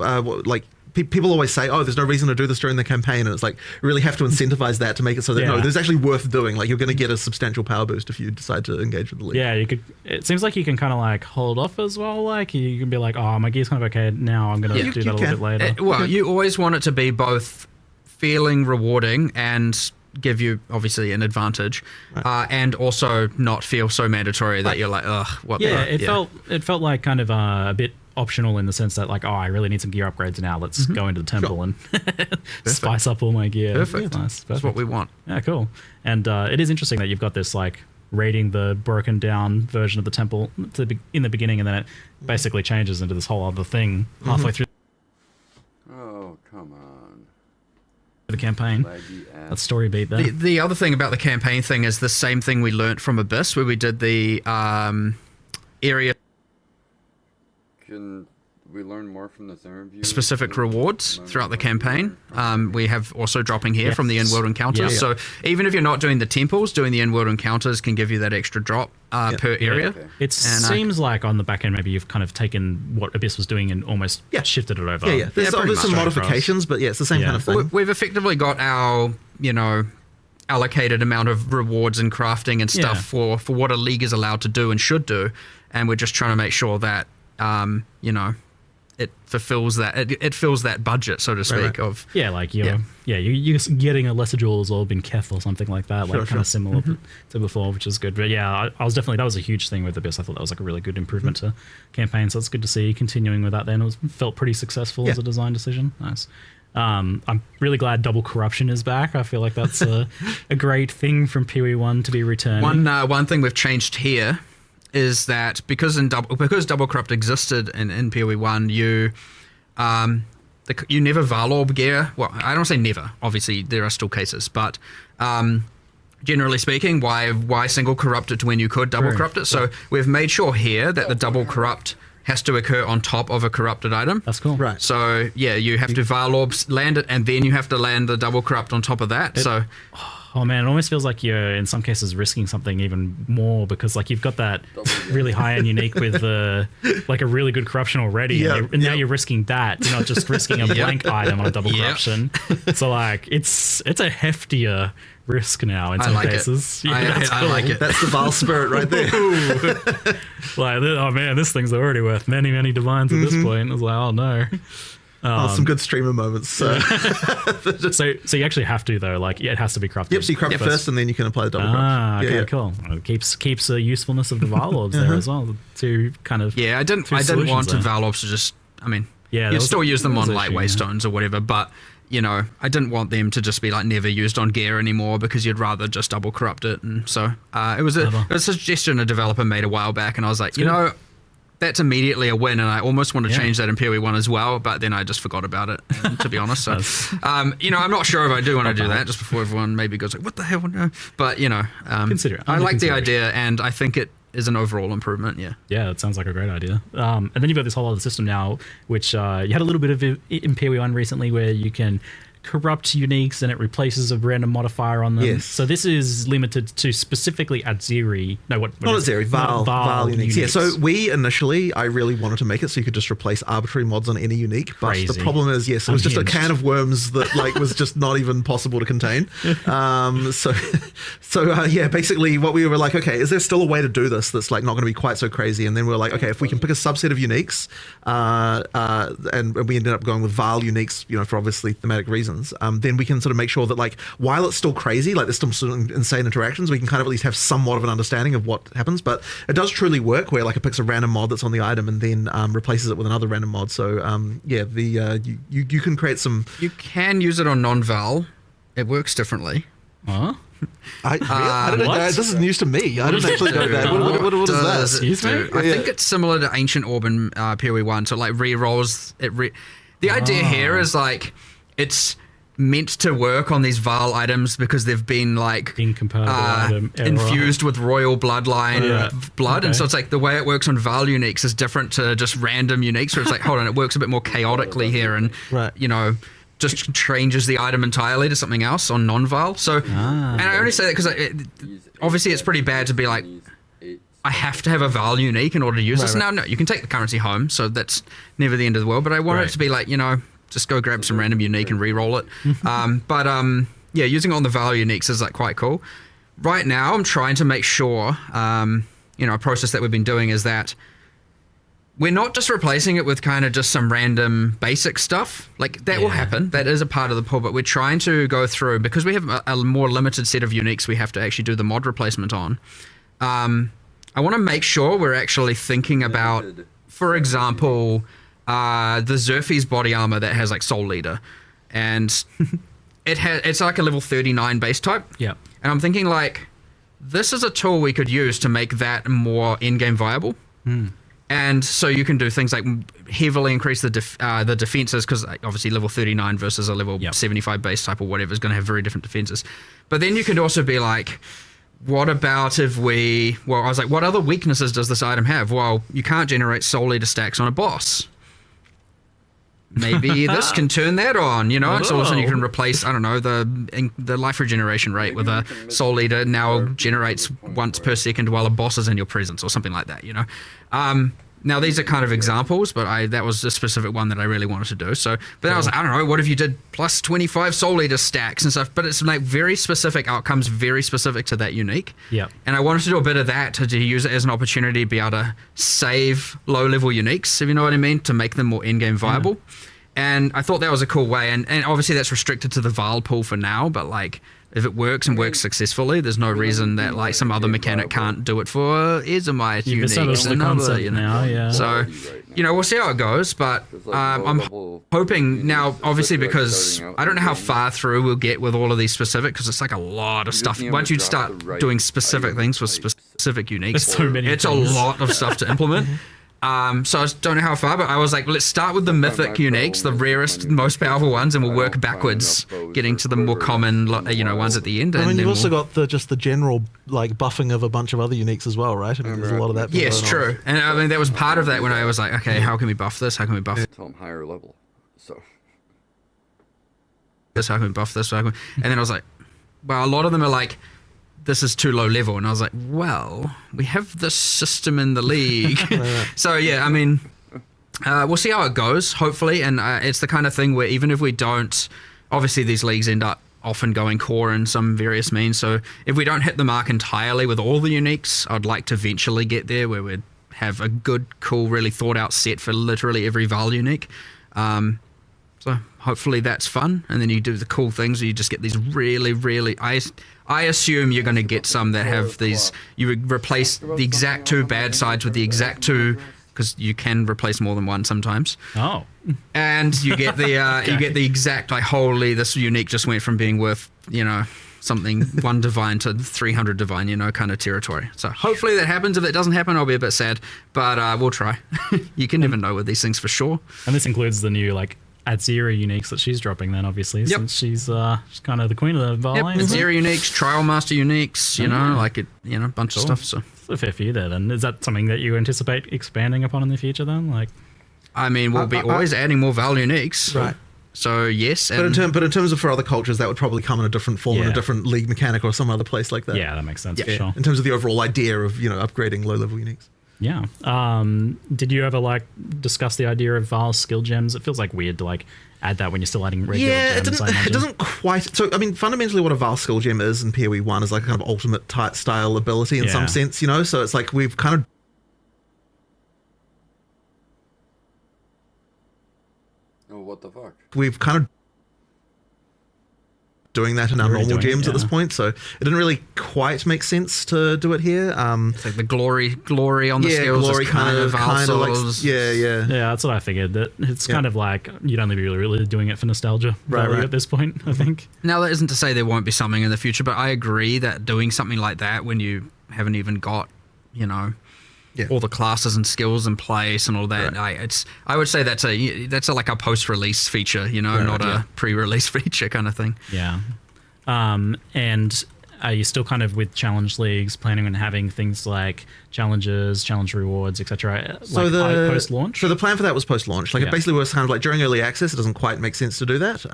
people always say, oh, there's no reason to do this during the campaign. And it's like, we really have to incentivize that to make it so that, no, there's actually worth doing. Like, you're going to get a substantial power boost if you decide to engage with the league. Yeah, it seems like you can kind of like hold off as well. Like, you can be like, oh, my gear's kind of okay now. I'm going to do that a little bit later. You always want it to be both feeling rewarding and give you obviously an advantage, and also not feel so mandatory that you're like, ugh, what? Yeah, the, it felt like kind of a bit optional in the sense that like, oh, I really need some gear upgrades now. Let's go into the temple and spice up all my gear. Perfect. Nice. Perfect. That's what we want. Yeah, cool. And it is interesting that you've got this like raiding the broken down version of the temple in the beginning, and then it basically changes into this whole other thing halfway through Oh, come on. the campaign. That story beat there. The other thing about the campaign thing is the same thing we learnt from Abyss, where we did the area Can we learn more from this interview? specific rewards throughout the campaign. We have also dropping here from the in-world encounters. So even if you're not doing the temples, doing the in-world encounters can give you that extra drop per area. Okay. It seems like on the back end, maybe you've kind of taken what Abyss was doing and almost shifted it over. There's pretty some much. modifications, but it's the same kind of thing. We've effectively got our, allocated amount of rewards and crafting and stuff for what a league is allowed to do and should do, and we're just trying to make sure that it fulfills that it fills that budget, so to speak. Of you're getting a lesser jewels or been keth or something like that, like kind of similar to before, which is good. But yeah, I was definitely, that was a huge thing with Abyss. I thought that was like a really good improvement to campaign, so it's good to see continuing with that. Then it felt pretty successful as a design decision. Nice. I'm really glad double corruption is back. I feel like that's a great thing from POE1 to be returning. One thing we've changed here is that because double corrupt existed in POE1, you never Varlorb gear. Well, I don't say never. Obviously, there are still cases, but generally speaking, why single corrupt it when you could double corrupt it? So we've made sure here that the double corrupt has to occur on top of a corrupted item. That's cool. Right. So yeah, you have to Varlorb land it, and then you have to land the double corrupt on top of that. Oh man, it almost feels like you're in some cases risking something even more, because like you've got that really high end unique with like a really good corruption already, and now you're risking that. You're not just risking a blank item on a double corruption. So like it's a heftier risk now in some cases. I like it. That's the Val spirit right there. Like, oh man, this thing's already worth many divines at this point. I was like, oh no. Some good streamer moments. So. so you actually have to though, like it has to be crafted. Yep, so you craft first and then you can apply the double craft. Okay, cool. It keeps the usefulness of the Varlords there as well. To kind of I didn't want the Varlords to just. I mean, you'd still use them on like waystones or whatever, but I didn't want them to just be like never used on gear anymore, because you'd rather just double corrupt it. And so it was a suggestion a developer made a while back, and I was like, that's immediately a win, and I almost want to change that in POE1 as well, but then I just forgot about it, to be honest. So, I'm not sure if I do want to do that just before everyone maybe goes like, what the hell? No. But, consider it. I like the idea, and I think it is an overall improvement, Yeah, it sounds like a great idea. And then you've got this whole other system now, which you had a little bit of it in POE1 recently, where you can corrupt uniques and it replaces a random modifier on them. Yes. So this is limited to specifically Adziri. No, what not Adziri, Val uniques. Yeah, so uniques. I really wanted to make it so you could just replace arbitrary mods on any unique. But Crazy. the problem is, it was just a can of worms that like was just not even possible to contain. Basically what we were like, okay, is there still a way to do this that's like not going to be quite so crazy? And then we were like, okay, if we can pick a subset of uniques, and we ended up going with Val uniques, for obviously thematic reasons. Then we can sort of make sure that like while it's still crazy, like there's still some insane interactions, we can kind of at least have somewhat of an understanding of what happens. But it does truly work where like it picks a random mod that's on the item and then replaces it with another random mod. So you can create some. You can use it on non-Val. It works differently. Huh? I don't know. This is news to me. I didn't actually know that. What is that? Excuse me? I think it's similar to Ancient Orb in POE1. So it like re-rolls. The idea here is like it's meant to work on these Val items because they've been like infused with royal bloodline blood, and so it's like the way it works on Val uniques is different to just random uniques, where it's like, hold on, it works a bit more chaotically here, and just changes the item entirely to something else on non-Val. So, and I only say that because obviously it's pretty bad to be like, I have to have a Val unique in order to use this. Now, no, you can take the currency home, so that's never the end of the world. But I want it to be like, just go grab some random unique and re-roll it. Using it on the Val uniques is like quite cool. Right now, I'm trying to make sure, a process that we've been doing is that we're not just replacing it with kind of just some random basic stuff. Like, that will happen. That is a part of the pull, but we're trying to go through, because we have a more limited set of uniques we have to actually do the mod replacement on. I want to make sure we're actually thinking about, for example, the Zerfie's body armor that has like Soul Leader, and it's like a level 39 base type. Yeah. And I'm thinking, like, this is a tool we could use to make that more in-game viable. And so you can do things like heavily increase the defenses, because obviously level 39 versus a level 75 base type or whatever is going to have very different defenses. But then you could also be like, what about if I was like, what other weaknesses does this item have? Well, you can't generate Soul Leader stacks on a boss. Maybe this can turn that on, you know? So all of a sudden you can replace, I don't know, the life regeneration rate with a Soul Leader now generates once per second while a boss is in your presence or something like that, you know? Now, these are kind of examples, but that was a specific one that I really wanted to do. So, but then I was like, I don't know, what if you did plus 25 Soul Leader stacks and stuff? But it's like very specific outcomes, very specific to that unique. Yeah. And I wanted to do a bit of that to use it as an opportunity to be able to save low-level uniques, if you know what I mean, to make them more in-game viable. And I thought that was a cool way. And obviously that's restricted to the Val pool for now, but like, if it works and works successfully, there's no reason that like some other mechanic can't do it for Ezomite uniques and other, you know. Now, yeah. So, you know, we'll see how it goes, but I'm hoping now, obviously, because I don't know how far through we'll get with all of these specific, because it's like a lot of stuff. Once you start doing specific things with specific uniques, so many it's things. a lot of stuff to implement. So I don't know how far, but I was like, let's start with the mythic uniques, the rarest, most powerful ones, and we'll work backwards, getting to the more common, you know, ones at the end. I mean, and you've then also got just the general like buffing of a bunch of other uniques as well, right? I mean, there's a lot of that. Yes, going true. on. And I mean, that was part of that when I was like, okay, how can we buff this? How can we buff Tell them higher level. So this? How can we buff this? And then I was like, well, a lot of them are like, this is too low level. And I was like, well, we have this system in the league. So yeah, I mean, we'll see how it goes, hopefully. And it's the kind of thing where even if we don't, obviously these leagues end up often going core in some various means. So if we don't hit the mark entirely with all the uniques, I'd like to eventually get there where we'd have a good, cool, really thought out set for literally every Val unique. So hopefully that's fun. And then you do the cool things where you just get these really, really... I assume you're going to get some that have these... You would replace the exact two bad sides with the exact two... Because you can replace more than one sometimes. Oh. And you get the you get the exact, like, holy, this unique just went from being worth, you know, something 1 divine to 300 divine, you know, kind of territory. So hopefully that happens. If it doesn't happen, I'll be a bit sad. But we'll try. You can never know with these things for sure. And this includes the new, like, Atzira uniques that she's dropping then, obviously, since she's kind of the queen of the Val. Yep, Atzira uniques, Trial Master uniques, you know, like it, you know, a bunch of stuff. So it's a fair few there then. Is that something that you anticipate expanding upon in the future then? Like, I mean, we'll be always adding more Val uniques. Right. So yes. But in terms of for other cultures, that would probably come in a different form, in a different league mechanic or some other place like that. Yeah, that makes sense for sure. In terms of the overall idea of, you know, upgrading low-level uniques. Yeah. Did you ever like discuss the idea of Val's skill gems? It feels like weird to like add that when you're still adding regular gems. It doesn't quite. So I mean, fundamentally, what a Val skill gem is in POE1 is like a kind of ultimate type style ability in some sense, you know. So it's like we've kind of. Oh, what the fuck? We've kind of doing that in our normal gems at this point, so it didn't really quite make sense to do it here. It's like the glory on the skills glory is kind of like, yeah, that's what I figured. That it's kind of like you'd only be really doing it for nostalgia value at this point, I think. Now that isn't to say there won't be something in the future, but I agree that doing something like that when you haven't even got, you know, all the classes and skills in place and all that, I would say that's a like a post-release feature, you know, not a pre-release feature kind of thing. Yeah. And are you still kind of with challenge leagues planning on having things like challenges, challenge rewards, etc. So post-launch? So the plan for that was post-launch. Like it basically was kind of like during early access, it doesn't quite make sense to do that.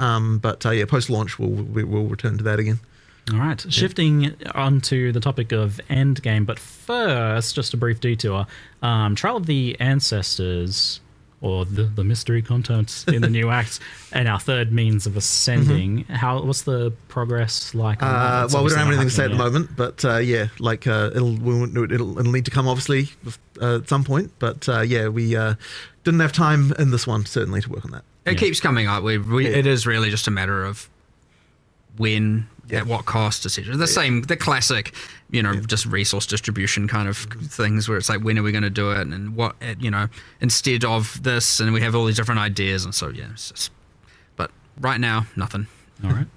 But post-launch we'll return to that again. All right, shifting onto the topic of endgame, but first, just a brief detour. Trial of the Ancestors or the mystery contents in the new acts, and our third means of ascending. What's the progress like? Well, we don't have anything to say at the moment, but it'll need to come obviously at some point. But we didn't have time in this one certainly to work on that. It keeps coming up. It is really just a matter of when, at what cost, etc. The classic, just resource distribution kind of things where it's like, when are we going to do it, and what, instead of this, and we have all these different ideas, and so but right now, nothing. All right.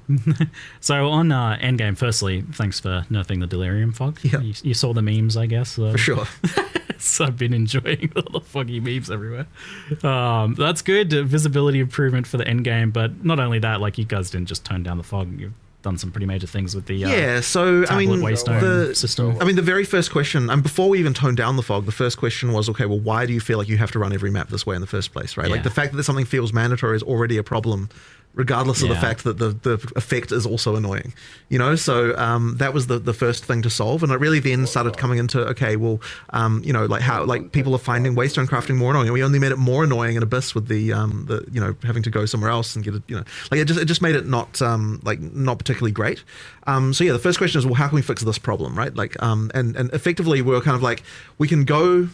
So on Endgame, firstly, thanks for nerfing the Delirium Fog. Yeah. You saw the memes, I guess. For sure. So I've been enjoying all the foggy memes everywhere. That's good. Visibility improvement for the Endgame, but not only that, like, you guys didn't just tone down the fog. You've done some pretty major things with the Waystone system. I mean, the very first question, and before we even toned down the fog, the first question was, okay, well, why do you feel like you have to run every map this way in the first place, right? Like, the fact that something feels mandatory is already a problem, regardless of the fact that the effect is also annoying, so that was the first thing to solve, and it really then started coming into, okay, well, how people are finding Waystone crafting more annoying, and we only made it more annoying in Abyss with the having to go somewhere else and get it, it just made it not particularly great. The first question is, well, how can we fix this problem, right? And effectively we're kind of like, we can go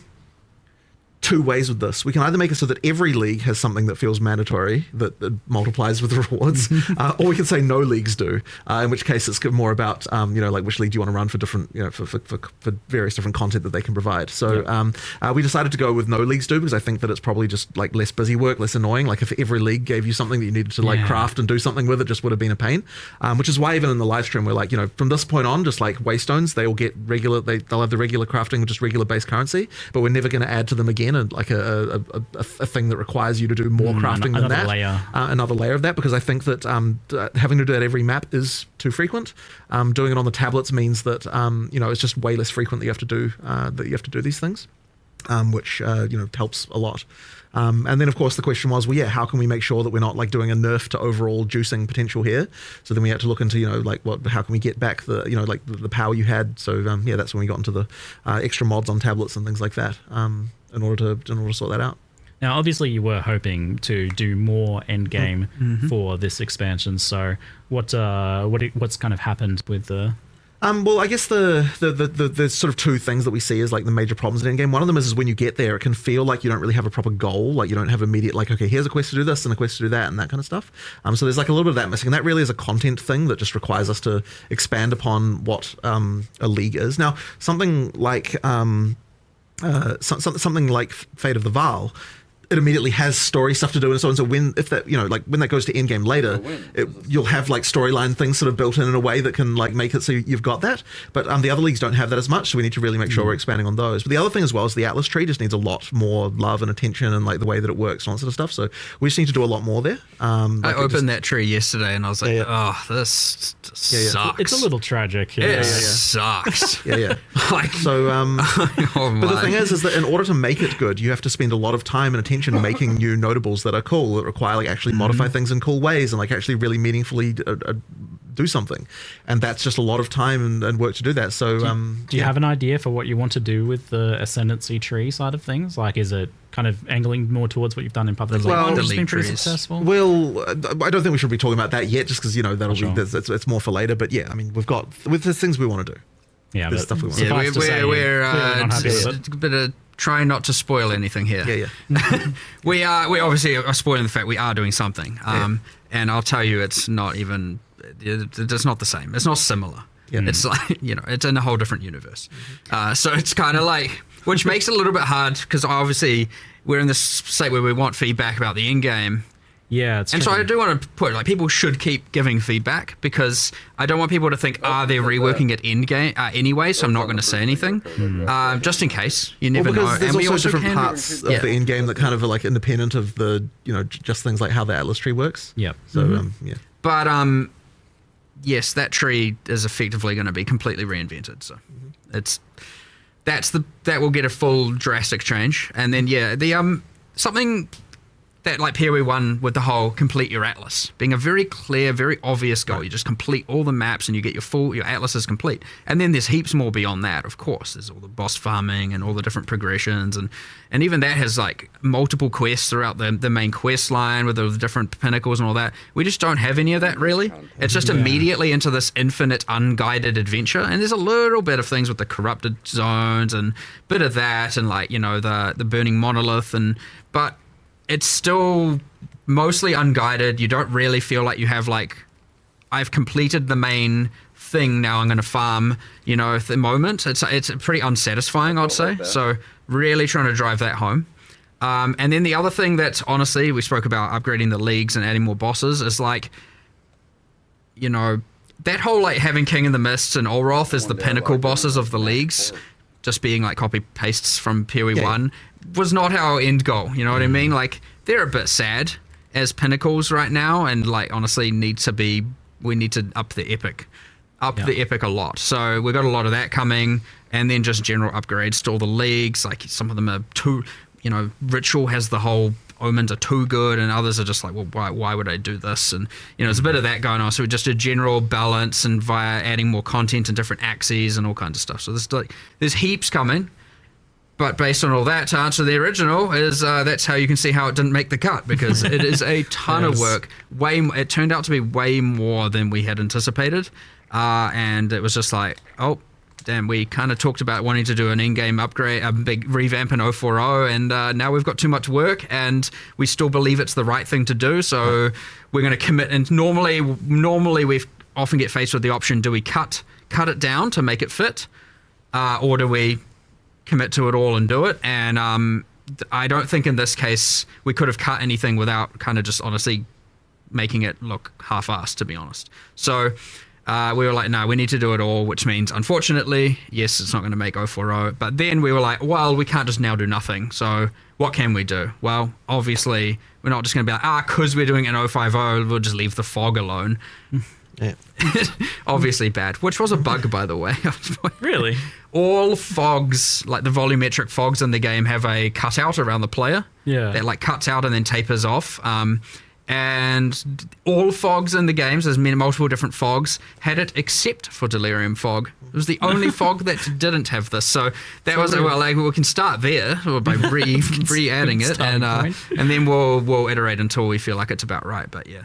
two ways with this. We can either make it so that every league has something that feels mandatory that multiplies with the rewards, or we can say no leagues do, in which case it's more about which league do you want to run for different for various different content that they can provide. So we decided to go with no leagues do, because I think that it's probably just like less busy work, less annoying. Like, if every league gave you something that you needed to craft and do something with, it just would have been a pain, which is why even in the live stream we're like, from this point on, just like Waystones, they will get regular, they'll have the regular crafting, just regular base currency, but we're never going to add to them again and like a thing that requires you to do more crafting than that. Another layer of that, because I think that having to do that every map is too frequent. Doing it on the tablets means that it's just way less frequent that you have to do these things, which helps a lot. And then of course the question was, how can we make sure that we're not like doing a nerf to overall juicing potential here? So then we had to look into how can we get back the the power you had. So that's when we got into the extra mods on tablets and things like that, in order to sort that out. Now, obviously, you were hoping to do more endgame for this expansion. So, what's kind of happened with the? Well, I guess the sort of two things that we see as like the major problems in endgame. One of them is when you get there, it can feel like you don't really have a proper goal. Like, you don't have immediate, like, okay, here's a quest to do this and a quest to do that and that kind of stuff. So there's like a little bit of that missing. And that really is a content thing that just requires us to expand upon what a league is. Now, something like something like Fate of the Vaal, it immediately has story stuff to do and so on. So when that goes to endgame later, you'll have like storyline things sort of built in a way that can like make it so you've got that. But the other leagues don't have that as much, so we need to really make sure we're expanding on those. But the other thing as well is the Atlas tree just needs a lot more love and attention, and like the way that it works and all that sort of stuff. So we just need to do a lot more there. I opened that tree yesterday and I was like, oh, this sucks. It's a little tragic. It sucks. Like, so, but the thing is that in order to make it good, you have to spend a lot of time and attention making new notables that are cool, that require like actually modify things in cool ways and like actually really meaningfully do something, and that's just a lot of time and work to do that. So do you have an idea for what you want to do with the ascendancy tree side of things? Like, is it kind of angling more towards what you've done in Public League? Well, it's been pretty successful. Well, I don't think we should be talking about that yet, just because that'll be it's more for later. But yeah, I mean, with the things we want to do. Yeah, there's stuff we want to do. We're trying not to spoil anything here. we obviously are spoiling the fact we are doing something. And I'll tell you, it's not even. It's not the same. It's not similar. It's like, it's in a whole different universe. So it's kind of like, which makes it a little bit hard, because obviously we're in this state where we want feedback about the in game. Yeah, and so I do want to put, like, people should keep giving feedback, because I don't want people to think, they're reworking it in game anyway, so I'm not going to say anything, just in case. You never know. There's and also different parts of the in game that kind of are like independent of the, just things like how the Atlas tree works. Yeah. So but yes, that tree is effectively going to be completely reinvented. So that will get a full drastic change, and then the something that like POE1 with the whole complete your atlas being a very clear, very obvious goal. You just complete all the maps and you get your atlas is complete. And then there's heaps more beyond that, of course. There's all the boss farming and all the different progressions, and even that has like multiple quests throughout the main quest line with the different pinnacles and all that. We just don't have any of that really. It's just immediately into this infinite unguided adventure, and there's a little bit of things with the corrupted zones and bit of that, and like, you know, the burning monolith, but it's still mostly unguided. You don't really feel like you have like, I've completed the main thing, now I'm going to farm, you know, at the moment. It's pretty unsatisfying, I'd say. So really trying to drive that home. And then the other thing that honestly, we spoke about upgrading the leagues and adding more bosses is like, you know, that whole like having King in the Mists and Olroth as the pinnacle bosses of the leagues, just being like copy pastes from POE1 was not our end goal. You know what I mean? Like they're a bit sad as pinnacles right now, and like honestly we need to up the epic a lot. So we got a lot of that coming, and then just general upgrades to all the leagues. Like some of them are too, you know, Ritual has the whole omens are too good, and others are just like, well, why would I do this? And you know, there's a bit of that going on. So just a general balance, and via adding more content and different axes and all kinds of stuff. So there's heaps coming. But based on all that, to answer the original, is that's how you can see how it didn't make the cut, because it is a ton of work. It turned out to be way more than we had anticipated, and it was just like, oh, damn, we kind of talked about wanting to do an in-game upgrade, a big revamp in 040, and now we've got too much work, and we still believe it's the right thing to do, so we're going to commit. And normally we often get faced with the option: do we cut it down to make it fit, or do we commit to it all and do it? And I don't think in this case we could have cut anything without kind of just honestly making it look half-assed, to be honest. So we were like, no, we need to do it all, which means, unfortunately, yes, it's not going to make 040. But then we were like, well, we can't just now do nothing. So what can we do? Well, obviously, we're not just going to be like, because we're doing an 050, we'll just leave the fog alone. Yeah. Obviously bad, which was a bug, by the way. Really? All fogs, like the volumetric fogs in the game, have a cutout around the player. Yeah. That like cuts out and then tapers off. And all fogs in the games, there's multiple different fogs, had it except for Delirium Fog. It was the only fog that didn't have this. So that was, well, like, we can start there by re-adding it, and then we'll iterate until we feel like it's about right. But yeah.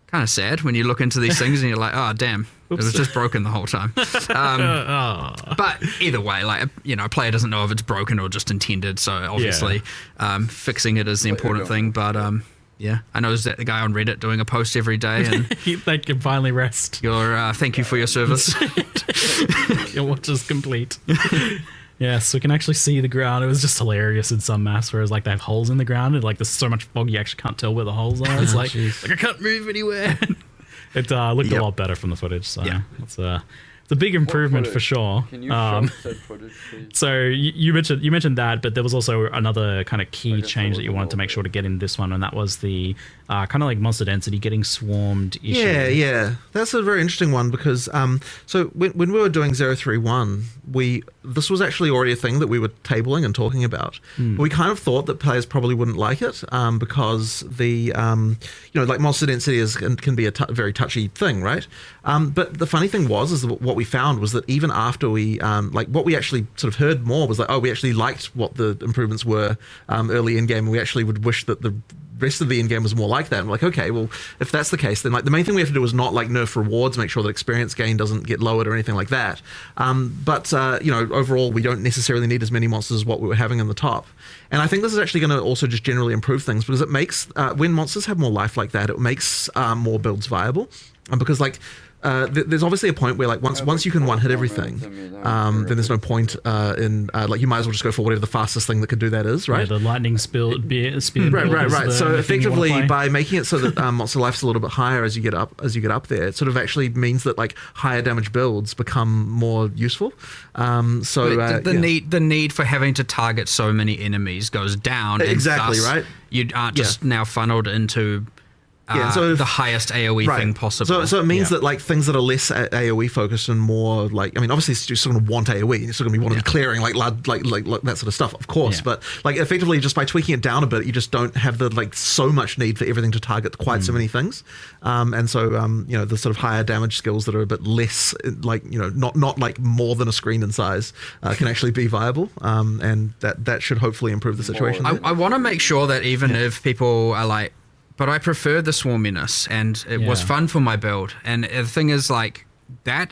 Kind of sad when you look into these things and you're like, oh, damn, it was just broken the whole time. But either way, like, you know, a player doesn't know if it's broken or just intended. So obviously fixing it is the important thing. But yeah, I know there's the guy on Reddit doing a post every day. And they can finally rest. Thank you for your service. Your watch is complete. Yes, we can actually see the ground. It was just hilarious in some maps, whereas like they have holes in the ground, and like there's so much fog you actually can't tell where the holes are. It's like I can't move anywhere. It looked a lot better from the footage, so it's a big improvement for sure. Can you show said footage, please? So you mentioned that, but there was also another kind of key change that you wanted to make sure to get in this one, and that was the kind of like monster density getting swarmed issue. Yeah, that's a very interesting one, because so when we were doing 031, this was actually already a thing that we were tabling and talking about. But we kind of thought that players probably wouldn't like it because the you know, like monster density can be a very touchy thing, right? But the funny thing is what we found was that even after we like what we actually sort of heard more was like, oh, we actually liked what the improvements were early in game, and we actually would wish that the rest of the in-game was more like that. And we're like, okay, well, if that's the case, then like the main thing we have to do is not like nerf rewards, make sure that experience gain doesn't get lowered or anything like that. But you know, overall, we don't necessarily need as many monsters as what we were having in the top. And I think this is actually going to also just generally improve things, because it makes when monsters have more life like that, it makes more builds viable. Because like there's obviously a point where like once you can one hit everything, then there's no point in like you might as well just go for whatever the fastest thing that could do that is, right? Yeah, the lightning spear. Right. So effectively, by making it so that monster life's a little bit higher as you get up there, it sort of actually means that like higher damage builds become more useful. The need for having to target so many enemies goes down. Exactly, and thus right. You aren't just now funneled into the highest AoE thing possible. So it means that like things that are less AoE focused and more like, I mean, obviously you're still going to want AoE, you're still going to be wanting clearing like that sort of stuff, of course. But like effectively, just by tweaking it down a bit, you just don't have the like so much need for everything to target quite so many things. And so you know, the sort of higher damage skills that are a bit less like, you know, not like more than a screen in size can actually be viable. And that should hopefully improve the situation. I want to make sure that even if people are like, but I prefer the swarminess, and it was fun for my build. And the thing is, like, that,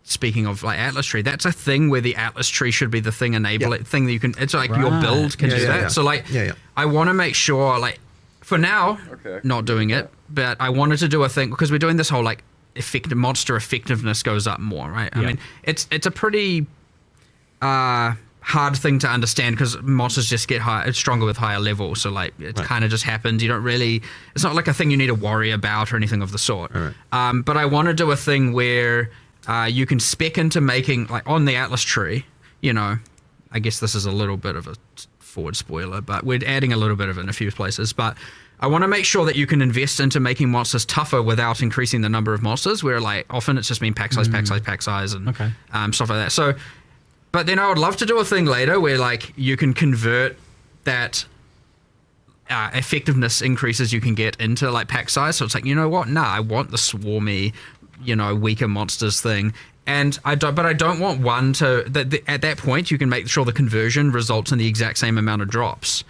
speaking of, like, Atlas Tree, that's a thing where the Atlas Tree should be the thing thing that you can, it's like your build can do that. So, like, I want to make sure, like, for now, not doing it, but I wanted to do a thing, because we're doing this whole, like, monster effectiveness goes up more, right? I mean, it's a pretty hard thing to understand, because monsters just get stronger with higher levels, so like it kind of just happens. You don't really, it's not like a thing you need to worry about or anything of the sort. But I want to do a thing where you can spec into making, like on the Atlas Tree, you know, I guess this is a little bit of a forward spoiler, but we're adding a little bit of it in a few places, but I want to make sure that you can invest into making monsters tougher without increasing the number of monsters, where like often it's just been pack size, and stuff like that. So but then I would love to do a thing later where like you can convert that effectiveness increases you can get into like pack size. So it's like, you know what? Nah, I want the swarmy, you know, weaker monsters thing. And I don't want one to, at that point you can make sure the conversion results in the exact same amount of drops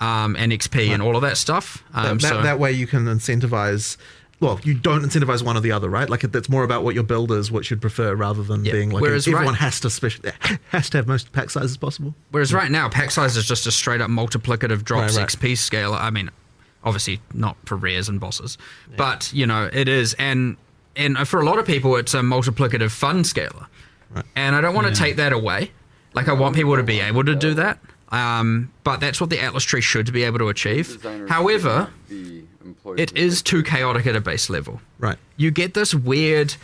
and XP and all of that stuff. That way you can incentivize. Well, you don't incentivize one or the other, right? Like it's more about what your build is, what you'd prefer, rather than being like everyone has to have most pack sizes possible. Whereas right now, pack size is just a straight up multiplicative drops XP scale. I mean, obviously not for rares and bosses, but you know it is, and for a lot of people, it's a multiplicative fun scaler, and I don't want to take that away. Like I want people to be able to do that, but that's what the Atlas Tree should be able to achieve. However, it is too chaotic at a base level. Right. You get this weird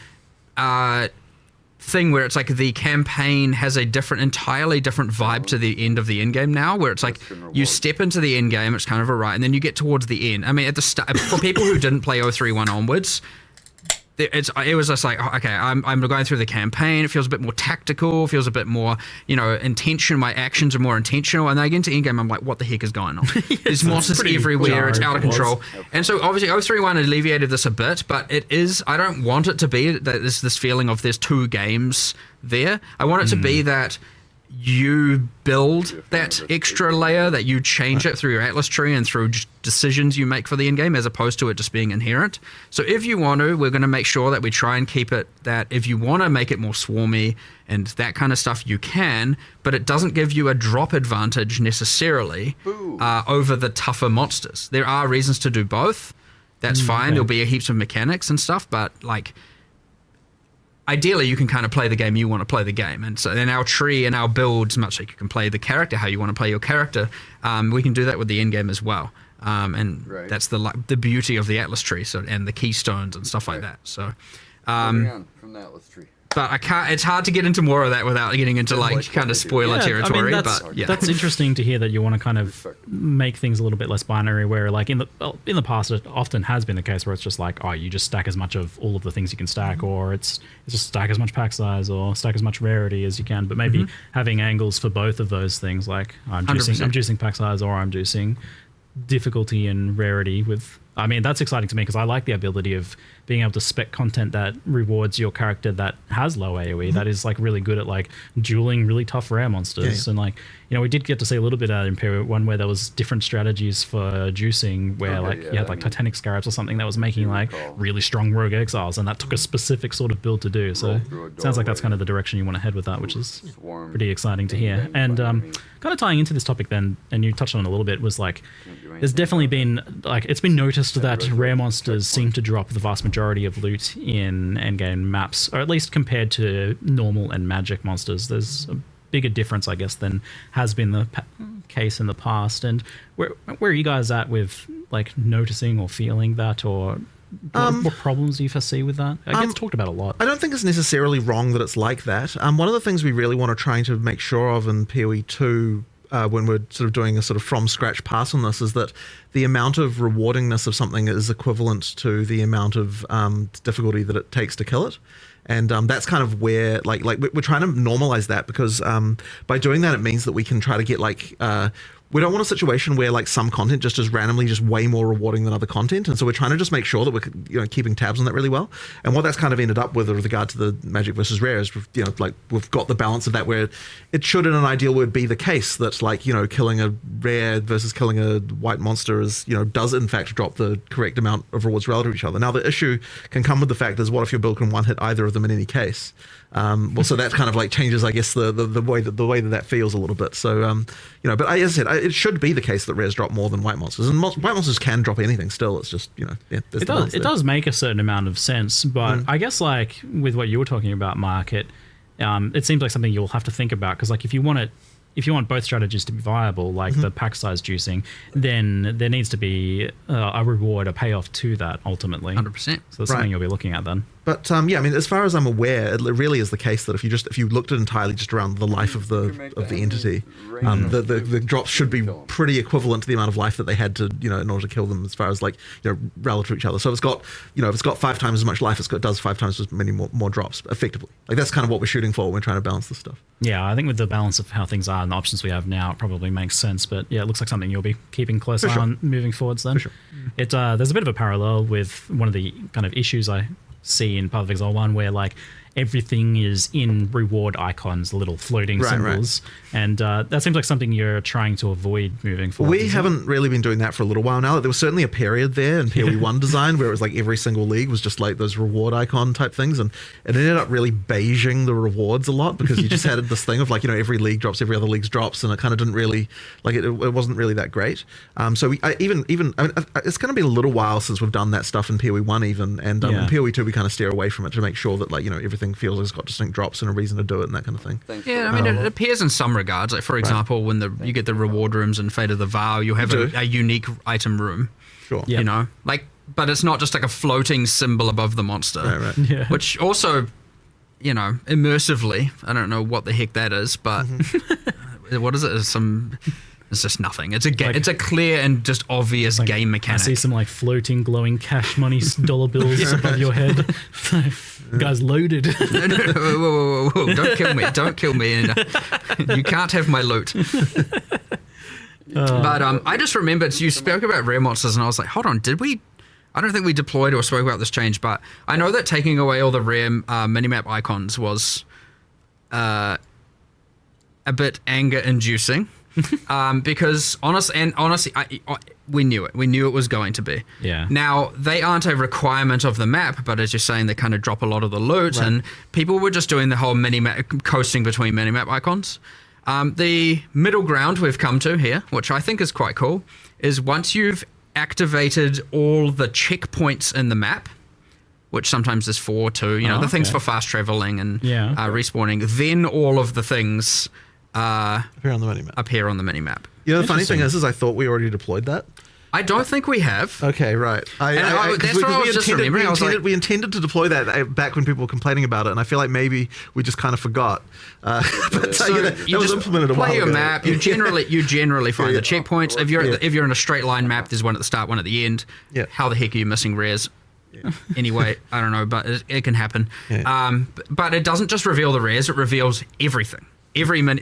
thing where it's like the campaign has a entirely different vibe to the end of the end game now, where it's like you step into the end game, it's kind of a right, and then you get towards the end. I mean, at the start, for people who didn't play 031 onwards, it was just like, okay, I'm going through the campaign. It feels a bit more tactical. Feels a bit more, you know, intentional. My actions are more intentional. And then I get into endgame, I'm like, what the heck is going on? There's monsters everywhere. It's out of control. And so obviously 031 alleviated this a bit, but it is, I don't want it to be that there's this feeling of there's two games there. I want it to be that you build that extra layer, that you change it through your Atlas Tree and through decisions you make for the end game, as opposed to it just being inherent. So if you want to, we're going to make sure that we try and keep it that if you want to make it more swarmy and that kind of stuff, you can, but it doesn't give you a drop advantage necessarily over the tougher monsters. There are reasons to do both. That's fine. There'll be heaps of mechanics and stuff, but like, ideally, you can kind of play the game you want to play the game. And so in our tree and our builds, much like you can play the character how you want to play your character, we can do that with the end game as well. And that's the beauty of the Atlas Tree, and the keystones and stuff like that. So, from the Atlas Tree. But I can't. It's hard to get into more of that without getting into like kind of spoiler territory. I mean, that's interesting to hear that you want to kind of make things a little bit less binary. Where like in the past, it often has been the case where it's just like, oh, you just stack as much of all of the things you can stack, or it's just stack as much pack size or stack as much rarity as you can. But maybe having angles for both of those things, like I'm juicing pack size, or I'm juicing difficulty and rarity with. I mean, that's exciting to me because I like the ability of being able to spec content that rewards your character that has low AoE, that is like really good at like dueling really tough rare monsters. And like, you know, we did get to see a little bit at Imperial 1 where there was different strategies for juicing where you had like Titanic Scarabs or something that was making like really strong rogue exiles, and that took a specific sort of build to do. So it sounds like that's kind of the direction you want to head with that, which is pretty exciting to hear. And kind of tying into this topic then, and you touched on it a little bit, was like, there's definitely been like, it's been noticed that rare monsters seem to drop the vast majority of loot in endgame maps, or at least compared to normal and magic monsters. There's a bigger difference, I guess, than has been the case in the past. And where are you guys at with like noticing or feeling that, or what problems do you foresee with that? It gets talked about a lot. I don't think it's necessarily wrong that it's like that. One of the things we really want to try to make sure of in POE2 when we're sort of doing a sort of from scratch pass on this is that the amount of rewardingness of something is equivalent to the amount of difficulty that it takes to kill it. And that's kind of where, like we're trying to normalize that because by doing that, it means that we can try to get we don't want a situation where like some content just is randomly just way more rewarding than other content. And so we're trying to just make sure that we're keeping tabs on that really well. And what that's kind of ended up with regard to the magic versus rare is, we've got the balance of that where it should in an ideal world be the case that killing a rare versus killing a white monster is, does in fact drop the correct amount of rewards relative to each other. Now the issue can come with the fact is what if your build can one hit either of them in any case? So that kind of changes, I guess, the way that feels a little bit. So, but as I said, it should be the case that rares drop more than white monsters, and white monsters can drop anything still. It's just, it does make a certain amount of sense, but I guess with what you were talking about, Mark, it seems like something you'll have to think about because if you want both strategies to be viable, the pack size juicing, then there needs to be a reward, a payoff to that ultimately. 100%. So that's something you'll be looking at then. But as far as I'm aware, it really is the case that if you looked at it entirely just around the life of the entity, the drops should be pretty equivalent to the amount of life that they had to in order to kill them as far as relative to each other. So if it's got 5 times as much life, it does 5 times as many more drops effectively. That's kind of what we're shooting for when we're trying to balance this stuff. Yeah, I think with the balance of how things are and the options we have now, it probably makes sense. But yeah, it looks like something you'll be keeping close eye on moving forwards then. For sure. There's a bit of a parallel with one of the kind of issues I see in Path of Exile 1 where everything is in reward icons, the little floating symbols. Right. And that seems like something you're trying to avoid moving forward. We haven't really been doing that for a little while now. There was certainly a period there in POE1 design where it was every single league was just those reward icon type things. And it ended up really beiging the rewards a lot because you just had this thing of every league drops, every other league's drops. And it kind of didn't really, it wasn't really that great. So it's going to be a little while since we've done that stuff in POE1 even. And in POE2 we kind of steer away from it to make sure that everything feels like it's got distinct drops and a reason to do it and that kind of thing. Yeah, it appears in some regards. For example, when you get the reward rooms in Fate of the Vow, you have a unique item room. Sure. Yep. But it's not just a floating symbol above the monster. Right. Yeah. Which also, immersively, I don't know what the heck that is, but what is it? It's just nothing. It's a clear and just obvious game mechanic. I see some floating glowing cash money dollar bills above your head. Guy's loaded. Whoa. Don't kill me. Don't kill me. You can't have my loot. But I just remembered you spoke about rare monsters and I was like, hold on, did we? I don't think we deployed or spoke about this change, but I know that taking away all the rare minimap icons was a bit anger-inducing. Because honestly, we knew it. We knew it was going to be. Yeah. Now, they aren't a requirement of the map, but as you're saying, they kind of drop a lot of the loot, and people were just doing the whole minimap, coasting between minimap icons. The middle ground we've come to here, which I think is quite cool, is once you've activated all the checkpoints in the map, which sometimes is 4, 2, the things for fast traveling and respawning, then all of the things appear on the minimap. The funny thing is I thought we already deployed that. I don't think we have. Okay, right. That's what I was just remembering. We intended to deploy that back when people were complaining about it, and I feel like maybe we just kind of forgot. But you was just implemented a while play your ago. map. You generally find the checkpoints. If you're in a straight line map, there's one at the start, one at the end. Yeah. How the heck are you missing rares? Yeah. Anyway, I don't know, but it can happen. Yeah. But it doesn't just reveal the rares; it reveals everything. Every icon.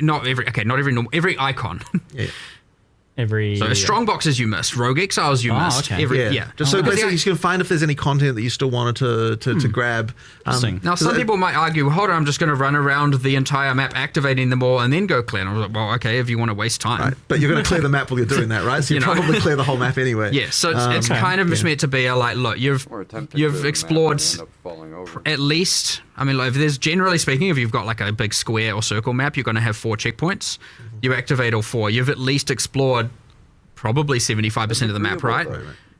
So strongboxes you missed, rogue exiles you missed. Okay. Just so basically you can find if there's any content that you still wanted to grab. Now some people might argue, hold on, I'm just going to run around the entire map activating them all and then go clear. And I was like, well, okay, if you want to waste time. Right. But you're going to clear the map while you're doing that, right? So you probably clear the whole map anyway. Yeah, so it's kind of just meant to be look, you've explored at least, if there's generally speaking, if you've got a big square or circle map, you're going to have 4 checkpoints. You activate all 4. You've at least explored probably 75% of the map, right?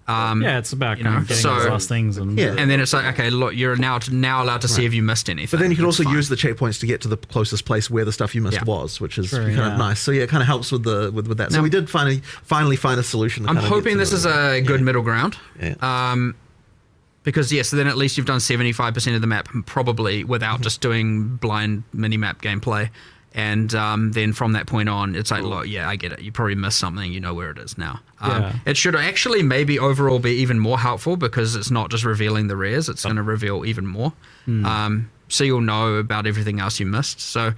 It's about getting those last things. And then it's okay, look, you're now allowed to see if you missed anything. But then you can also use the checkpoints to get to the closest place where the stuff you missed was, which is kind of nice. So it kind of helps with that. So we did finally find a solution. I'm hoping this is a good middle ground. Yeah. Because so then at least you've done 75% of the map, probably without just doing blind mini-map gameplay. And then from that point on, it's like, look, yeah, I get it. You probably missed something. You know where it is now. It should actually maybe overall be even more helpful because it's not just revealing the rares. It's going to reveal even more. So you'll know about everything else you missed. So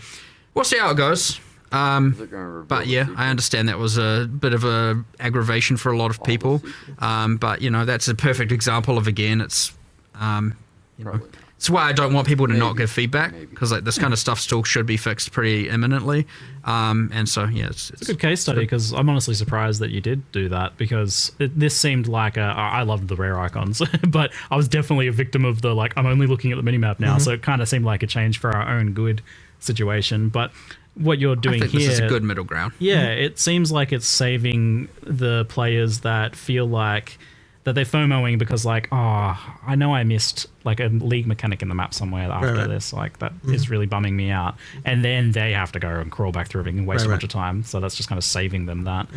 we'll see how it goes. But yeah, I understand that was a bit of a aggravation for a lot of people. But, you know, that's a perfect example of, again, it's, you know, it's why I don't want people to not give feedback, because like this kind of stuff still should be fixed pretty imminently. And so, yeah, it's a good case study, because I'm honestly surprised that you did do that, because this seemed like I loved the rare icons, but I was definitely a victim of the, like, I'm only looking at the minimap now, so it kind of seemed like a change for our own good situation. But what you're doing here, this is a good middle ground. Yeah, it seems like it's saving the players that feel like that they're FOMOing because, like, oh, I know I missed like a league mechanic in the map somewhere after this. Like, that is really bumming me out. And then they have to go and crawl back through everything and waste a bunch of time. So that's just kind of saving them that.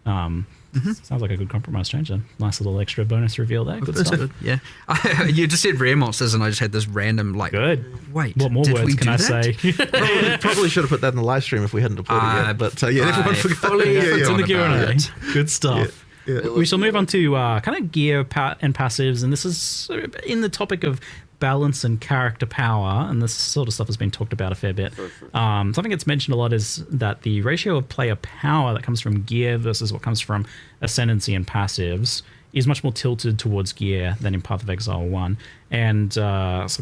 Sounds like a good compromise change then. Nice little extra bonus reveal there. Good stuff. Yeah. You just said rare monsters and I just had this random, like, wait, what more words can I say? Well, we probably should have put that in the live stream if we hadn't deployed it yet. But yeah, everyone forgot. It's in the Q&A. Good stuff. Yeah. We shall move on to kind of gear and passives, and this is in the topic of balance and character power, and this sort of stuff has been talked about a fair bit. Something that's mentioned a lot is that the ratio of player power that comes from gear versus what comes from ascendancy and passives is much more tilted towards gear than in Path of Exile 1. And so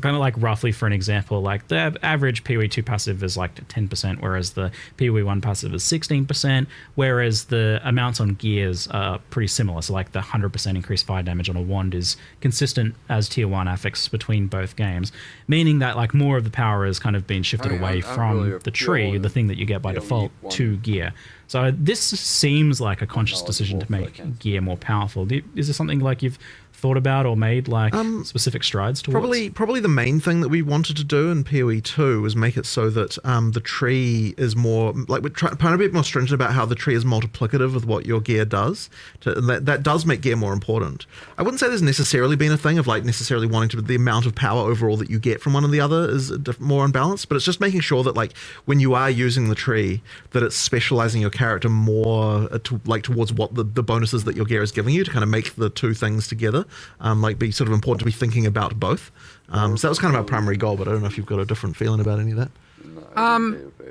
kind of like roughly for an example, like the average POE2 passive is like 10%, whereas the POE1 passive is 16%, whereas the amounts on gears are pretty similar. So like the 100% increased fire damage on a wand is consistent as tier 1 affix between both games, meaning that like more of the power has kind of been shifted away from the tree, the thing that you get by default, to gear. So this seems like a conscious decision to make gear more powerful. Is this something like you've thought about or made like specific strides towards? Probably the main thing that we wanted to do in POE2 was make it so that the tree is more, like we're trying to be more stringent about how the tree is multiplicative with what your gear does. That does make gear more important. I wouldn't say there's necessarily been a thing of like necessarily wanting to, the amount of power overall that you get from one and the other is more unbalanced, but it's just making sure that like when you are using the tree, that it's specializing your character more towards what the bonuses that your gear is giving you to kind of make the two things together. Like be sort of important to be thinking about both. So that was kind of our primary goal, but I don't know if you've got a different feeling about any of that.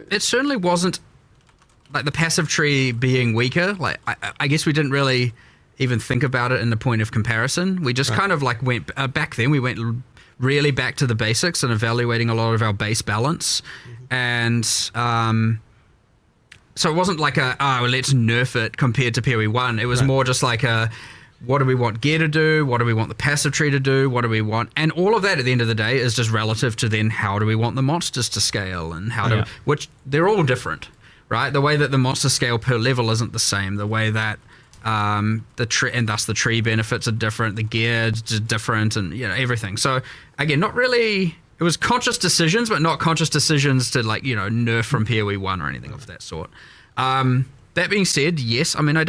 It certainly wasn't like the passive tree being weaker. Like I guess we didn't really even think about it in the point of comparison. We just kind of like went back then. We went really back to the basics and evaluating a lot of our base balance, and so it wasn't like let's nerf it compared to POE1. It was more just like what do we want gear to do? What do we want the passive tree to do? What do we want? And all of that at the end of the day is just relative to then how do we want the monsters to scale and how which they're all different, right? The way that the monster scale per level isn't the same. The way that the tree and thus the tree benefits are different. The gear is different, and everything. So again, not really. It was conscious decisions, but not conscious decisions to like nerf from POE1 or anything of that sort. That being said, yes, I mean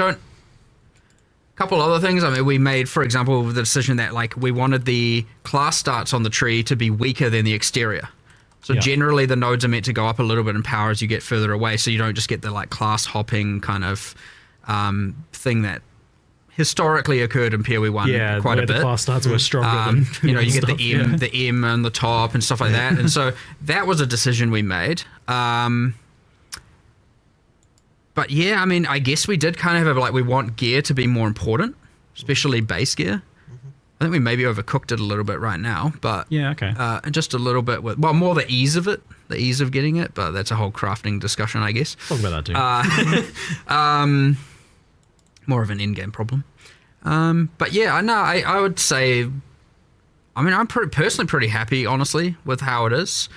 couple other things. I mean, we made, for example, the decision that like we wanted the class starts on the tree to be weaker than the exterior. So generally the nodes are meant to go up a little bit in power as you get further away, so you don't just get the like class hopping kind of thing that historically occurred in POE1 quite a bit. The class starts were stronger than you get the M on the top and stuff like that. And so that was a decision we made. But yeah, I mean, I guess we did kind of have like we want gear to be more important, especially base gear. I think we maybe overcooked it a little bit right now, but and just a little bit with more the ease of it, the ease of getting it. But that's a whole crafting discussion, I guess. Talk about that too. More of an in-game problem. But yeah, I would say, I mean, I'm personally pretty happy, honestly, with how it is.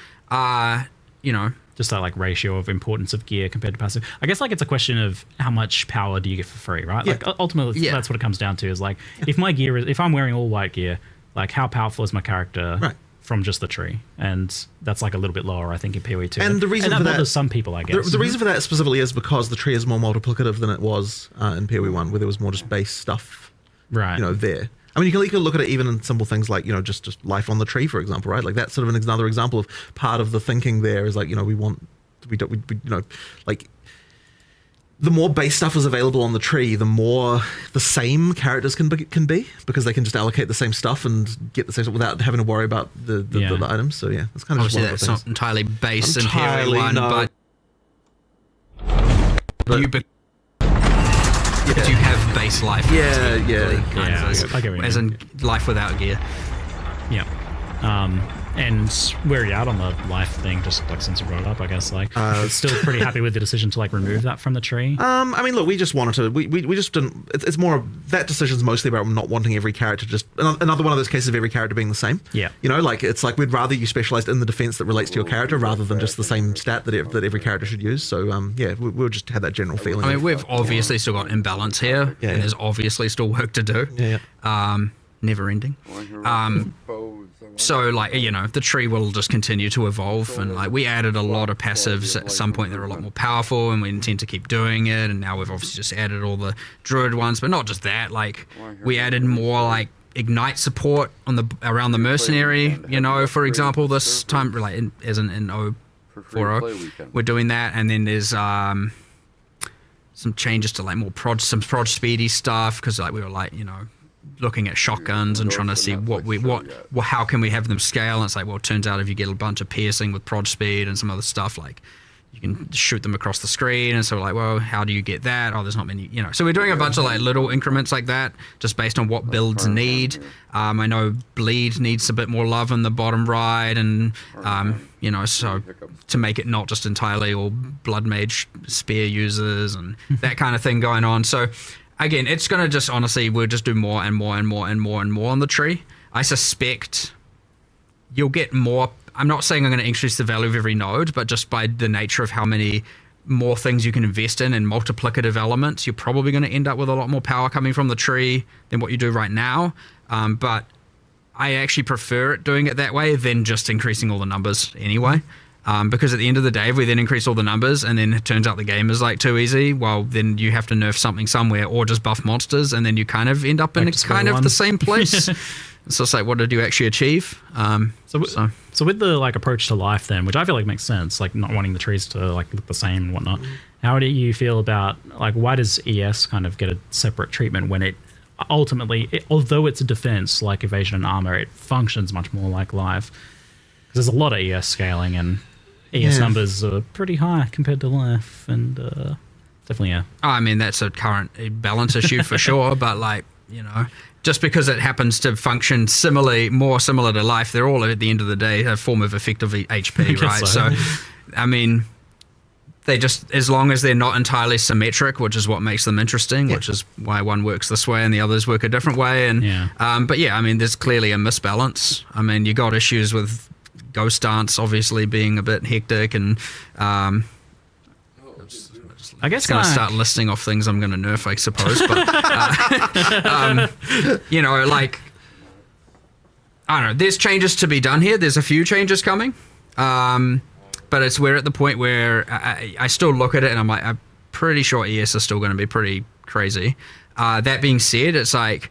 Just that like ratio of importance of gear compared to passive. I guess like it's a question of how much power do you get for free, right? Like ultimately that's what it comes down to is like if my gear is, if I'm wearing all white gear, like how powerful is my character from just the tree? And that's like a little bit lower, I think, in POE2. And the reason that for that bothers some people, I guess. The reason for that specifically is because the tree is more multiplicative than it was in POE1, where there was more just base stuff, there. I mean, you can look at it even in simple things like, just life on the tree, for example, right? Like that's sort of another example of part of the thinking there is like, we want like the more base stuff is available on the tree, the more the same characters can be because they can just allocate the same stuff and get the same stuff without having to worry about the items. So yeah, that's kind of obviously just that's not entirely base in Tier 1, but you have base life. Yeah. I get what you as in life without gear. Yeah. And where are you at on the life thing? Just like since you brought it up, I guess still pretty happy with the decision to like remove that from the tree. I mean, look, we just wanted to. We just didn't. It's more of that decision's mostly about not wanting every character just another one of those cases of every character being the same. Yeah. Like it's like we'd rather you specialized in the defense that relates to your character rather than just the same stat that every character should use. So we'll just have that general feeling. I mean, we've obviously still got imbalance here, and there's obviously still work to do. Never ending. So the tree will just continue to evolve, and like we added a lot of passives at some point that are a lot more powerful, and we intend to keep doing it. And now we've obviously just added all the druid ones, but not just that. Like we added more like ignite support around the mercenary. For example, this time like as in 040, we're doing that, and then there's some changes to like more prod speedy stuff because like we were like looking at shotguns and trying to see how can we have them scale, and it's like, well, it turns out if you get a bunch of piercing with prod speed and some other stuff, like you can shoot them across the screen, and so like, well, how do you get that? Oh, there's not many, so we're doing a bunch of like little increments like that just based on what builds need. I know bleed needs a bit more love in the bottom right, and so to make it not just entirely all blood mage spear users and that kind of thing going on. So again, it's going to just, honestly, we'll just do more and more and more and more and more on the tree. I suspect you'll get more. I'm not saying I'm going to increase the value of every node, but just by the nature of how many more things you can invest in and multiplicative elements, you're probably going to end up with a lot more power coming from the tree than what you do right now. But I actually prefer it doing it that way than just increasing all the numbers anyway. Because at the end of the day, if we then increase all the numbers and then it turns out the game is like too easy, well, then you have to nerf something somewhere or just buff monsters, and then you kind of end up in kind of the same place. So it's like, what did you actually achieve? So with the like approach to life then, which I feel like makes sense, like not wanting the trees to like look the same and whatnot, how do you feel about like why does ES kind of get a separate treatment when it ultimately, although it's a defense like evasion and armor, it functions much more like life? Because there's a lot of ES scaling and ES numbers are pretty high compared to life, and definitely I mean, that's a current balance issue for sure, but like, just because it happens to function more similar to life, they're all at the end of the day a form of effective HP, right? So, I mean, they just, as long as they're not entirely symmetric, which is what makes them interesting, which is why one works this way and the others work a different way. And but yeah, I mean, there's clearly a misbalance. I mean, you got issues with Ghost Dance obviously being a bit hectic, and I guess going to start listing off things I'm going to nerf, I suppose. But like, I don't know. There's changes to be done here. There's a few changes coming, but we're at the point where I still look at it and I'm like, I'm pretty sure ES is still going to be pretty crazy. That being said, it's like,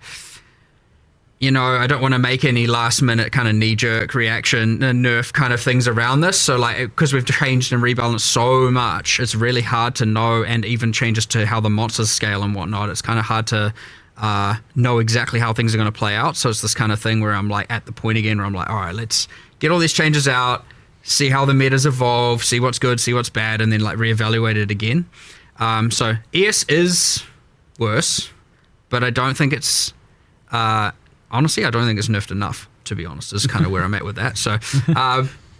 I don't want to make any last minute kind of knee-jerk reaction and nerf kind of things around this. So like, because we've changed and rebalanced so much, it's really hard to know, and even changes to how the monsters scale and whatnot, it's kind of hard to know exactly how things are going to play out. So it's this kind of thing where I'm like at the point again where I'm like, all right, let's get all these changes out, see how the metas evolve, see what's good, see what's bad, and then like reevaluate it again. So ES is worse, but I don't think it's... honestly, I don't think it's nerfed enough, to be honest. Is kind of where I'm at with that. So,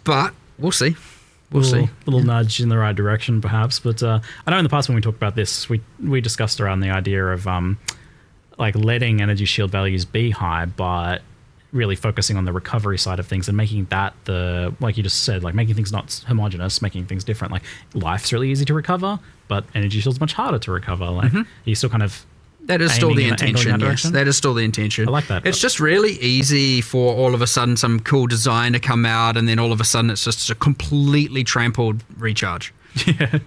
but we'll see. We'll see. A little nudge in the right direction, perhaps. But I know in the past when we talked about this, we discussed around the idea of like letting energy shield values be high, but really focusing on the recovery side of things and making that like you just said, like making things not homogenous, making things different. Like life's really easy to recover, but energy shield's much harder to recover. Like you still kind of... That is still the intention, yes. That is still the intention. I like that. It's just really easy for all of a sudden some cool design to come out, and then all of a sudden it's just a completely trampled recharge. Yeah.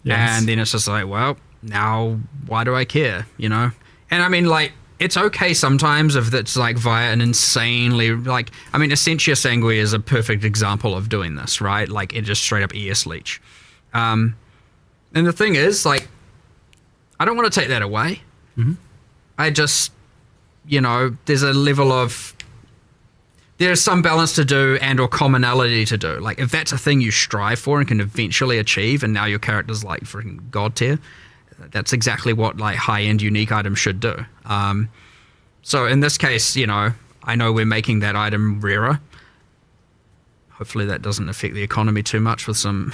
Yes. And then it's just like, well, now why do I care, And I mean, like, it's okay sometimes if it's like via an insanely, like, I mean, Essentia Sanguis is a perfect example of doing this, right? Like, it just straight up ES leech. And the thing is, like, I don't want to take that away. I just, there's a level of, there's some balance to do and or commonality to do. Like, if that's a thing you strive for and can eventually achieve, and now your character's like freaking god tier, that's exactly what like high-end unique items should do. So in this case, I know we're making that item rarer. Hopefully that doesn't affect the economy too much with some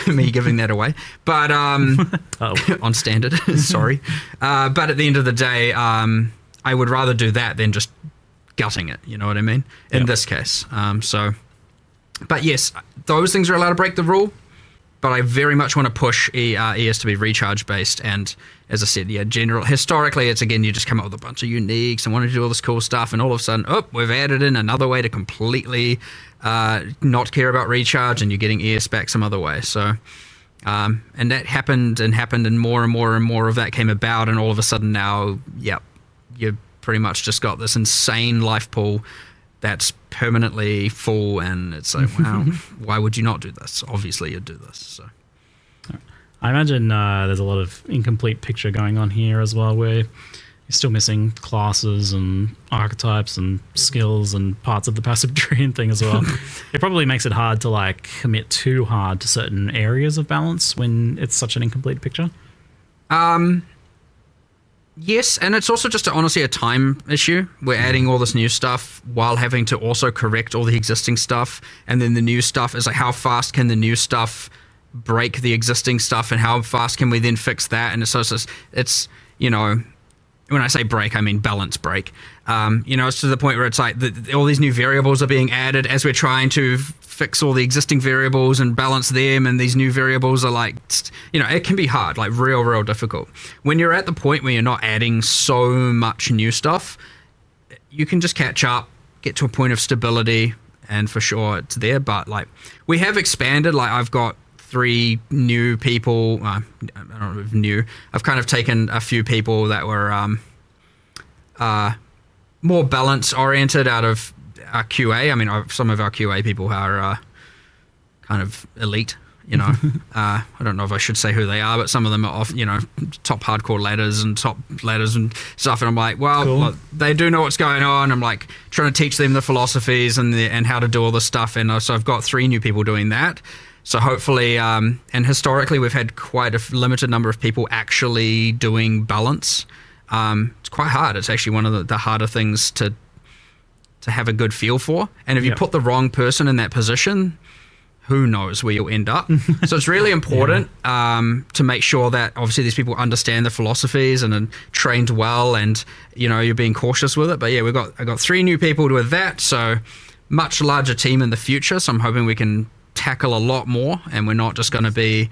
me giving that away. But on standard, sorry. But at the end of the day, I would rather do that than just gutting it. You know what I mean? In this case. But yes, those things are allowed to break the rule. But I very much want to push ES to be recharge based. And as I said, historically, it's again, you just come up with a bunch of uniques and want to do all this cool stuff. And all of a sudden, we've added in another way to completely not care about recharge, and you're getting ES back some other way. So, and that happened, and more and more and more of that came about. And all of a sudden now, you pretty much just got this insane life pool that's permanently full, and it's like, wow, why would you not do this? Obviously you'd do this. So I imagine there's a lot of incomplete picture going on here as well, where you're still missing classes and archetypes and skills and parts of the passive Druid thing as well. It probably makes it hard to like commit too hard to certain areas of balance when it's such an incomplete picture. Yes, and it's also just honestly a time issue. We're adding all this new stuff while having to also correct all the existing stuff, and then the new stuff is like, how fast can the new stuff break the existing stuff, and how fast can we then fix that? And so it's when I say break, I mean balance break. It's to the point where it's like all these new variables are being added as we're trying to fix all the existing variables and balance them, and these new variables are like, it can be hard, like real difficult. When you're at the point where you're not adding so much new stuff, you can just catch up, get to a point of stability, and for sure it's there. But like, we have expanded. Like, I've got 3 new people. I don't know if new. I've kind of taken a few people that were more balance oriented out of our QA. I mean, some of our QA people are kind of elite. I don't know if I should say who they are, but some of them are off, top hardcore ladders and stuff. And I'm like, well, cool. Look, they do know what's going on. I'm like trying to teach them the philosophies and how to do all this stuff. And so I've got 3 new people doing that. So hopefully, and historically, we've had quite a limited number of people actually doing balance. It's quite hard. It's actually one of the harder things to have a good feel for. And if you put the wrong person in that position, who knows where you'll end up. So it's really important to make sure that obviously these people understand the philosophies and are trained well, and you're being cautious with it. But yeah, I got 3 new people with that, so much larger team in the future. So I'm hoping we can tackle a lot more, and we're not just going to be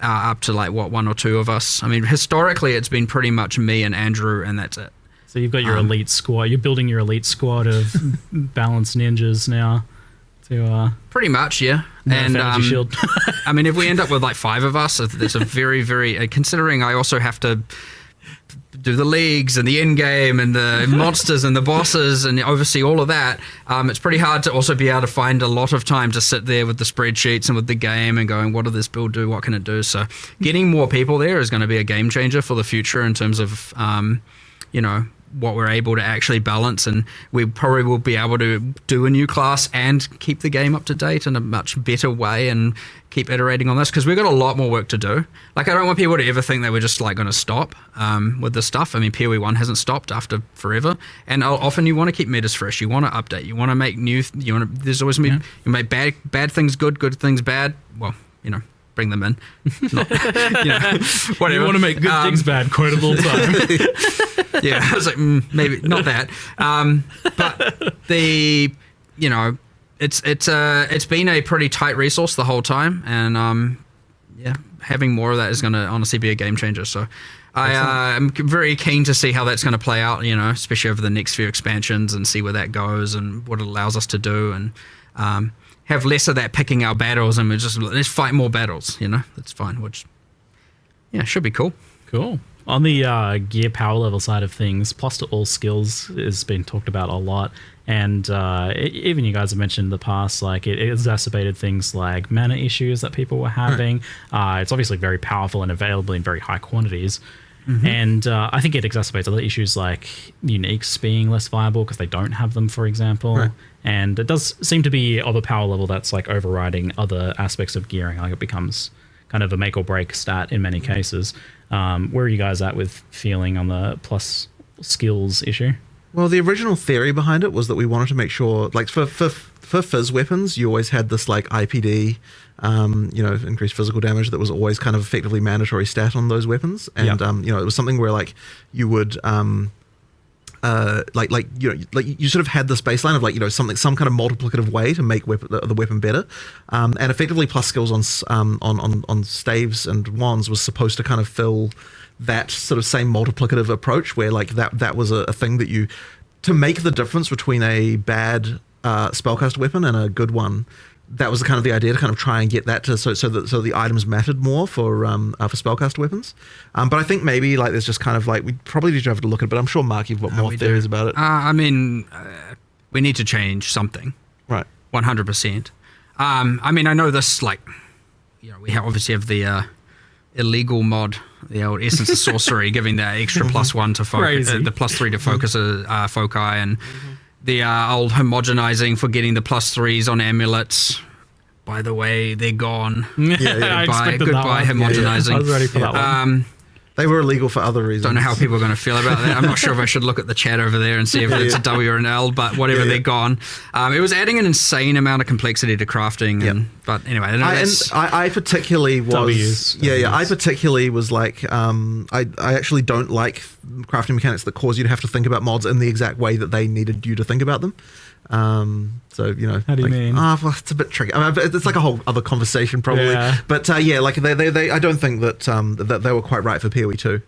up to like 1 or 2 of us. I mean, historically it's been pretty much me and Andrew, and that's it. So you've got your elite squad. You're building your elite squad of balanced ninjas now. To pretty much, yeah. And shield. I mean, if we end up with like 5 of us, there's a very, very considering I also have to do the leagues and the end game and the monsters and the bosses and oversee all of that. It's pretty hard to also be able to find a lot of time to sit there with the spreadsheets and with the game and going, what does this build do? What can it do? So getting more people there is going to be a game changer for the future in terms of, what we're able to actually balance, and we probably will be able to do a new class and keep the game up to date in a much better way and keep iterating on this, because we've got a lot more work to do. Like, I don't want people to ever think that we're just like going to stop with this stuff. I mean, POE1 hasn't stopped after forever, and often you want to keep metas fresh, you want to update, you want to make new, there's always you make bad things good things bad. Well, bring them in. Not, whatever. You want to make good things bad, quotable time. Yeah, I was like, maybe not that. But it's been a pretty tight resource the whole time, and having more of that is going to honestly be a game changer. So I'm very keen to see how that's going to play out, especially over the next few expansions, and see where that goes and what it allows us to do, and have less of that picking our battles, and let's fight more battles. That's fine, which should be cool. Cool. On the gear power level side of things, plus to all skills has been talked about a lot. And even you guys have mentioned in the past, like it exacerbated things like mana issues that people were having. It's obviously very powerful and available in very high quantities. And I think it exacerbates other issues like uniques being less viable because they don't have them, for example. And it does seem to be of a power level that's like overriding other aspects of gearing. Like it becomes kind of a make or break stat in many cases. Where are you guys at with feeling on the plus skills issue? Well, the original theory behind it was that we wanted to make sure, like for fizz weapons, you always had this like IPD, increased physical damage that was always kind of effectively mandatory stat on those weapons, and it was something where like you would you sort of had this baseline of like some kind of multiplicative way to make the weapon better, and effectively plus skills on staves and wands was supposed to kind of fill that sort of same multiplicative approach where like that was a thing that to make the difference between a bad spellcast weapon and a good one. That was kind of the idea, to kind of try and get that to so the items mattered more for spellcast weapons. But I think maybe like there's just kind of like we probably need to have to look at it. But I'm sure Mark, you've got more theories about it. I mean, we need to change something. Right. 100%. I mean, I know this like we obviously have the illegal mod, the old Essence of Sorcery, giving that extra +1 to focus, the +3 to focus foci, and the old homogenizing for getting the +3s on amulets. By the way, they're gone. Goodbye homogenizing. I was ready for that one. They were illegal for other reasons. Don't know how people are going to feel about that. I'm not sure if I should look at the chat over there and see if it's a W or an L, but whatever, they're gone. It was adding an insane amount of complexity to crafting. But anyway, I particularly was... I particularly was like... I actually don't like crafting mechanics that cause you to have to think about mods in the exact way that they needed you to think about them. How do you mean? Well, it's a bit tricky. I mean, it's like a whole other conversation probably. But like they I don't think that that they were quite right for POE2.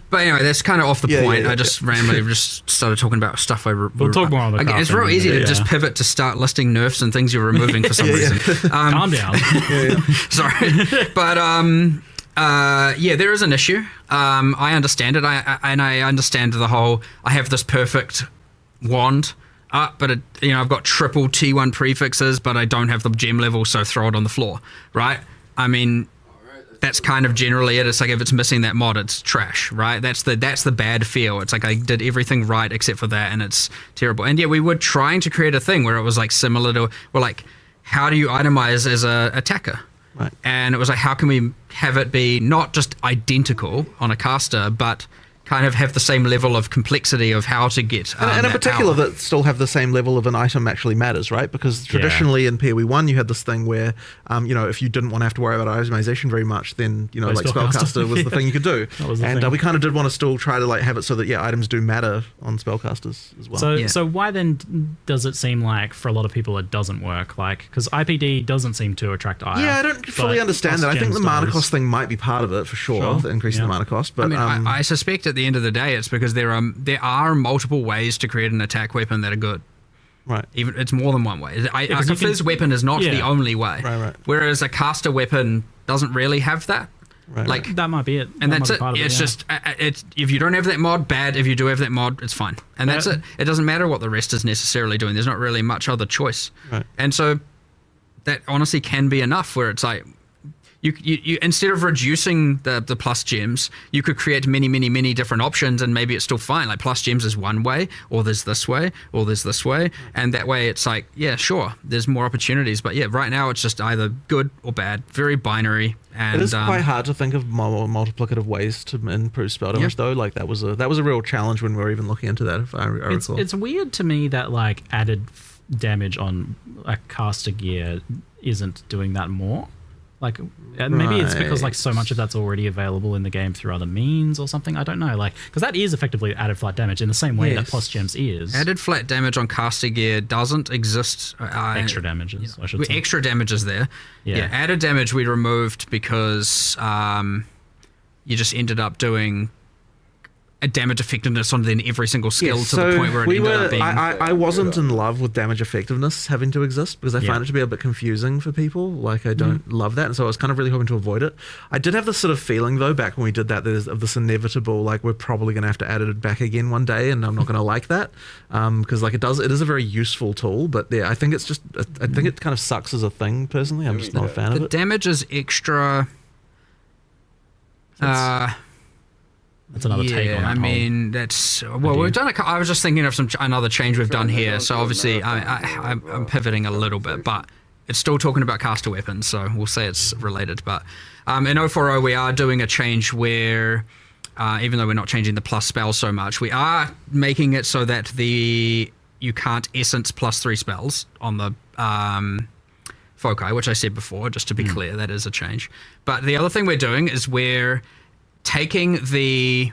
But anyway, that's kind of off the point. I just randomly just started talking about stuff. We'll talk more on the It's real easy to just pivot to start listing nerfs and things you're removing for some reason. Calm down. Sorry, but there is an issue. I understand it. I understand the whole. I have this perfect wand. But I've got triple T1 prefixes, but I don't have the gem level, so throw it on the floor, right? I mean, that's kind of generally it. It's like if it's missing that mod, it's trash, right? That's the bad feel. It's like I did everything right except for that, and it's terrible. And we were trying to create a thing where it was like similar to, how do you itemize as a attacker? Right. And it was like, how can we have it be not just identical on a caster, but kind of have the same level of complexity of how to get and in particular power. That still have the same level of an item actually matters, right? Because traditionally in POE1 you had this thing where if you didn't want to have to worry about itemization very much, then like spellcaster was the thing you could do. And we kind of did want to still try to like have it so that items do matter on spellcasters as well. So why then does it seem like for a lot of people it doesn't work? Like, because IPD doesn't seem to attract ire. I don't fully understand that. I think the mana cost thing might be part of it for sure. The increase in the mana cost. But I suspect at the end of the day it's because there are multiple ways to create an attack weapon that are good. Right. Even it's more than one way. A fizz weapon is not the only way. Right. Whereas a caster weapon doesn't really have that. Like that might be it. And that's it. It's just if you don't have that mod, bad. If you do have that mod, it's fine. And that's it. It doesn't matter what the rest is necessarily doing. There's not really much other choice. Right. And so that honestly can be enough where it's like you instead of reducing the plus gems, you could create many different options, and maybe it's still fine. Like plus gems is one way, or there's this way, or there's this way, and that way it's like, sure, there's more opportunities. But right now it's just either good or bad, very binary. And it is quite hard to think of more multiplicative ways to improve spell damage, though. Like that was a real challenge when we were even looking into that. If I recall, it's weird to me that like added damage on a caster gear isn't doing that more. Like maybe it's because like so much of that's already available in the game through other means or something. I don't know, like because that is effectively added flat damage in the same way that plus gems is. Added flat damage on caster gear doesn't exist. Extra damages, I should say. Extra damages there. Yeah. Added damage we removed because you just ended up doing a damage effectiveness on then every single skill to the point where it ended up being... I wasn't in love with damage effectiveness having to exist because I find it to be a bit confusing for people. Like, I don't love that, and so I was kind of really hoping to avoid it. I did have this sort of feeling, though, back when we did that, of this inevitable, like, we're probably going to have to add it back again one day, and I'm not going to like that, because, like, it is a very useful tool, but yeah, I think it's just, I think it kind of sucks as a thing, personally. I'm just not a fan of it. The damage is extra... That's another take on that. I mean, that's well. We've done. I was just thinking of another change we've done here. So obviously, I'm pivoting a little bit, but it's still talking about caster weapons. So we'll say it's related. But in 040, we are doing a change where, even though we're not changing the plus spell so much, we are making it so that you can't essence +3 spells on the foci, which I said before. Just to be clear, that is a change. But the other thing we're doing is we're taking it's the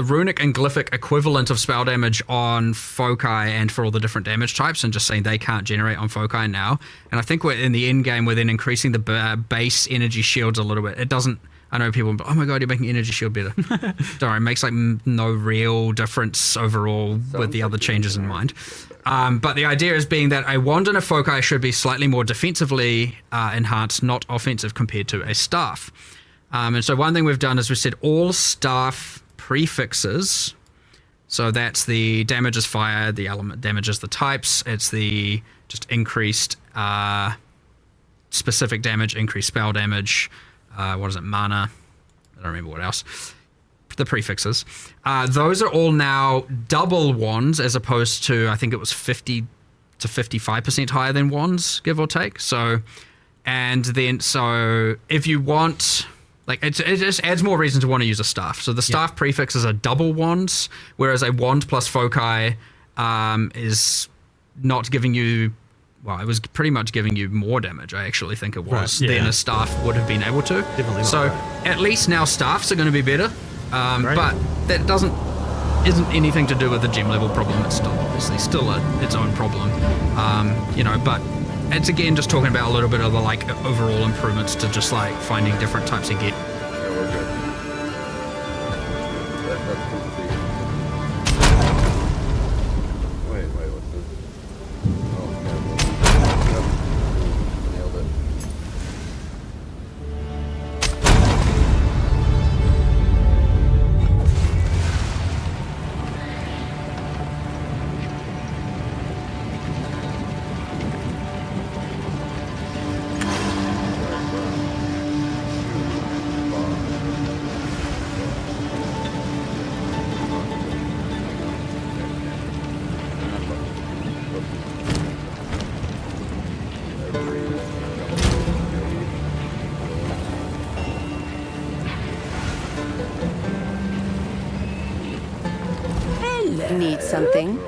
runic and glyphic equivalent of spell damage on foci and for all the different damage types, and just saying they can't generate on foci now. And I think we're in the end game, we're then increasing the base energy shields a little bit. It doesn't, I know people, oh my god, you're making energy shield better. Don't worry, it makes like no real difference overall with the other changes in mind. But the idea is being that a wand and a foci should be slightly more defensively enhanced, not offensive compared to a staff. And so one thing we've done is we said all staff prefixes. So that's the damage is fire, the element damage is the types. It's the just increased specific damage, increased spell damage. What is it? Mana. I don't remember what else. The prefixes. Those are all now double wands as opposed to, I think it was 50 to 55% higher than wands, give or take. So, and then, so if you want... Like, it just adds more reason to want to use a staff. So the staff prefixes are double wands, whereas a wand plus foci is not giving you... Well, it was pretty much giving you more damage, I actually think it was, than a staff would have been able to. Definitely not. So at least now staffs are going to be better. But that isn't anything to do with the gem level problem. It's still obviously its own problem. But it's again just talking about a little bit of the like overall improvements to just like finding different types of gear. Yeah, we're good. That's complete. Wait, what's this? Oh, yeah. Nailed it. Need something?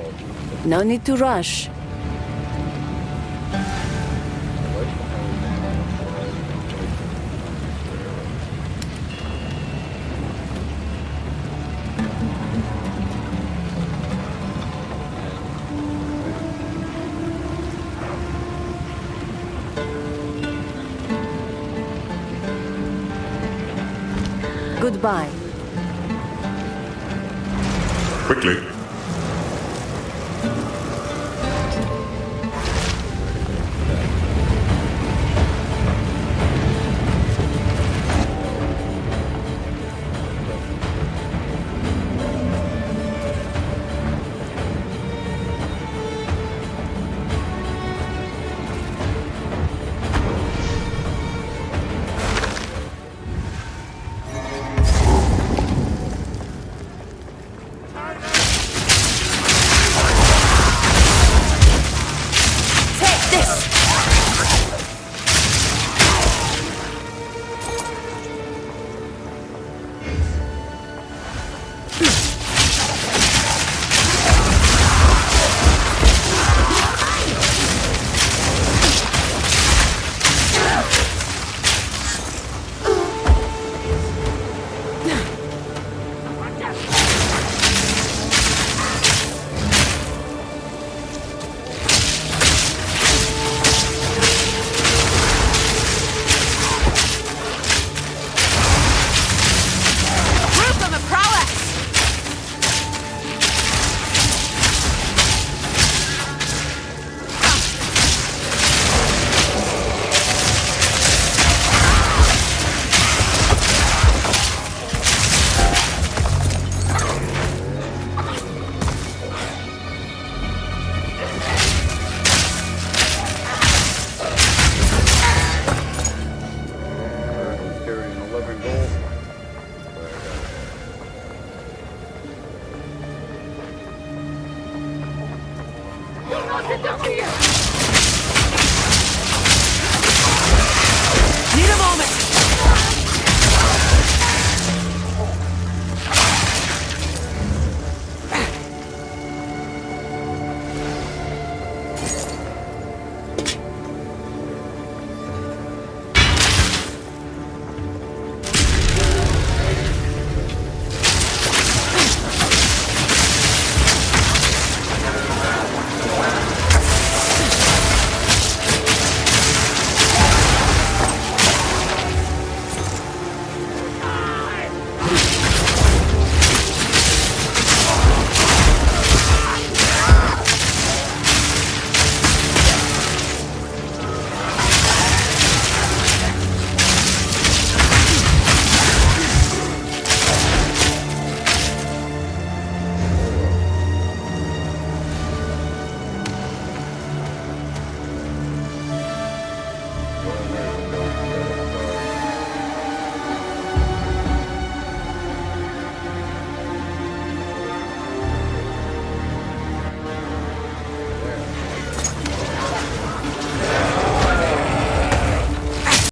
No need to rush. Goodbye. Quickly.